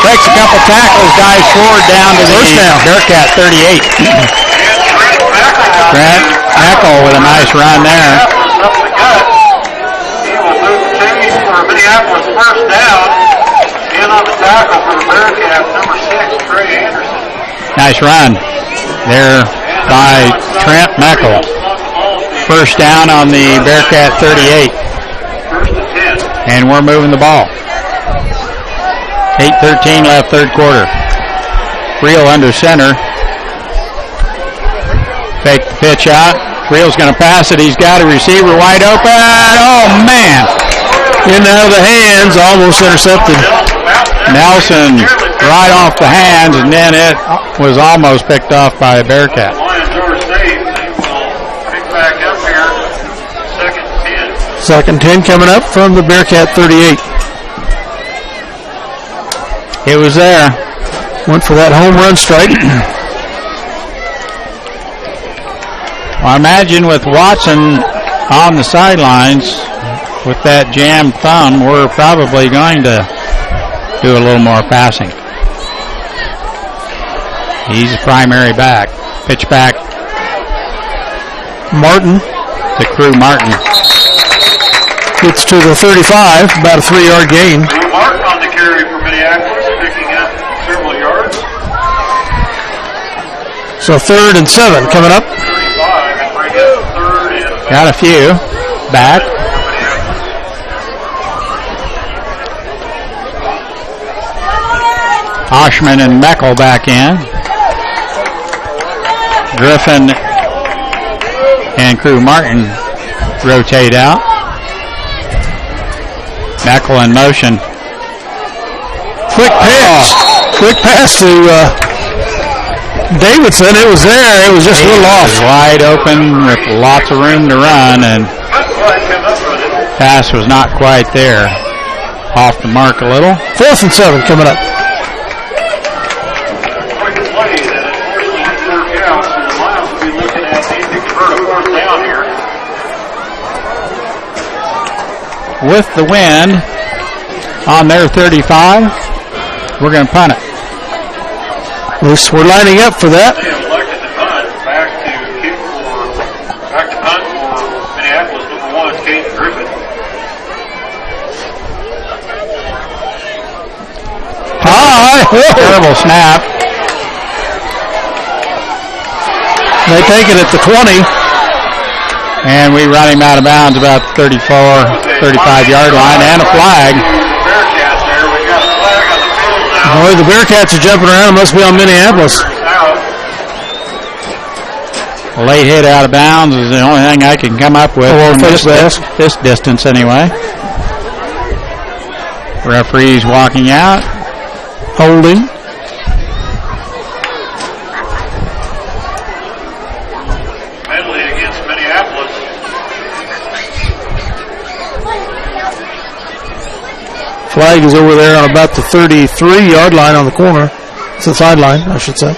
Speaker 1: Breaks a couple tackles. Dives forward down to the Bearcat 38. Grant Meckel with a nice run there.
Speaker 7: He will move the chains for Minneapolis first down. In on the tackle for the Bearcats, number 6, Trey Anderson.
Speaker 1: Nice run there by Trent Meckel. First down on the Bearcat 38.
Speaker 7: First and 10.
Speaker 1: And we're moving the ball. 8:13 left, third quarter. Real under center. Fake the pitch out. Real's going to pass it. He's got a receiver wide open. Oh, man.
Speaker 3: In and out of the hands, almost intercepted.
Speaker 1: Nelson right off the hands, and then it was almost picked off by a Bearcat.
Speaker 7: Lions are safe. They will pick back up here. Second and 10.
Speaker 3: Second 10 coming up from the Bearcat 38.
Speaker 1: It was there.
Speaker 3: Went for that home run strike.
Speaker 1: I imagine with Watson on the sidelines with that jammed thumb, we're probably going to do a little more passing. He's a primary back. Pitch back.
Speaker 3: Martin.
Speaker 1: To Crew Martin.
Speaker 3: Gets to the 35, about a 3-yard gain.
Speaker 7: Martin on the carry for Minneapolis, picking up several yards.
Speaker 3: So third and 7 coming up.
Speaker 7: 35 and bring up third and...
Speaker 1: Got a few. Back. Oshman and Meckel back in. Griffin and Crew Martin rotate out. Meckel in motion.
Speaker 3: Quick pass. Quick pass to Davidson. It was there. It was just a little off.
Speaker 1: Wide open with lots of room to run, and pass was not quite there. Off the mark a little.
Speaker 3: 4th and 7 coming up.
Speaker 1: With the wind on their 35, we're going to punt it.
Speaker 3: At least we're lining up for that.
Speaker 7: They have elected to punt. Back to punt for Minneapolis. Number 1, Caden Griffin.
Speaker 1: Terrible snap.
Speaker 3: They take it at the 20.
Speaker 1: And we run him out of bounds about the 34, 35-yard line, and a flag.
Speaker 3: Boy, the Bearcats are jumping around. It must be on Minneapolis.
Speaker 1: A late hit out of bounds is the only thing I can come up with from this distance anyway. Referee's walking out.
Speaker 3: Holding. Flag is over there on about the 33-yard line on the corner. It's the sideline, I should say.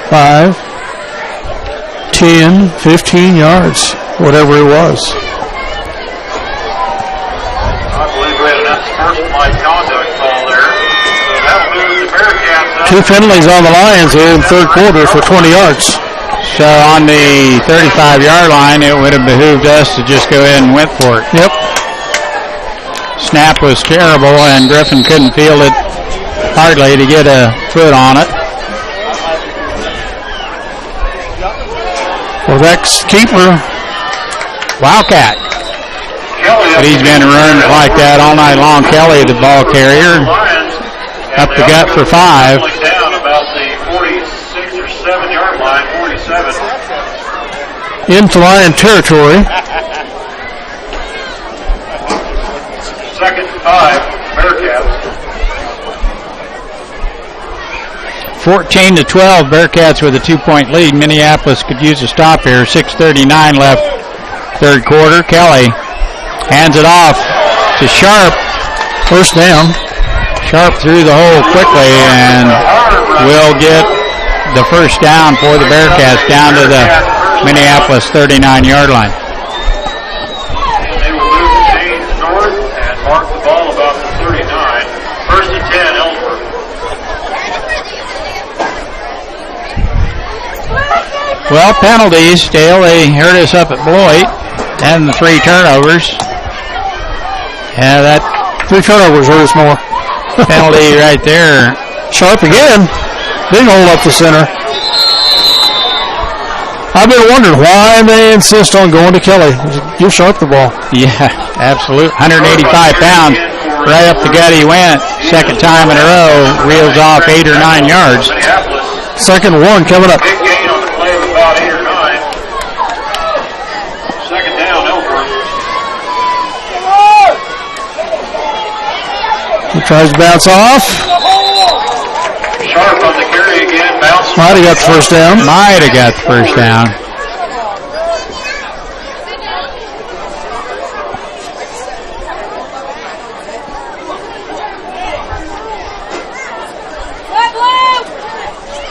Speaker 3: Five, 10, 15 yards, whatever it was.
Speaker 7: I believe we had an unsportsmanlike conduct call there. That moves the Bearcats up.
Speaker 3: 2 penalties on the Lions here in the third quarter for 20 yards.
Speaker 1: So on the 35-yard line, it would have behooved us to just go ahead and went for it.
Speaker 3: Yep.
Speaker 1: Snap was terrible, and Griffin couldn't field it hardly to get a foot on it.
Speaker 3: Well, that's keeper.
Speaker 1: Wildcat.
Speaker 7: Kelly
Speaker 1: But he's been running like that all night long. Kelly, the ball carrier, up the gut for 5.
Speaker 7: Down about the 46 or 7 yard line, 47.
Speaker 3: Into Lion territory.
Speaker 7: Second and 5, Bearcats.
Speaker 1: 14-12, Bearcats with a 2-point lead. Minneapolis could use a stop here. 6:39 left, third quarter. Kelly hands it off to Sharp.
Speaker 3: First down.
Speaker 1: Sharp through the hole quickly and will get the first down for the Bearcats down to the Minneapolis 39-yard line.
Speaker 7: They will move the chains north and mark the ball about the 39. First and 10, Ellsworth.
Speaker 1: Well, penalties, Dale. They hurt us up at Beloit. And the 3 turnovers. Yeah, that
Speaker 3: 3 turnovers hurt us more.
Speaker 1: penalty right there.
Speaker 3: Sharp again. Big hole up the center. I've been wondering why they insist on going to Kelly. Give Sharp the ball.
Speaker 1: Yeah, absolutely. 185 pounds. Right up the gut he went. Second time in a row. Reels off 8 or 9 yards.
Speaker 3: Second one coming up.
Speaker 7: Big gain on the play of about 8 or 9. Second down, Ellsworth.
Speaker 3: He tries to bounce off.
Speaker 7: Sharp on the carry again. Bounce.
Speaker 3: Might have got the first down.
Speaker 1: Might have got the first down.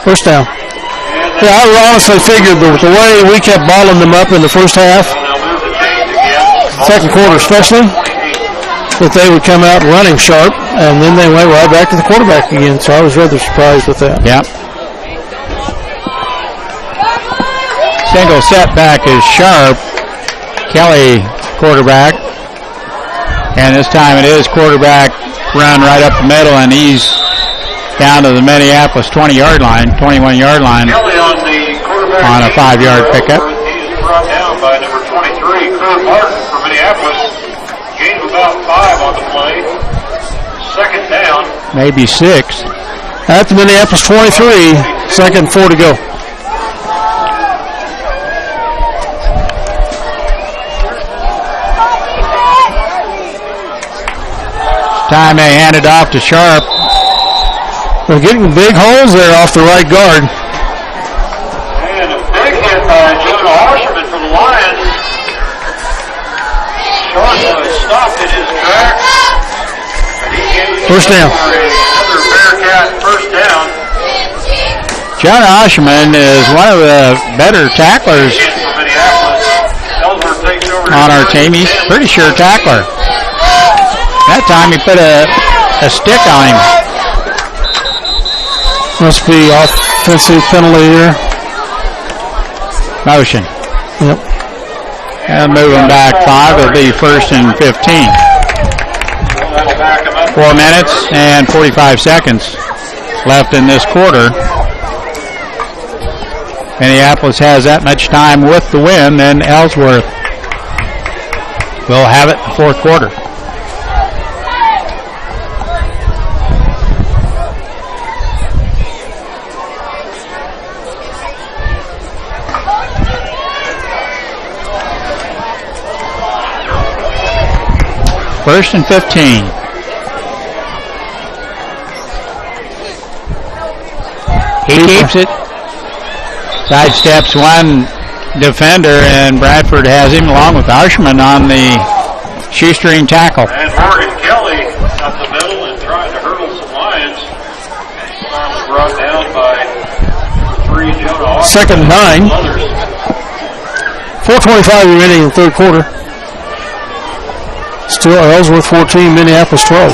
Speaker 3: First down. Yeah, I honestly figured that the way we kept balling them up in the first half, second quarter especially, that they would come out running Sharp, and then they went right back to the quarterback again. So I was rather surprised with that.
Speaker 1: Yep. Single setback is Sharp. Kelly, quarterback. And this time it is quarterback run right up the middle, and he's down to the Minneapolis 20-yard line, 21-yard line
Speaker 7: Kelly on the quarterback
Speaker 1: on a 5-yard pickup.
Speaker 7: He is brought down by number 23, Kurt Martin from Minneapolis. Gain of about 5 on the play. Second down.
Speaker 1: Maybe 6.
Speaker 3: At the Minneapolis 23, second 4 to go.
Speaker 1: Time they hand it off to Sharp.
Speaker 3: They're getting big holes there off the right guard.
Speaker 7: And a big hit by Jonah Osherman from the Lions. Sharp was stopped in his tracks.
Speaker 3: First down.
Speaker 7: Another Bearcat first down.
Speaker 1: John Osherman is one of the better tacklers on our team. He's a pretty sure tackler. That time he put a stick on him.
Speaker 3: Must be offensive penalty here.
Speaker 1: Motion.
Speaker 3: Yep.
Speaker 1: And move him back 5. It'll be first and 15. 4 minutes and 45 seconds left in this quarter. Minneapolis has that much time with the win, then Ellsworth will have it in the fourth quarter. First and 15. He keeps it. Sidesteps one defender, and Bradford has him along with Arshman on the shoestring tackle.
Speaker 7: And Morgan Kelly up the middle and trying to hurdle some Lions. Finally brought down by 3 Jonah Osherman.
Speaker 3: Second 9. 4:25 remaining in the third quarter. Still Ellsworth 14, Minneapolis 12.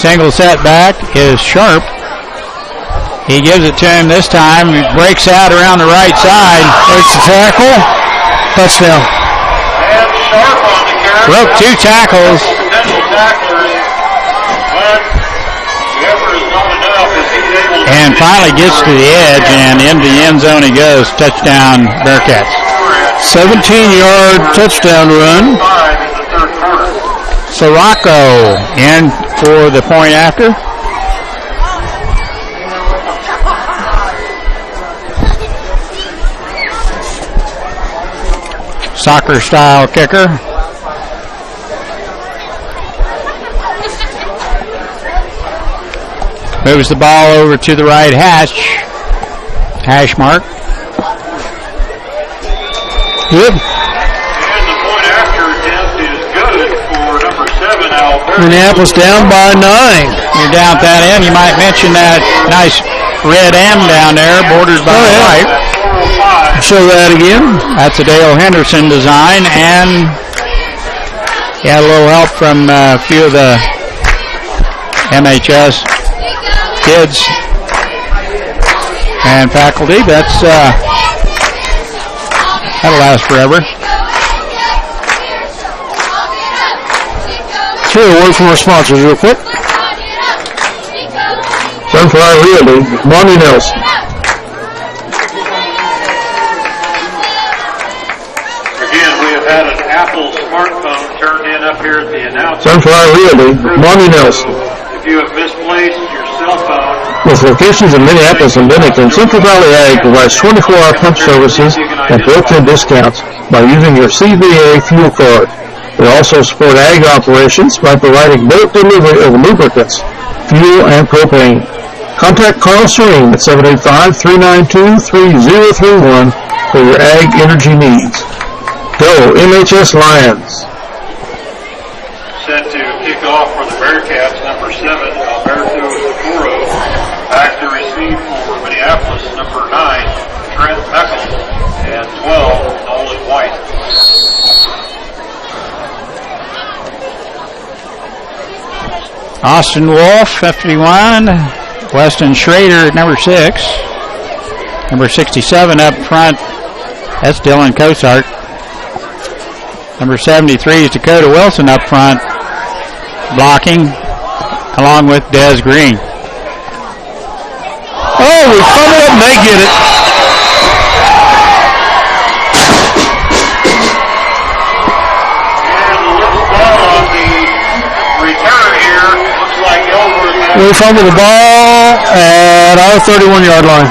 Speaker 1: Single setback is Sharp. He gives it to him this time. He breaks out around the right side.
Speaker 3: There's the tackle. Touchdown.
Speaker 7: And Sharp on the carry.
Speaker 1: Broke 2 tackles.
Speaker 7: Potential tacklers, but the effort is not enough as he's able to
Speaker 1: And finally gets to the edge, and into the end zone he goes. Touchdown, Bearcats.
Speaker 3: 17-yard touchdown run.
Speaker 7: 5 in the third quarter.
Speaker 1: Sirocco in for the point after. Soccer style kicker. Moves the ball over to the right hash mark. Good.
Speaker 7: And the point after attempt is good for number 7, Alberto.
Speaker 3: Minneapolis down by 9.
Speaker 1: You're down at that end. You might mention that nice red M down there, bordered by white.
Speaker 3: Show that again.
Speaker 1: That's a Dale Henderson design, and a little help from a few of the MHS kids and faculty. That'll last forever.
Speaker 3: Here, a word from our sponsors real quick.
Speaker 6: Sunflower Realty, Monty Nelson.
Speaker 7: Again, we have had an Apple smartphone turned in up here at the announcement.
Speaker 6: Sunflower Realty, Monty Nelson.
Speaker 7: If you have misplaced your cell phone,
Speaker 6: With locations in Minneapolis and Bennington, Central Valley Ag provides 24-hour punch services and built-in discounts by using your CVA fuel card. They also support ag operations by providing bulk delivery of lubricants, fuel, and propane. Contact Carl Serene at 785-392-3031 for your ag energy needs. Go MHS Lions.
Speaker 7: set to kick off for the Bearcats, number 7, Alberto Seguro. Back to receive for Minneapolis, number 9, Trent Meckel, and 12, Nolan White.
Speaker 1: Austin Wolf, 51. Weston Schrader at number 6. Number 67 up front, that's Dylan Cosart. Number 73 is Dakota Wilson up front, blocking, along with Des Green.
Speaker 3: Oh, we fumble it and they get it.
Speaker 7: And the little ball on the return here looks like Ellsworth has
Speaker 3: We fumble the ball at our 31-yard line.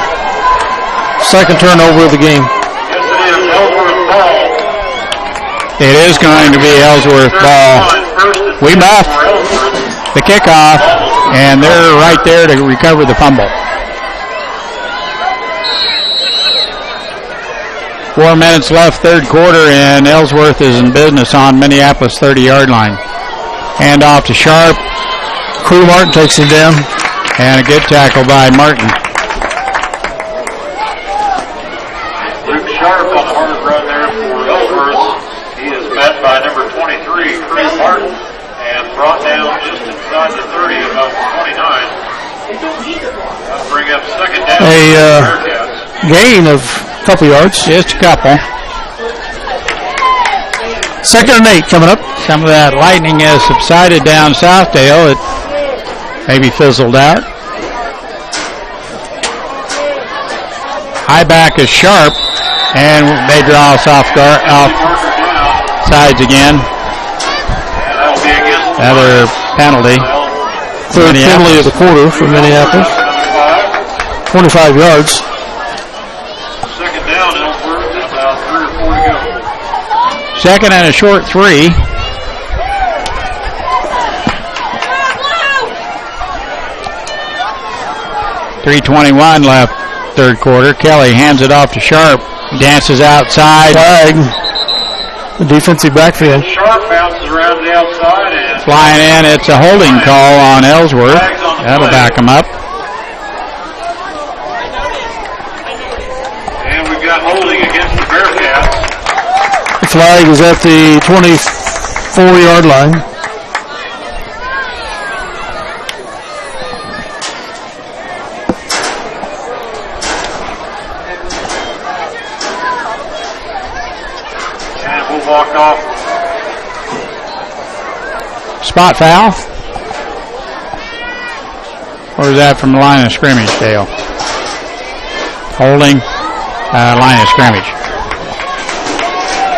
Speaker 3: Second turnover of the game.
Speaker 7: Yes, it is Ellsworth ball.
Speaker 1: It is going to be Ellsworth ball. We muff the kickoff, and they're right there to recover the fumble. 4 minutes left, third quarter, and Ellsworth is in business on Minneapolis 30-yard line. Hand off to Sharp.
Speaker 3: Crew Martin takes him down.
Speaker 1: And a good tackle by Martin.
Speaker 7: Luke Sharp on the hard run there for Ellsworth. He is met by number 23, Chris Martin, and brought down just inside the 30, about the 29. That'll bring up second down for the Bearcats.
Speaker 3: Gain of a couple yards.
Speaker 1: Just a couple.
Speaker 3: Second and 8 coming up.
Speaker 1: Some of that lightning has subsided down Southdale. It maybe fizzled out. High back is Sharp, and they draw us off sides again. Another penalty.
Speaker 3: Third penalty of the quarter for Minneapolis. 25 yards.
Speaker 7: Second down, Ellsworth, and about 3 or 4 to go.
Speaker 1: Second and a short 3. .321 left, third quarter. Kelly hands it off to Sharp. Dances outside.
Speaker 3: Flag. The defensive backfield.
Speaker 7: Sharp bounces around the outside and
Speaker 1: Flying in, it's a holding call on Ellsworth. That'll back him up.
Speaker 7: And we've got holding against the Bearcats.
Speaker 3: The flag is at the 24-yard line.
Speaker 7: And we'll walk off.
Speaker 1: Spot foul? Or is that from the line of scrimmage, Dale? Holding, line of scrimmage.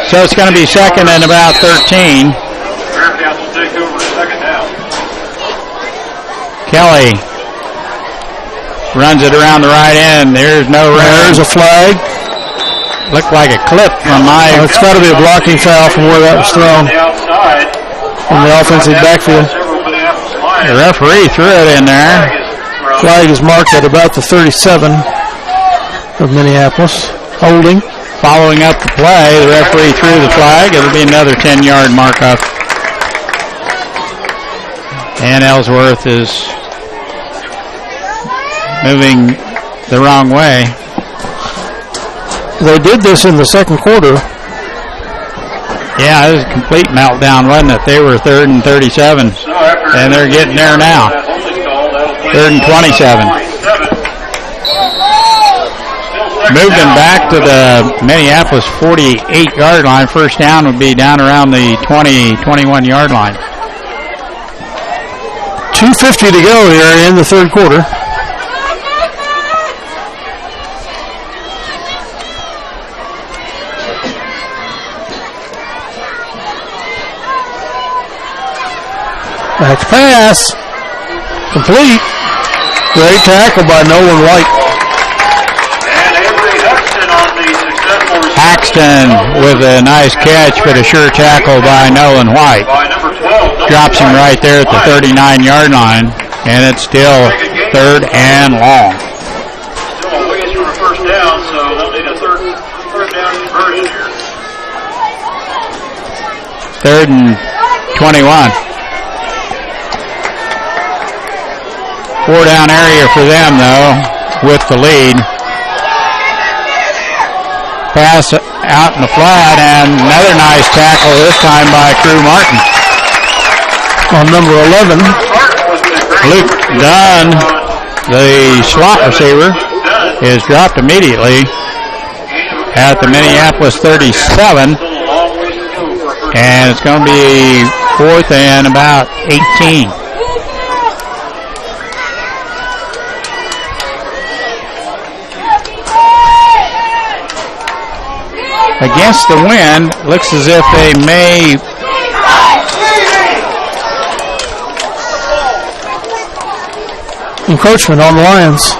Speaker 1: So it's going to be second and about 13.
Speaker 7: Fairfield will take over second down.
Speaker 1: Kelly runs it around the right end. There's no run.
Speaker 3: There's a flag.
Speaker 1: Looked like a clip from my...
Speaker 3: It's got to be a blocking foul from where that was thrown.
Speaker 7: On the outside.
Speaker 3: From the offensive backfield.
Speaker 1: The referee threw it in there.
Speaker 3: Flag is marked at about the 37 of Minneapolis. Holding.
Speaker 1: Following up the play, the referee threw the flag. It'll be another 10-yard markup. And Ellsworth is moving the wrong way.
Speaker 3: They did this in the second quarter.
Speaker 1: Yeah, it was a complete meltdown, wasn't it? They were 3rd and 37, and they're getting there now. 3rd and 27. Moved them back to the Minneapolis 48-yard line. First down would be down around the 20, 21-yard line.
Speaker 3: 2:50 to go here in the third quarter. Back pass. Complete. Great tackle by Nolan White.
Speaker 1: Paxton with a nice catch, but a sure tackle by Nolan White. Drops him right there at the 39-yard line, and it's still 3rd and long.
Speaker 7: Still a ways from a first down, so they'll need a third down conversion here.
Speaker 1: 3rd and 21. 4-down area for them, though, with the lead. Pass out in the flat, and another nice tackle, this time by Crew Martin.
Speaker 3: On number 11.
Speaker 1: Luke Dunn, the slot receiver, is dropped immediately at the Minneapolis 37, and it's going to be 4th and about 18. Against the wind, looks as if they may
Speaker 3: encroachment on the Lions.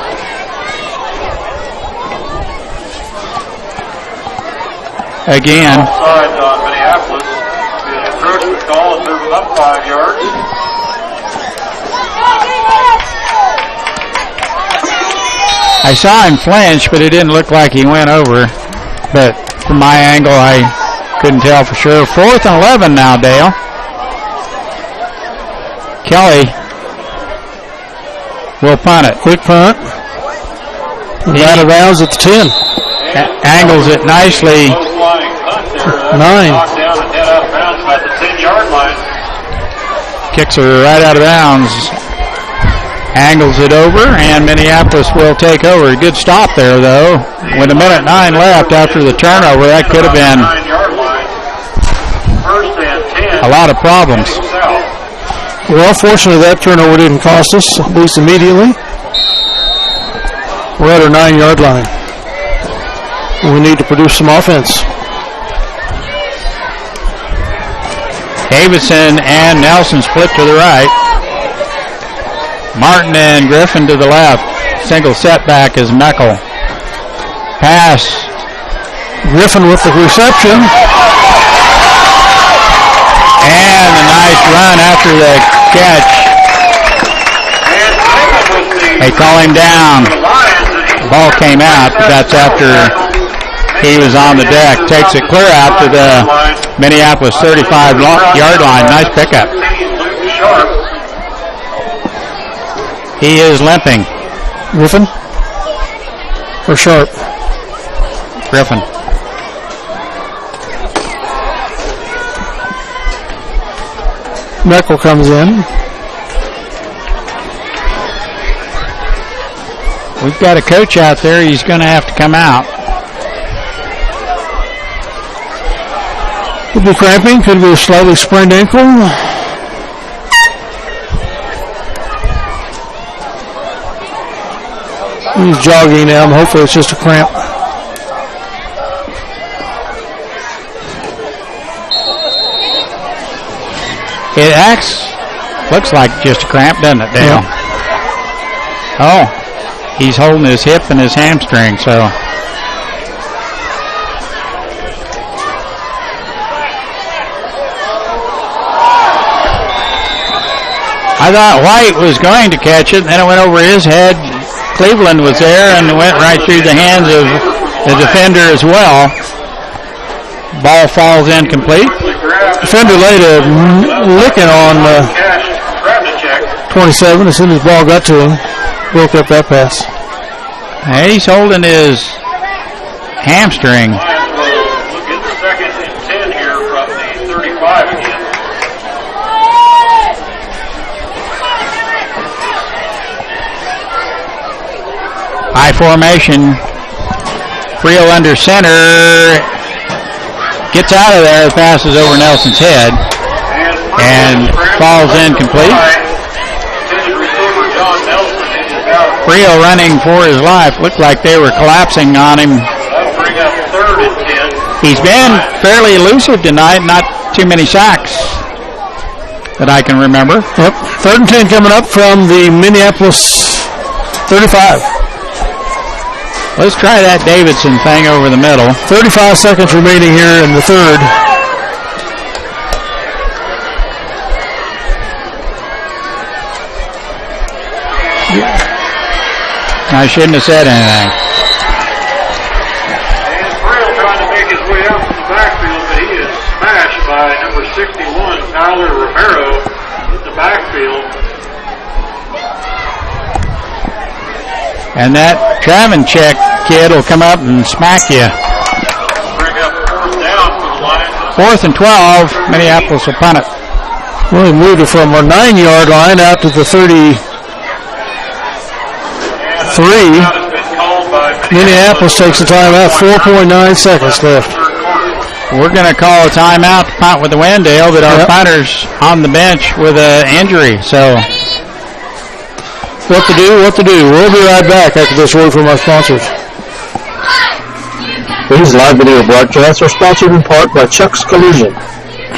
Speaker 1: Again.
Speaker 7: Offside on Minneapolis. The encroachment call and move them up 5 yards.
Speaker 1: I saw him flinch, but it didn't look like he went over. But from my angle, I couldn't tell for sure. 4th and 11 now, Dale. Kelly will punt it.
Speaker 3: Quick punt. Out of bounds at the 10.
Speaker 1: Angles it nicely.
Speaker 3: 9.
Speaker 7: Knocked down and head out of bounds about the 10-yard line.
Speaker 1: Kicks her right out of bounds. Angles it over, and Minneapolis will take over. Good stop there, though. With 1:09 left after the turnover, that could have been a lot of problems.
Speaker 3: Well, fortunately, that turnover didn't cost us, at least immediately. We're at our 9-yard line. We need to produce some offense.
Speaker 1: Davidson and Nelson split to the right. Martin and Griffin to the left. Single setback is Meckel. Pass.
Speaker 3: Griffin with the reception.
Speaker 1: And a nice run after the catch. They call him down. The ball came out, but that's after he was on the deck. Takes it clear out to the Minneapolis 35-yard line. Nice pickup. He is limping.
Speaker 3: Griffin or Sharp?
Speaker 1: Griffin.
Speaker 3: Meckel comes in.
Speaker 1: We've got a coach out there. He's going to have to come out.
Speaker 3: Could be cramping. Could be a slightly sprained ankle. He's jogging now. Hopefully it's just a cramp.
Speaker 1: It looks like just a cramp, doesn't it, Dale?
Speaker 3: Yep.
Speaker 1: Oh, he's holding his hip and his hamstring, so. I thought White was going to catch it, and then it went over his head. Cleveland was there, and it went right through the hands of the defender as well. Ball falls incomplete.
Speaker 3: Defender laid a licking on 27 as soon as the ball got to him. Broke up that pass.
Speaker 1: And he's holding his hamstring.
Speaker 7: We'll get the second and 10 here from the 35 again.
Speaker 1: High formation. Friel under center. Gets out of there, passes over Nelson's head, and falls incomplete. Friel running for his life. Looked like they were collapsing on him. He's been fairly elusive tonight, not too many sacks that I can remember.
Speaker 3: Yep. 3rd and 10 coming up from the Minneapolis 35.
Speaker 1: Let's try that Davidson thing over the middle.
Speaker 3: 35 seconds remaining here in the third.
Speaker 1: I shouldn't have said anything.
Speaker 7: And Friel trying to make his way out from the backfield, but he is smashed by number 61, Tyler Romero, in the backfield.
Speaker 1: And that Travenchek kid will come up and smack you.
Speaker 7: Bring up 4th down for the Lions.
Speaker 1: 4th and 12, Minneapolis will punt it.
Speaker 3: Well, he moved it from our 9-yard line out to the 33. Minneapolis takes a timeout, 4.9 seconds left.
Speaker 1: We're going to call a timeout to punt with the Wendale, but our punter's on the bench with an injury, so...
Speaker 3: What to do. We'll be right back after this word from our sponsors.
Speaker 6: These live video broadcasts are sponsored in part by Chuck's Collision.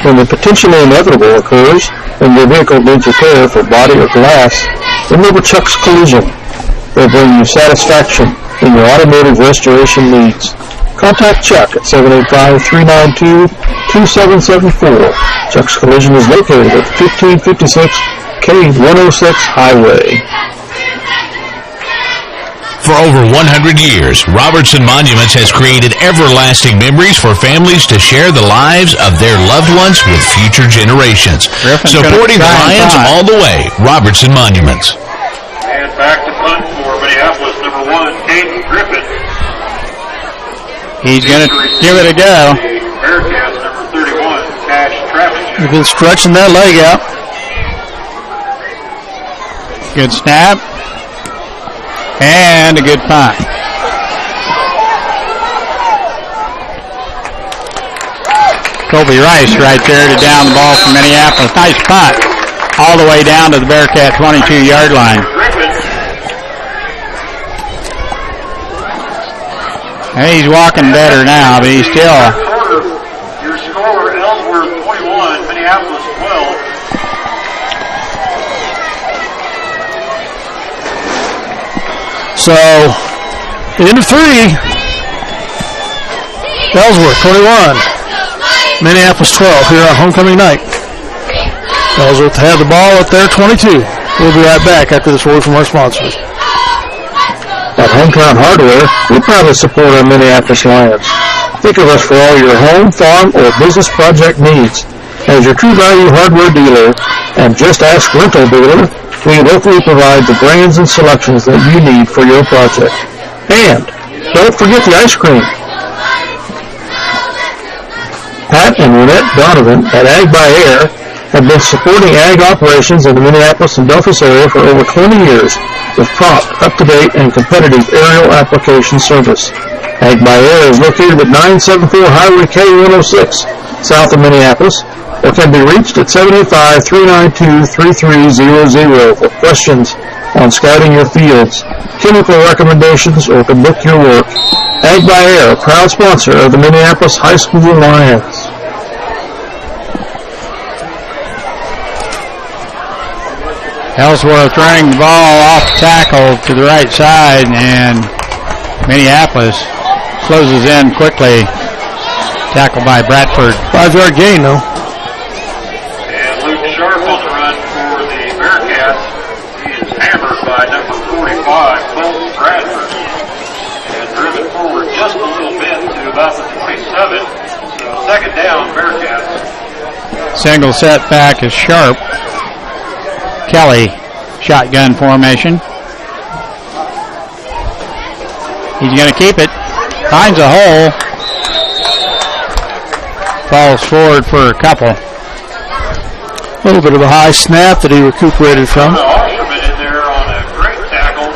Speaker 6: When the potentially inevitable occurs and your vehicle needs repair for body or glass, remember Chuck's Collision. They'll bring you satisfaction in your automotive restoration needs. Contact Chuck at 785-392-2774. Chuck's Collision is located at 1556 K106 Highway.
Speaker 5: For over 100 years, Robertson Monuments has created everlasting memories for families to share the lives of their loved ones with future generations. Supporting the Lions all the way, Robertson Monuments.
Speaker 7: And back to punt for Minneapolis, number 1, Caden Griffin.
Speaker 1: He's going to give it a go.
Speaker 7: Bearcats, number 31, Cash Travenchek.
Speaker 3: He's been stretching that leg out.
Speaker 1: Good snap. And a good punt. Colby Rice right there to down the ball from Minneapolis. Nice punt. All the way down to the Bearcat 22-yard line. And he's walking better now, but he's still...
Speaker 7: Your score, Ellsworth 21, Minneapolis 12.
Speaker 3: So, end of 3. Ellsworth 21. Minneapolis 12 here on homecoming night. Ellsworth have the ball at their 22. We'll be right back after this word from our sponsors.
Speaker 6: At Hometown Hardware, we proudly support our Minneapolis Lions. Think of us for all your home, farm, or business project needs. As your true value hardware dealer and Just Ask rental dealer, we locally provide the brands and selections that you need for your project. And don't forget the ice cream. Pat and Renette Donovan at Ag by Air have been supporting ag operations in the Minneapolis and Delphos area for over 20 years with prompt, up-to-date, and competitive aerial application service. Ag by Air is located at 974 Highway K106, south of Minneapolis, or can be reached at 785-392-3300 for questions on scouting your fields, chemical recommendations, or to book your work. Ag by Air, proud sponsor of the Minneapolis High School Lions.
Speaker 1: Ellsworth running the ball off tackle to the right side, and Minneapolis closes in quickly. Tackled by Bradford.
Speaker 3: 5-yard gain, though.
Speaker 7: And Luke Sharp on the run for the Bearcats. He is hammered by number 45, Colton Bradford, and driven forward just a little bit to about the 27. So second down, Bearcats.
Speaker 1: Single setback is Sharp. Kelly, shotgun formation. He's going to keep it. Finds a hole. Falls forward for a couple.
Speaker 3: A little bit of a high snap that he recuperated from.
Speaker 7: Osterman in there on a great tackle.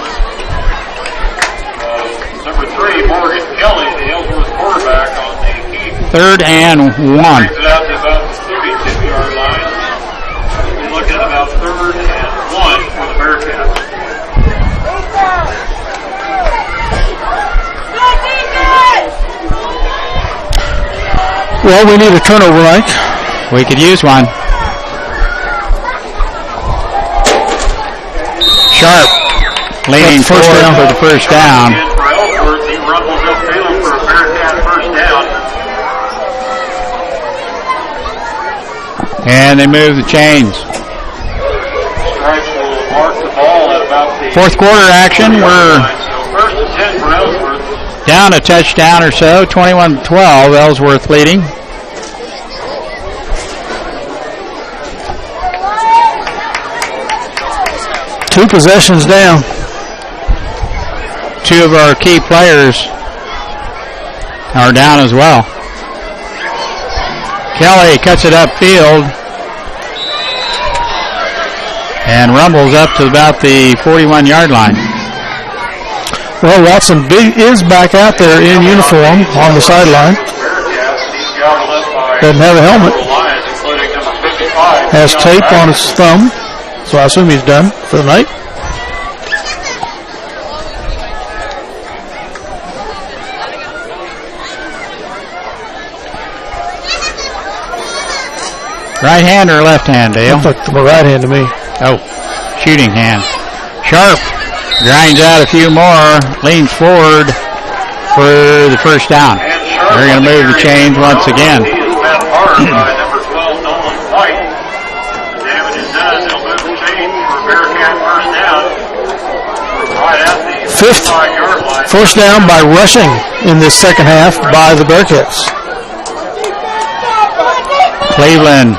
Speaker 7: Number 3, Morgan Kelly, the Ellsworth quarterback, on the keep.
Speaker 1: 3rd and 1.
Speaker 7: Brings it out to about the 32-yard line. We're looking at about 3rd and 1 for the Bearcats.
Speaker 3: Well, we need a turnover, Mike.
Speaker 1: We could use one. Sharp leaning forward for the first down.
Speaker 7: And for Ellsworth, he rumbles upfield for a Bearcat first down.
Speaker 1: And they move the chains.
Speaker 7: Stripes will mark the ball at about the
Speaker 1: Fourth quarter action. We're
Speaker 7: first and 10 for Ellsworth.
Speaker 1: down a touchdown or so. 21-12. Ellsworth leading.
Speaker 3: Two possessions down.
Speaker 1: Two of our key players are down as well. Kelly cuts it upfield and rumbles up to about the 41-yard line.
Speaker 3: Well, Watson is back out there in uniform on the sideline. Doesn't have a helmet. Has tape on his thumb, so I assume he's done for the night.
Speaker 1: Right hand or left hand, Dale?
Speaker 3: Looks like the right hand to me.
Speaker 1: Oh, shooting hand. Sharp grinds out a few more, leans forward for the first down. They're going to move the chains once again.
Speaker 3: Fifth first down by rushing in this second half by the Bearcats.
Speaker 1: Cleveland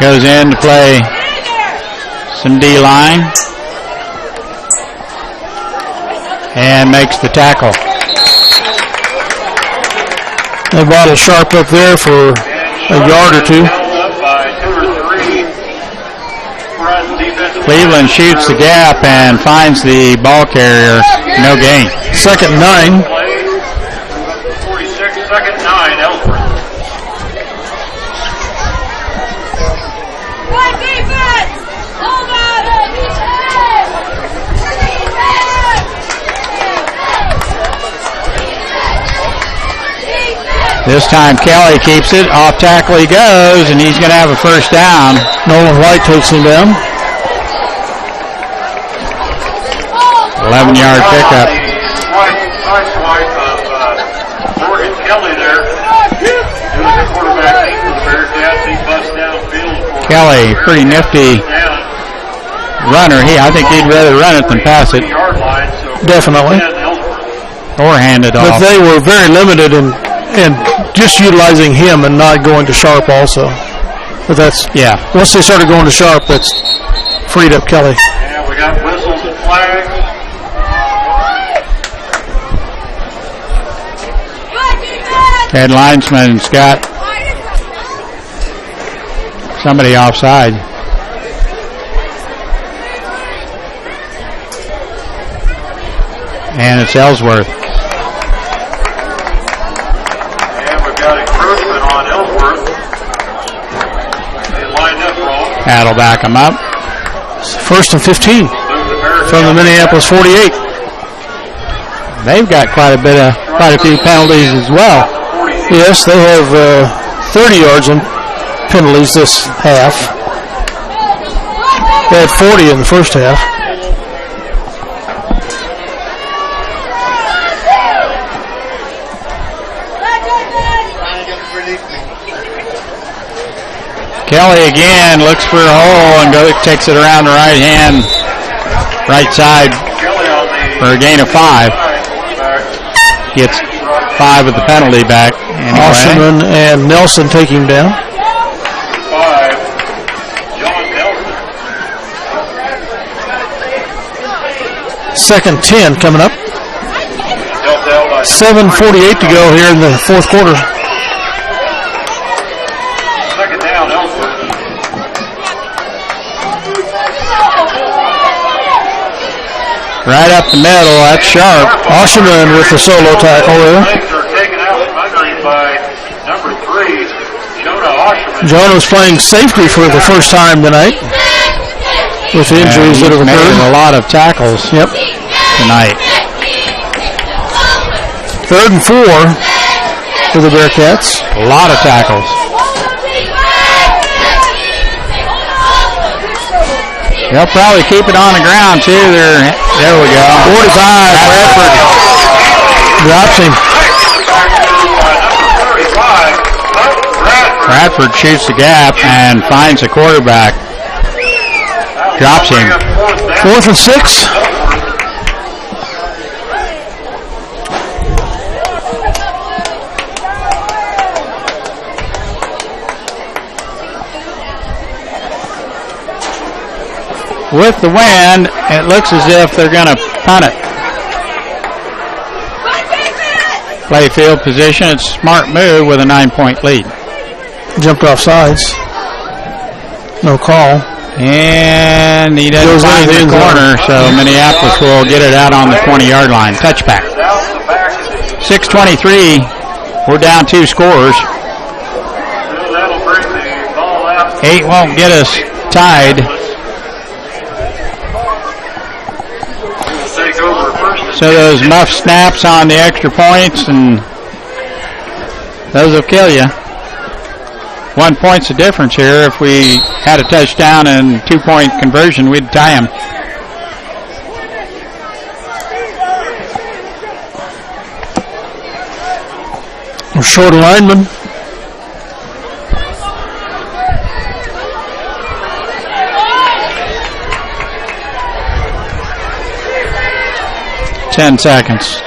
Speaker 1: goes in to play some D-line and makes the tackle.
Speaker 3: They bottle Sharp up there for a yard or two.
Speaker 1: Cleveland shoots the gap and finds the ball carrier. No gain.
Speaker 3: Second 9.
Speaker 7: 46, second 9, Ellsworth.
Speaker 1: This time Kelly keeps it. Off tackle he goes, and he's going to have a first down.
Speaker 3: Nolan White takes him down.
Speaker 1: 11-yard pickup.
Speaker 7: Nice wipe of Morgan Kelly there. Doing the quarterback for the Bearcats. He busts downfield.
Speaker 1: Kelly, pretty nifty runner. I think he'd rather run it than pass it.
Speaker 3: Definitely.
Speaker 1: Or hand it off.
Speaker 3: But they were very limited in just utilizing him and not going to Sharp also. But that's,
Speaker 1: yeah.
Speaker 3: Once they started going to Sharp, that's freed up Kelly.
Speaker 7: And we got whistles and flags.
Speaker 1: Head linesman's got somebody offside. And it's Ellsworth.
Speaker 7: And we've got encroachment on Ellsworth. They lined up wrong.
Speaker 1: That'll back them up.
Speaker 3: First and 15 from the Minneapolis 48.
Speaker 1: They've got quite a few penalties as well.
Speaker 3: Yes, they have 30 yards in penalties this half. They had 40 in the first half.
Speaker 1: Kelly again looks for a hole and takes it around the right side for a gain of 5. Gets 5 with the penalty back. Anyway.
Speaker 3: Osherman and Nelson taking down.
Speaker 7: 5, John Nelson.
Speaker 3: Second 10 coming up. 7:48 to go here in the fourth quarter.
Speaker 7: Second down, Ellsworth.
Speaker 1: Right up the middle, that's sharp.
Speaker 3: Osherman with the solo tackle there.
Speaker 7: Legs are taken out from underneath by number 3, Jonah Osherman.
Speaker 3: Jonah was playing safety for the first time tonight with the injuries that have
Speaker 1: made
Speaker 3: occurred.
Speaker 1: a lot of tackles tonight.
Speaker 3: 3rd and 4 for the Bearcats.
Speaker 1: A lot of tackles. They'll probably keep it on the ground, too. There we go.
Speaker 3: 45, Bradford drops him.
Speaker 1: Bradford shoots the gap and finds the quarterback. Drops him.
Speaker 3: 4th and 6.
Speaker 1: With the wind, it looks as if they're going to punt it. Play field position. It's a smart move with a 9-point lead.
Speaker 3: Jumped off sides. No call.
Speaker 1: And he doesn't find the corner, so Minneapolis will get it out on the 20-yard line. Touchback. 6:23. We're down 2 scores. 8 won't get us tied. So those muff snaps on the extra points, and those will kill you. 1 point's the difference here. If we had a touchdown and 2-point conversion, we'd tie them.
Speaker 3: Short lineman.
Speaker 1: Ten seconds.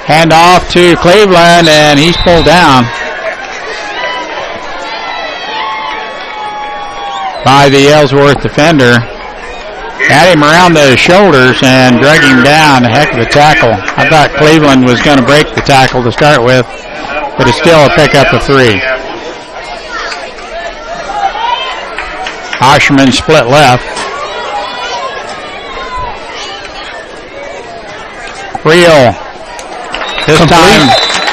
Speaker 1: Hand off to Cleveland, and he's pulled down by the Ellsworth defender. Had him around the shoulders and drug him down. A heck of a tackle. I thought Cleveland was going to break the tackle to start with, but it's still a pickup of 3. Osherman split left. Real. This time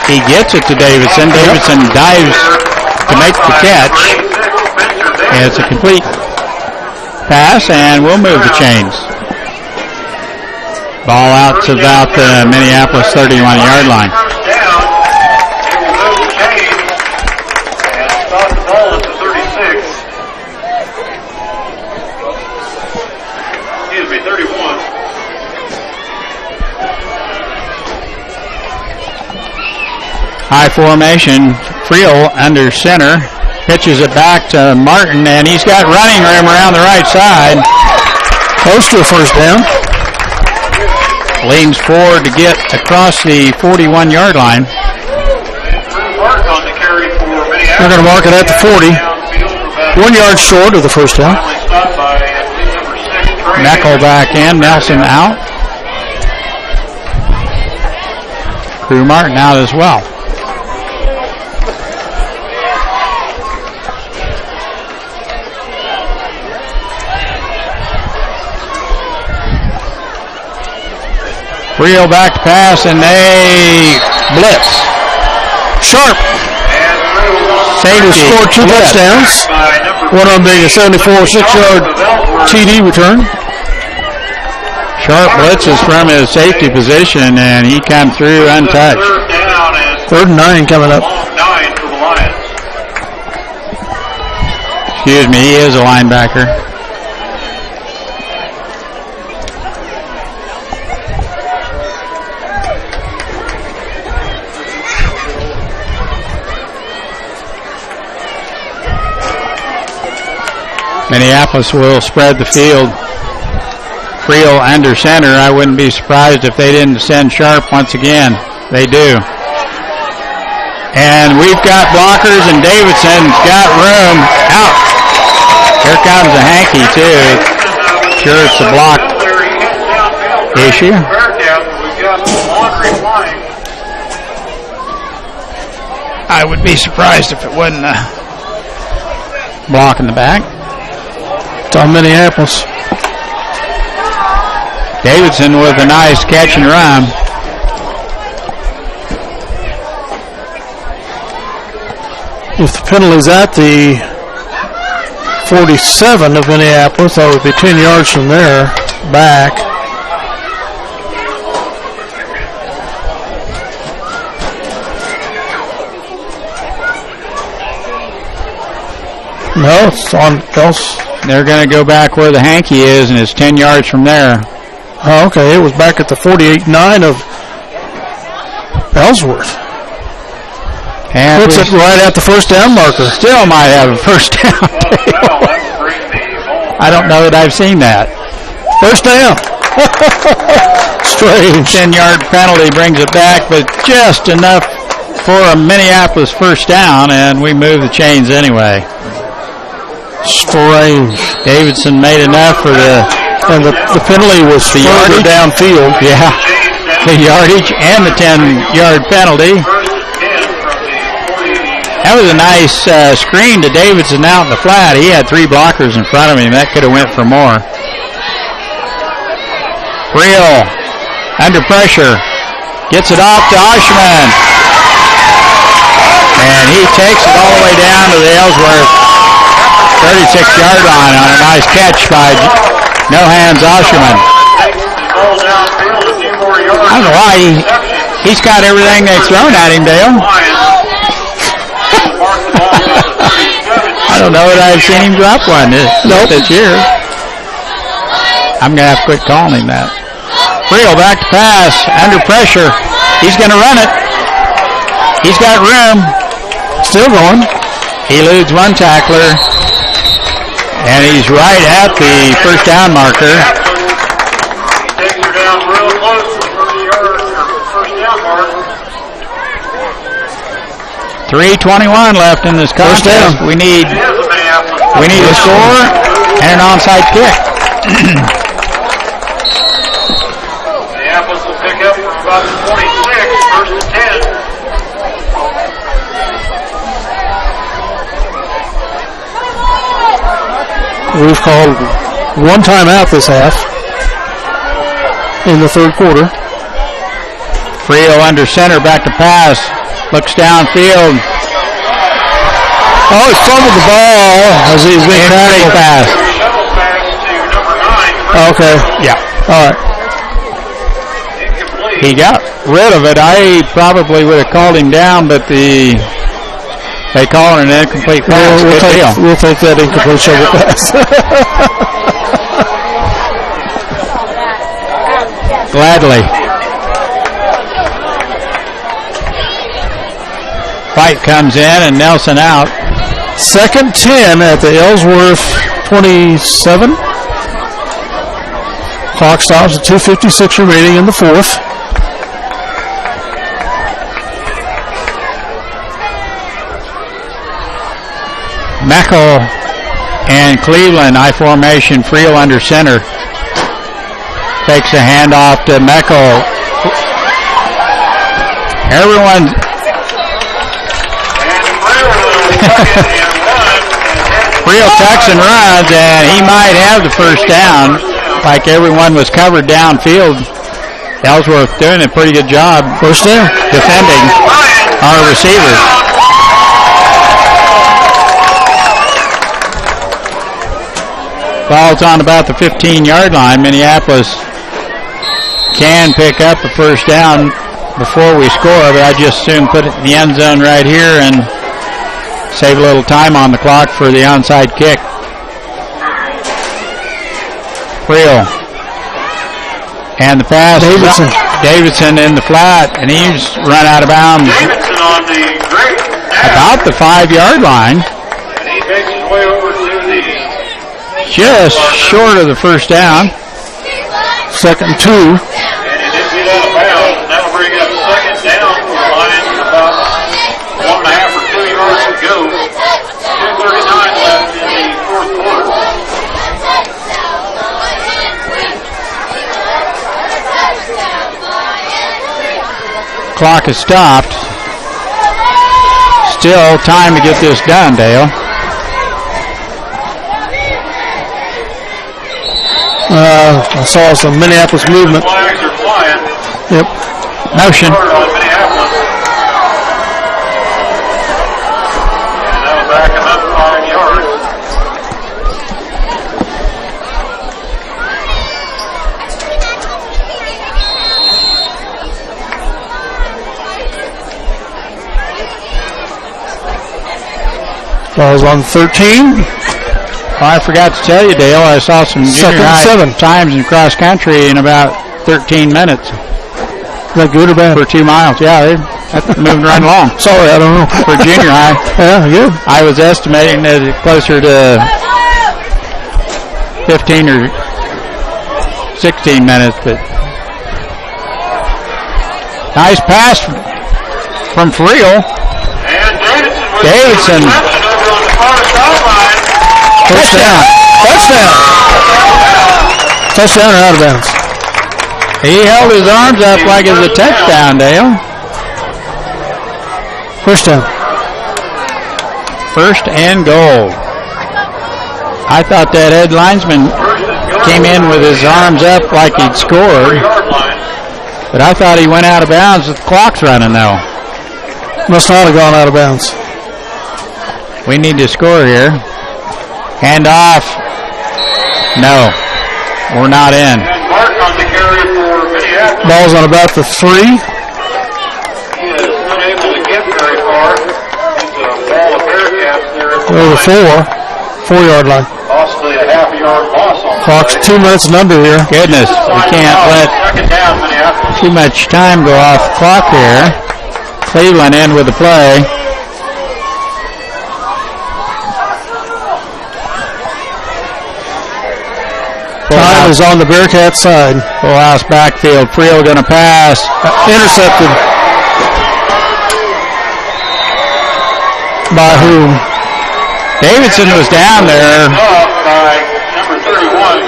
Speaker 1: he gets it to Davidson. Davidson dives to make the catch. And it's a complete pass, and we'll move the chains. Ball out to about the Minneapolis 31-yard line. High formation, Friel under center, pitches it back to Martin, and he's got running room around the right side.
Speaker 3: Close to a first down.
Speaker 1: Leans forward to get across the 41-yard line.
Speaker 3: They're going to mark it at the 40. 1 yard short of the first down.
Speaker 1: Meckel back in, Nelson out. Crew Martin out as well. Real back to pass, and they blitz. Sharp. Safety.
Speaker 3: Scored 2 touchdowns. One of them being a 74-6-yard TD return.
Speaker 1: Sharp blitzes from his safety position, and he come through untouched.
Speaker 3: 3rd and 9 coming up.
Speaker 1: Excuse me, he is a linebacker. Minneapolis will spread the field. Friel under center. I wouldn't be surprised if they didn't send Sharp once again. They do. And we've got blockers, and Davidson's got room out. Here comes a hanky, too. Sure, it's a block issue. I would be surprised if it wasn't a block in the back.
Speaker 3: It's on Minneapolis.
Speaker 1: Davidson with a nice catch and run.
Speaker 3: If the penalty's at the 47 of Minneapolis, that would be 10 yards from there, back. No, it's on else.
Speaker 1: They're going to go back where the hanky is, and it's 10 yards from there.
Speaker 3: Oh, okay. It was back at the 48-9 of Ellsworth.
Speaker 1: And
Speaker 3: puts it right at the first down marker.
Speaker 1: Still might have a first down. I don't know that I've seen that.
Speaker 3: First down. Strange.
Speaker 1: 10-yard penalty brings it back, but just enough for a Minneapolis first down, and we move the chains anyway.
Speaker 3: Strange.
Speaker 1: Davidson made enough for the
Speaker 3: penalty was the further downfield.
Speaker 1: Yeah, the yardage and the 10-yard penalty. That was a nice screen to Davidson out in the flat. He had 3 blockers in front of him. That could have went for more. Friel under pressure. Gets it off to Oshman. And he takes it all the way down to the Ellsworth 36-yard line on a nice catch by No Hands Oshman. I don't know why he's got everything they've thrown at him, Dale. I don't know that I've seen him drop one this year. I'm going to have to quit calling him that. Friel back to pass, under pressure. He's going to run it. He's got room.
Speaker 3: Still going.
Speaker 1: He eludes one tackler. And he's right at the first down marker.
Speaker 7: He takes her down real close to the first down mark.
Speaker 1: 3:21 left in this contest. We need a score and an onside kick.
Speaker 7: Minneapolis will pick up from about the 26, first and 10.
Speaker 3: We've called one timeout this half in the third quarter.
Speaker 1: Friel under center, back to pass. Looks downfield.
Speaker 3: Oh, he fumbled the ball as he's being tackled.
Speaker 1: Fast.
Speaker 3: Okay.
Speaker 1: Yeah.
Speaker 3: All right.
Speaker 1: He got rid of it. I probably would have called him down, but they call it an incomplete pass.
Speaker 3: We'll take that incomplete shovel pass.
Speaker 1: Gladly. Fight comes in and Nelson out.
Speaker 3: Second 10 at the Ellsworth 27. Clock stops at 2:56 remaining in the fourth.
Speaker 1: Meckel and Cleveland, I formation. Friel under center. Takes a handoff to Meckel. Everyone. Friel tucks and runs, and he might have the first down. Like everyone was covered downfield. Ellsworth doing a pretty good job.
Speaker 3: First down.
Speaker 1: Defending our receivers. Ball's on about the 15-yard line. Minneapolis can pick up a first down before we score, but I just soon put it in the end zone right here and Save a little time on the clock for the onside kick. Friel. And the pass. Davidson in the flat, and he's run out of bounds.
Speaker 7: Davidson on the great
Speaker 1: about the 5-yard line.
Speaker 7: And he makes his way over to the
Speaker 1: just short of the first down.
Speaker 3: 2nd and 2.
Speaker 7: And he did get out of bounds, and that'll bring up 2nd down for the Lions with about 1.5 or 2 yards to go. 2:39 left in the fourth quarter.
Speaker 1: Clock is stopped. Still time to get this done, Dale.
Speaker 3: I saw some Minneapolis movement.
Speaker 7: Flags are flying.
Speaker 3: Yep.
Speaker 1: Motion.
Speaker 7: On Minneapolis. And that'll back him up 5 yards.
Speaker 3: Ball's on 13.
Speaker 1: I forgot to tell you, Dale, I saw some junior high
Speaker 3: 7
Speaker 1: times in cross country in about 13 minutes.
Speaker 3: Is that good or bad?
Speaker 1: For 2 miles. Yeah, that's moving right along.
Speaker 3: Sorry, I don't know.
Speaker 1: For junior high.
Speaker 3: Yeah, good.
Speaker 1: I was estimating that it's closer to 15 or 16 minutes, but nice pass from Friel.
Speaker 7: And
Speaker 1: Davidson.
Speaker 3: Touchdown. Touchdown. Touchdown or out of bounds?
Speaker 1: He held his arms up like it was a touchdown, Dale.
Speaker 3: First down.
Speaker 1: 1st and goal. I thought that Ed linesman came in with his arms up like he'd scored. But I thought he went out of bounds with the clock's running, though.
Speaker 3: Must not have gone out of bounds.
Speaker 1: We need to score here. Hand off. No. We're not in.
Speaker 3: Ball's on about the 3.
Speaker 7: He is unable to get very far. It's a wall of Bearcats there.
Speaker 3: Over 4-yard line.
Speaker 7: Possibly a half-yard loss on
Speaker 3: Clock's 2 minutes and under here.
Speaker 1: Goodness, we can't let too much time go off the clock here. Cleveland in with the play.
Speaker 3: Time is on the Bearcat side.
Speaker 1: Full house backfield. Friel going to pass.
Speaker 3: Intercepted. By whom?
Speaker 1: Davidson was down there.
Speaker 7: By number 31,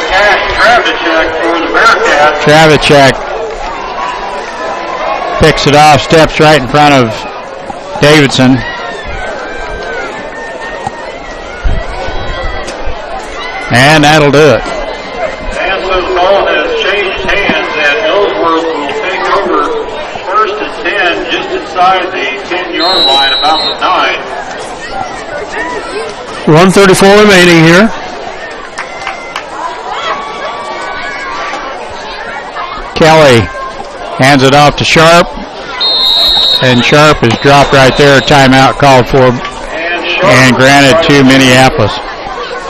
Speaker 7: Travachek for the Bearcats.
Speaker 1: Travachek picks it off, steps right in front of Davidson. And that'll do it.
Speaker 7: And so the ball has changed hands, and Ellsworth will take over 1st and 10 just inside the 10-yard line, about the 9.
Speaker 3: 1:34 remaining here.
Speaker 1: Kelly hands it off to Sharp, and Sharp is dropped right there. Timeout called for and granted to Minneapolis.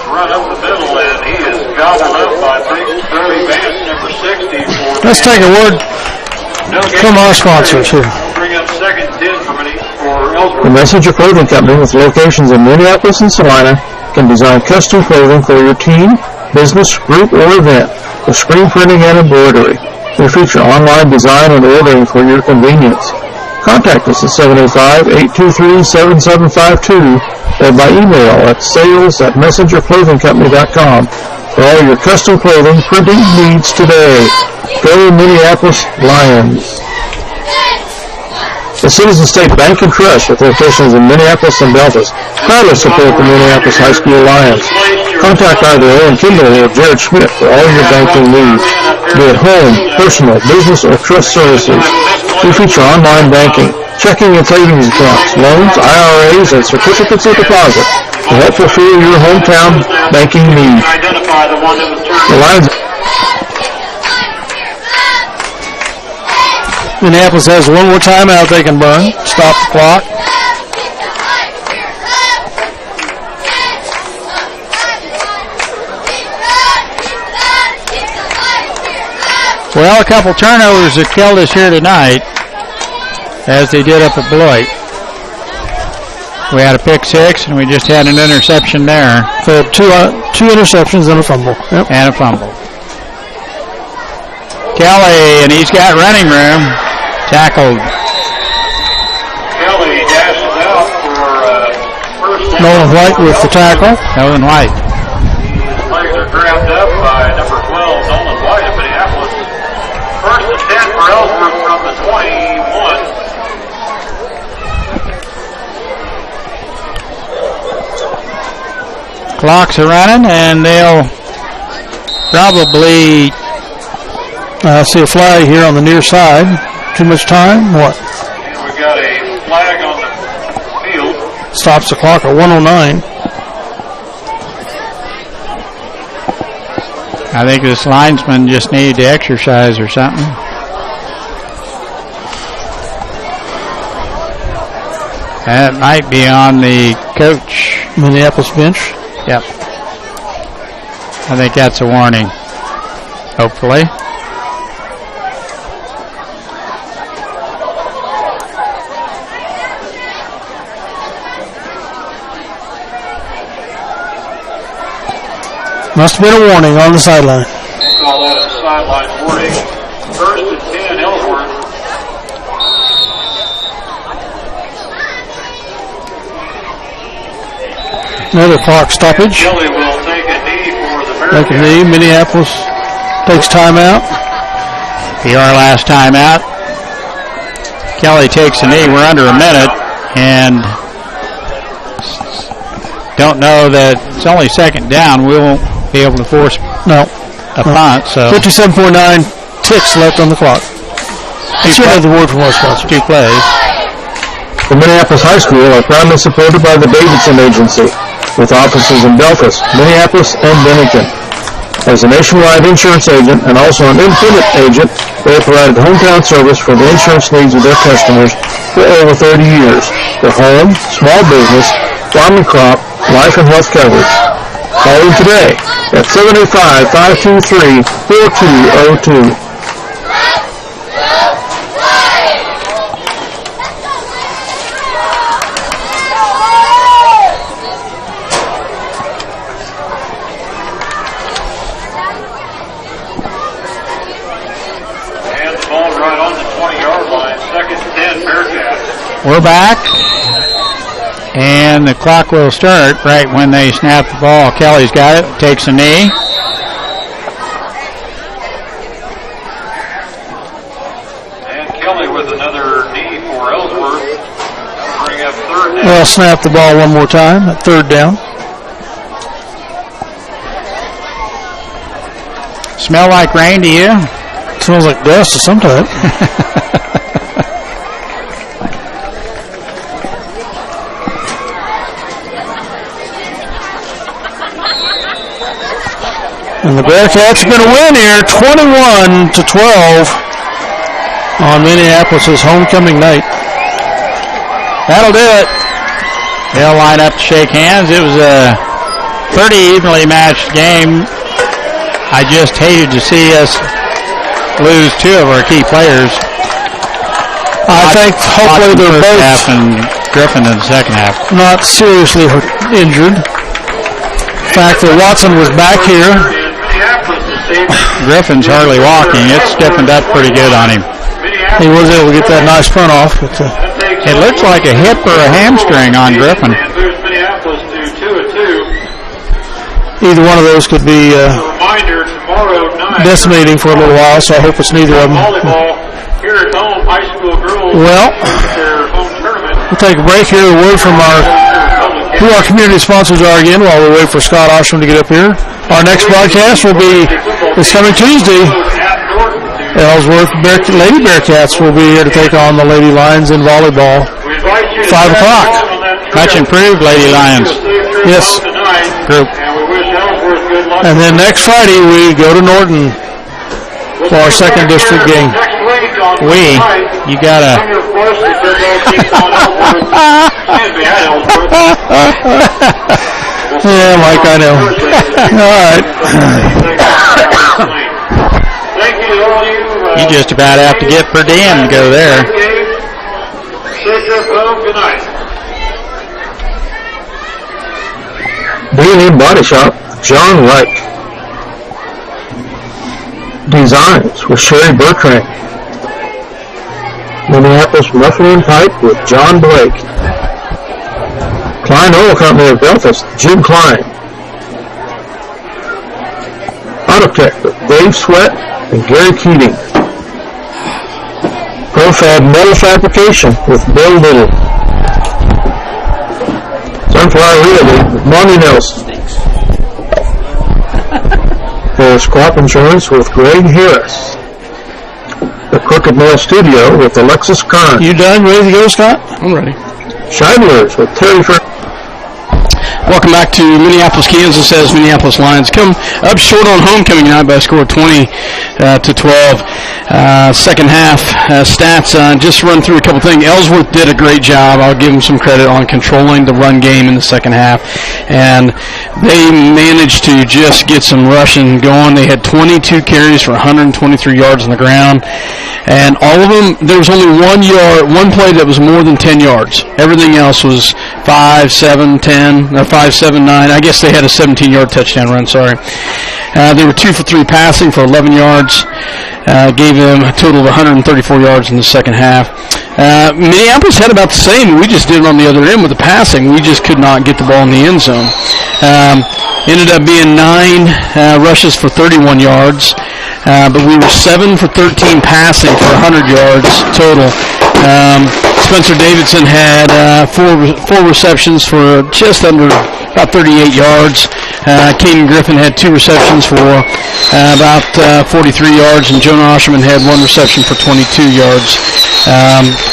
Speaker 7: Run up the middle, and he is gobbled up by Brody Vance, number 60.
Speaker 3: Let's take a word from our sponsors here.
Speaker 7: Bring up 2nd and 10 for Ellsworth.
Speaker 6: The Messenger Clothing Company, with locations in Minneapolis and Salina, can design custom clothing for your team, business, group, or event with screen printing and embroidery. We feature online design and ordering for your convenience. Contact us at 705-823-7752 or by email at sales@messengerclothingcompany.com for all your custom clothing printing needs today. Go Minneapolis Lions. The Citizen State Bank and Trust, with locations in Minneapolis and Belfast, proudly support the Minneapolis High School Lions. Contact either Owen Kimball or Jared Schmidt for all your banking needs, be it home, personal, business, or trust services. We feature online banking, checking and savings accounts, loans, IRAs, and certificates of deposit to help fulfill your hometown banking needs. The Lions.
Speaker 3: Minneapolis has one more timeout they can burn. Stop the clock.
Speaker 1: Well, a couple turnovers that killed us here tonight, as they did up at Beloit. We had a pick six, and we just had an interception there.
Speaker 3: So two interceptions and a fumble. Yep.
Speaker 1: And a fumble. Kelly, and he's got running room. Tackled.
Speaker 7: Kelly dashes out for first down.
Speaker 3: Nolan White with the tackle.
Speaker 1: Nolan White.
Speaker 7: His legs are grabbed up by number 12, Nolan White of Minneapolis. First and 10 for Ellsworth from the 21.
Speaker 1: Clocks are running, and they'll probably...
Speaker 3: I see a flag here on the near side. Too much time? What?
Speaker 7: And we've got a flag on the field.
Speaker 3: Stops the clock at 1:09.
Speaker 1: I think this linesman just needed to exercise or something. That might be on the coach.
Speaker 3: Minneapolis bench.
Speaker 1: Yep. I think that's a warning. Hopefully.
Speaker 3: Must have been a warning on the sideline.
Speaker 7: Call that a sideline warning. First and 10, Ellsworth.
Speaker 3: Another clock stoppage.
Speaker 7: Kelly will take a knee for the Bearcats.
Speaker 3: Take a knee. Minneapolis takes timeout.
Speaker 1: Be our last timeout. Kelly takes a knee. We're under a minute, and don't know that it's only second down. We won't be able to force a punt. So
Speaker 3: 57.9 ticks left on the clock. Let's hear the word from our sponsor.
Speaker 1: 2 plays.
Speaker 6: The Minneapolis High School are proudly supported by the Davidson Agency, with offices in Belfast, Minneapolis, and Bennington. As a nationwide insurance agent and also an independent agent, they have provided hometown service for the insurance needs of their customers for over 30 years. For home, small business, farm and crop, life and health coverage. Call them today at 785-523-4202.
Speaker 7: And the ball right on the 20-yard line. Second and 10, Bearcats.
Speaker 1: We're back, and the clock will start right when they snap the ball. Kelly's got it, takes a knee.
Speaker 7: And Kelly with another knee for Ellsworth. That'll bring up third down.
Speaker 3: Well, snap the ball one more time at third down.
Speaker 1: Smell like rain to you?
Speaker 3: Smells like dust of some type. And the Bearcats are going to win here 21-12 on Minneapolis' homecoming night.
Speaker 1: That'll do it. They'll line up to shake hands. It was a pretty evenly matched game. I just hated to see us lose 2 of our key players.
Speaker 3: I think hopefully they're
Speaker 1: first
Speaker 3: both
Speaker 1: half and Griffin in the second half.
Speaker 3: not seriously injured. In fact, that Watson was back here.
Speaker 1: Griffin's hardly walking. It's stiffened up pretty good on him.
Speaker 3: He was able to get that nice punt off. But,
Speaker 1: it looks like a hip or a hamstring on Griffin.
Speaker 3: either one of those could be decimating for a little while, so I hope it's neither of them. Well, we'll take a break here. A word from who our community sponsors are again while we wait for Scott Ostrom to get up here. Our next broadcast will be this coming Tuesday. Ellsworth Lady Bearcats will be here to take on the Lady Lions in volleyball. 5 o'clock.
Speaker 1: Much improved Lady Lions.
Speaker 3: Yes.
Speaker 1: Group.
Speaker 3: And then next Friday we go to Norton for our second district game.
Speaker 1: You gotta.
Speaker 3: Yeah, Mike, I know. All right.
Speaker 7: Thank you to all you
Speaker 1: just about have to get per diem to go there.
Speaker 7: Shake your phone. Good night.
Speaker 6: B&M Body Shop, John Wright. Designs with Sherry Bertrand. Minneapolis Muffler and Pipe with John Blake. Klein Oil Company of Belfast, Jim Klein. Autotech with Dave Sweat and Gary Keating. Profab Metal Fabrication with Bill Little. Sunflower Realty with Monty Nelson. There's Crop Insurance with Greg Harris. The Crooked Nail Studio with Alexis Kern.
Speaker 3: You done? Ready to go, Scott?
Speaker 1: I'm ready.
Speaker 6: Scheidler's with Terry Fer.
Speaker 3: Welcome back to Minneapolis, Kansas, as Minneapolis Lions come up short on homecoming tonight by a score of 20 to 12. Second half stats, just run through a couple things. Ellsworth did a great job. I'll give them some credit on controlling the run game in the second half. And they managed to just get some rushing going. They had 22 carries for 123 yards on the ground. And all of them, there was only one play that was more than 10 yards. Everything else was 5, 7, 10, or 5, 7, 9. I guess they had a 17-yard touchdown run, sorry. They were 2 for 3 passing for 11 yards. Gave them a total of 134 yards in the second half. Minneapolis had about the same. We just did it on the other end with the passing. We just could not get the ball in the end zone. Ended up being 9 rushes for 31 yards. But we were 7 for 13 passing for 100 yards total. Spencer Davidson had four receptions for just under about 38 yards. Caden Griffin had 2 receptions for about 43 yards, and Jonah Osherman had 1 reception for 22 yards.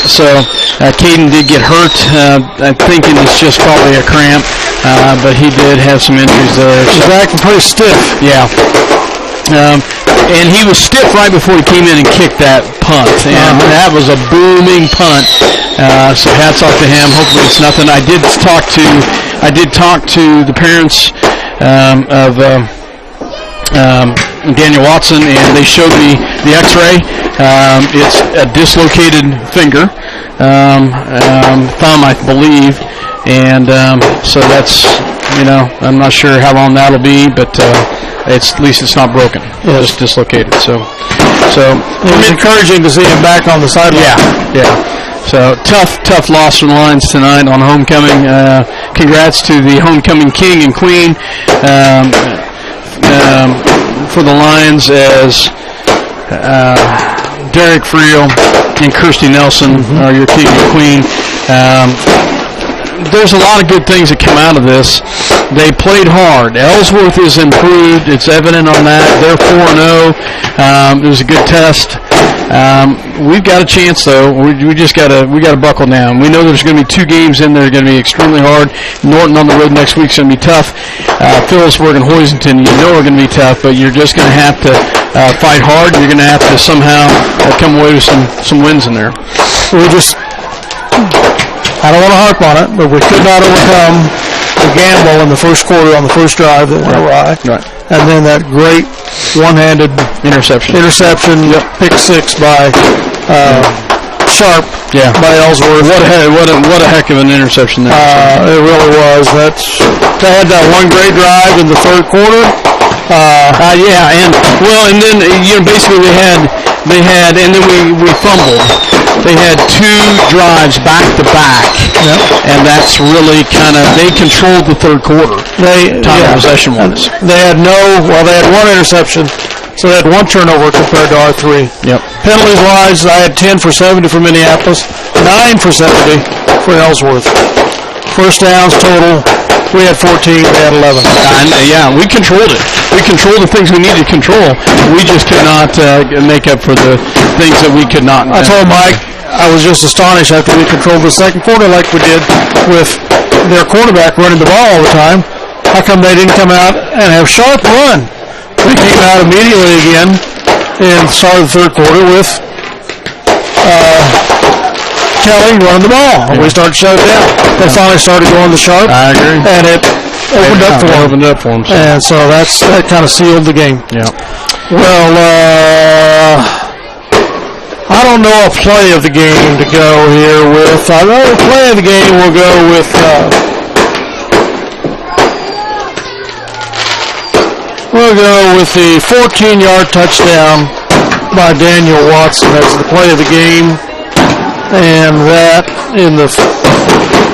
Speaker 3: So Caden did get hurt. I'm thinking it's just probably a cramp, but he did have some injuries there. He's back and pretty stiff. Yeah. And he was stiff right before he came in and kicked that punt, and that was a booming punt. So hats off to him. Hopefully it's nothing. I did talk to the parents of Daniel Watson, and they showed me the X-ray. It's a dislocated finger, thumb, I believe, and so that's, I'm not sure how long that'll be, but at least it's not broken. It's just dislocated. So it was encouraging to see him back on the sideline. Yeah. So tough loss for the Lions tonight on homecoming. Congrats to the homecoming king and queen for the Lions, as Derek Friel and Kirsty Nelson are your king and queen. There's a lot of good things that come out of this. They played hard. Ellsworth is improved. It's evident on that. They're 4-0. It was a good test. We've got a chance, though. We gotta buckle down. We know there's going to be 2 games in there. Going to be extremely hard. Norton on the road next week's going to be tough. Phillipsburg and Hoisington, are going to be tough, but you're just going to have to fight hard. You're going to have to somehow come away with some wins in there. I don't want to harp on it, but we could not overcome the gamble in the first quarter on the first drive that went awry. Right. And then that great one-handed interception, pick 6 by Sharp. Yeah. By Ellsworth. What a heck of an interception there. It really was. They had that one great drive in the third quarter. And then basically they had, and then we fumbled. They had 2 drives back to back, and that's really they controlled the third quarter. Time of possession wise. They had 1 interception, so they had 1 turnover compared to our 3. Yep. Penalties wise, I had 10 for 70 for Minneapolis, 9 for 70 for Ellsworth. First downs total, we had 14, they had 11. We controlled it. We controlled the things we needed to control. We just could not make up for the things that we could not. I told Mike, I was just astonished after we controlled the second quarter like we did with their quarterback running the ball all the time. How come they didn't come out and have Sharp run? They came out immediately again and started the third quarter with Kelly running the ball. We started to shut it down. They finally started going to Sharp. I agree. And it opened up for them. And so that kind of sealed the game. Yeah. Well, I don't know a play of the game to go here with. I know the play of the game will go with we'll go with the 14-yard touchdown by Daniel Watson as the play of the game. And that in the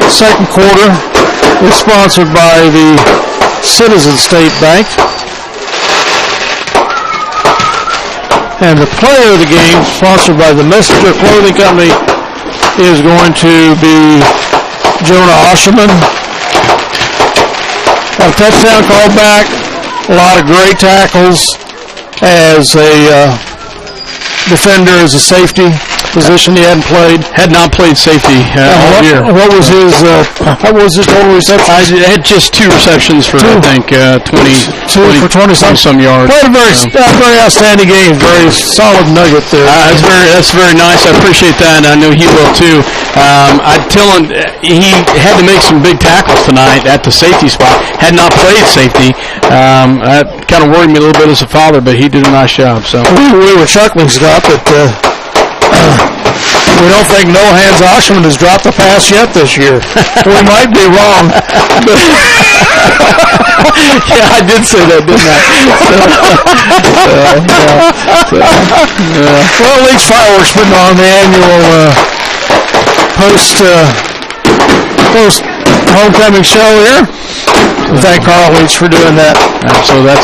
Speaker 3: second quarter is sponsored by the Citizen State Bank. And the player of the game, sponsored by the Messenger Clothing Company, is going to be Jonah Osherman. A touchdown call back. A lot of great tackles as a defender, as a safety position he hadn't played.
Speaker 1: Had not played safety all year.
Speaker 3: What was his total reception?
Speaker 1: I had just 2 receptions for, I think, 20
Speaker 3: for 20-some
Speaker 1: yards.
Speaker 3: Played a very outstanding game. Very solid nugget there.
Speaker 1: That's very nice. I appreciate that. I know he will, too. I'd tell him he had to make some big tackles tonight at the safety spot. Had not played safety. That kind of worried me a little bit as a father, but he did a nice job. So
Speaker 3: we were chuckling, Scott, that we don't think No Hands Osherman has dropped a pass yet this year. We might be wrong.
Speaker 1: Yeah, I did say that, didn't I?
Speaker 3: Well, Leach Fireworks putting on the annual post homecoming show here. Thank Carl Leach for doing that.
Speaker 1: So
Speaker 3: with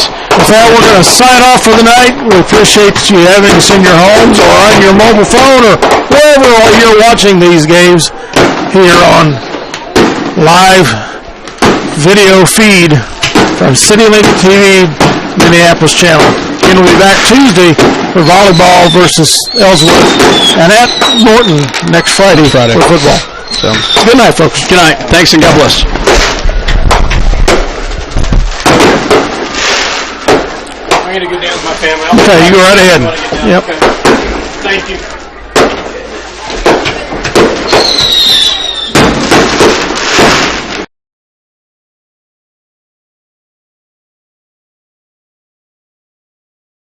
Speaker 3: that, we're going to sign off for the night. We appreciate you having us in your homes or on your mobile phone or wherever you're watching these games here on live video feed from CityLink TV Minneapolis channel. Again, we'll be back Tuesday for volleyball versus Ellsworth and at Norton next Friday for football.
Speaker 1: So
Speaker 3: good night, folks.
Speaker 1: Good night. Thanks and God bless.
Speaker 10: I'm going to go down with my family.
Speaker 3: Okay, you go right ahead. Yep.
Speaker 10: Okay. Thank you.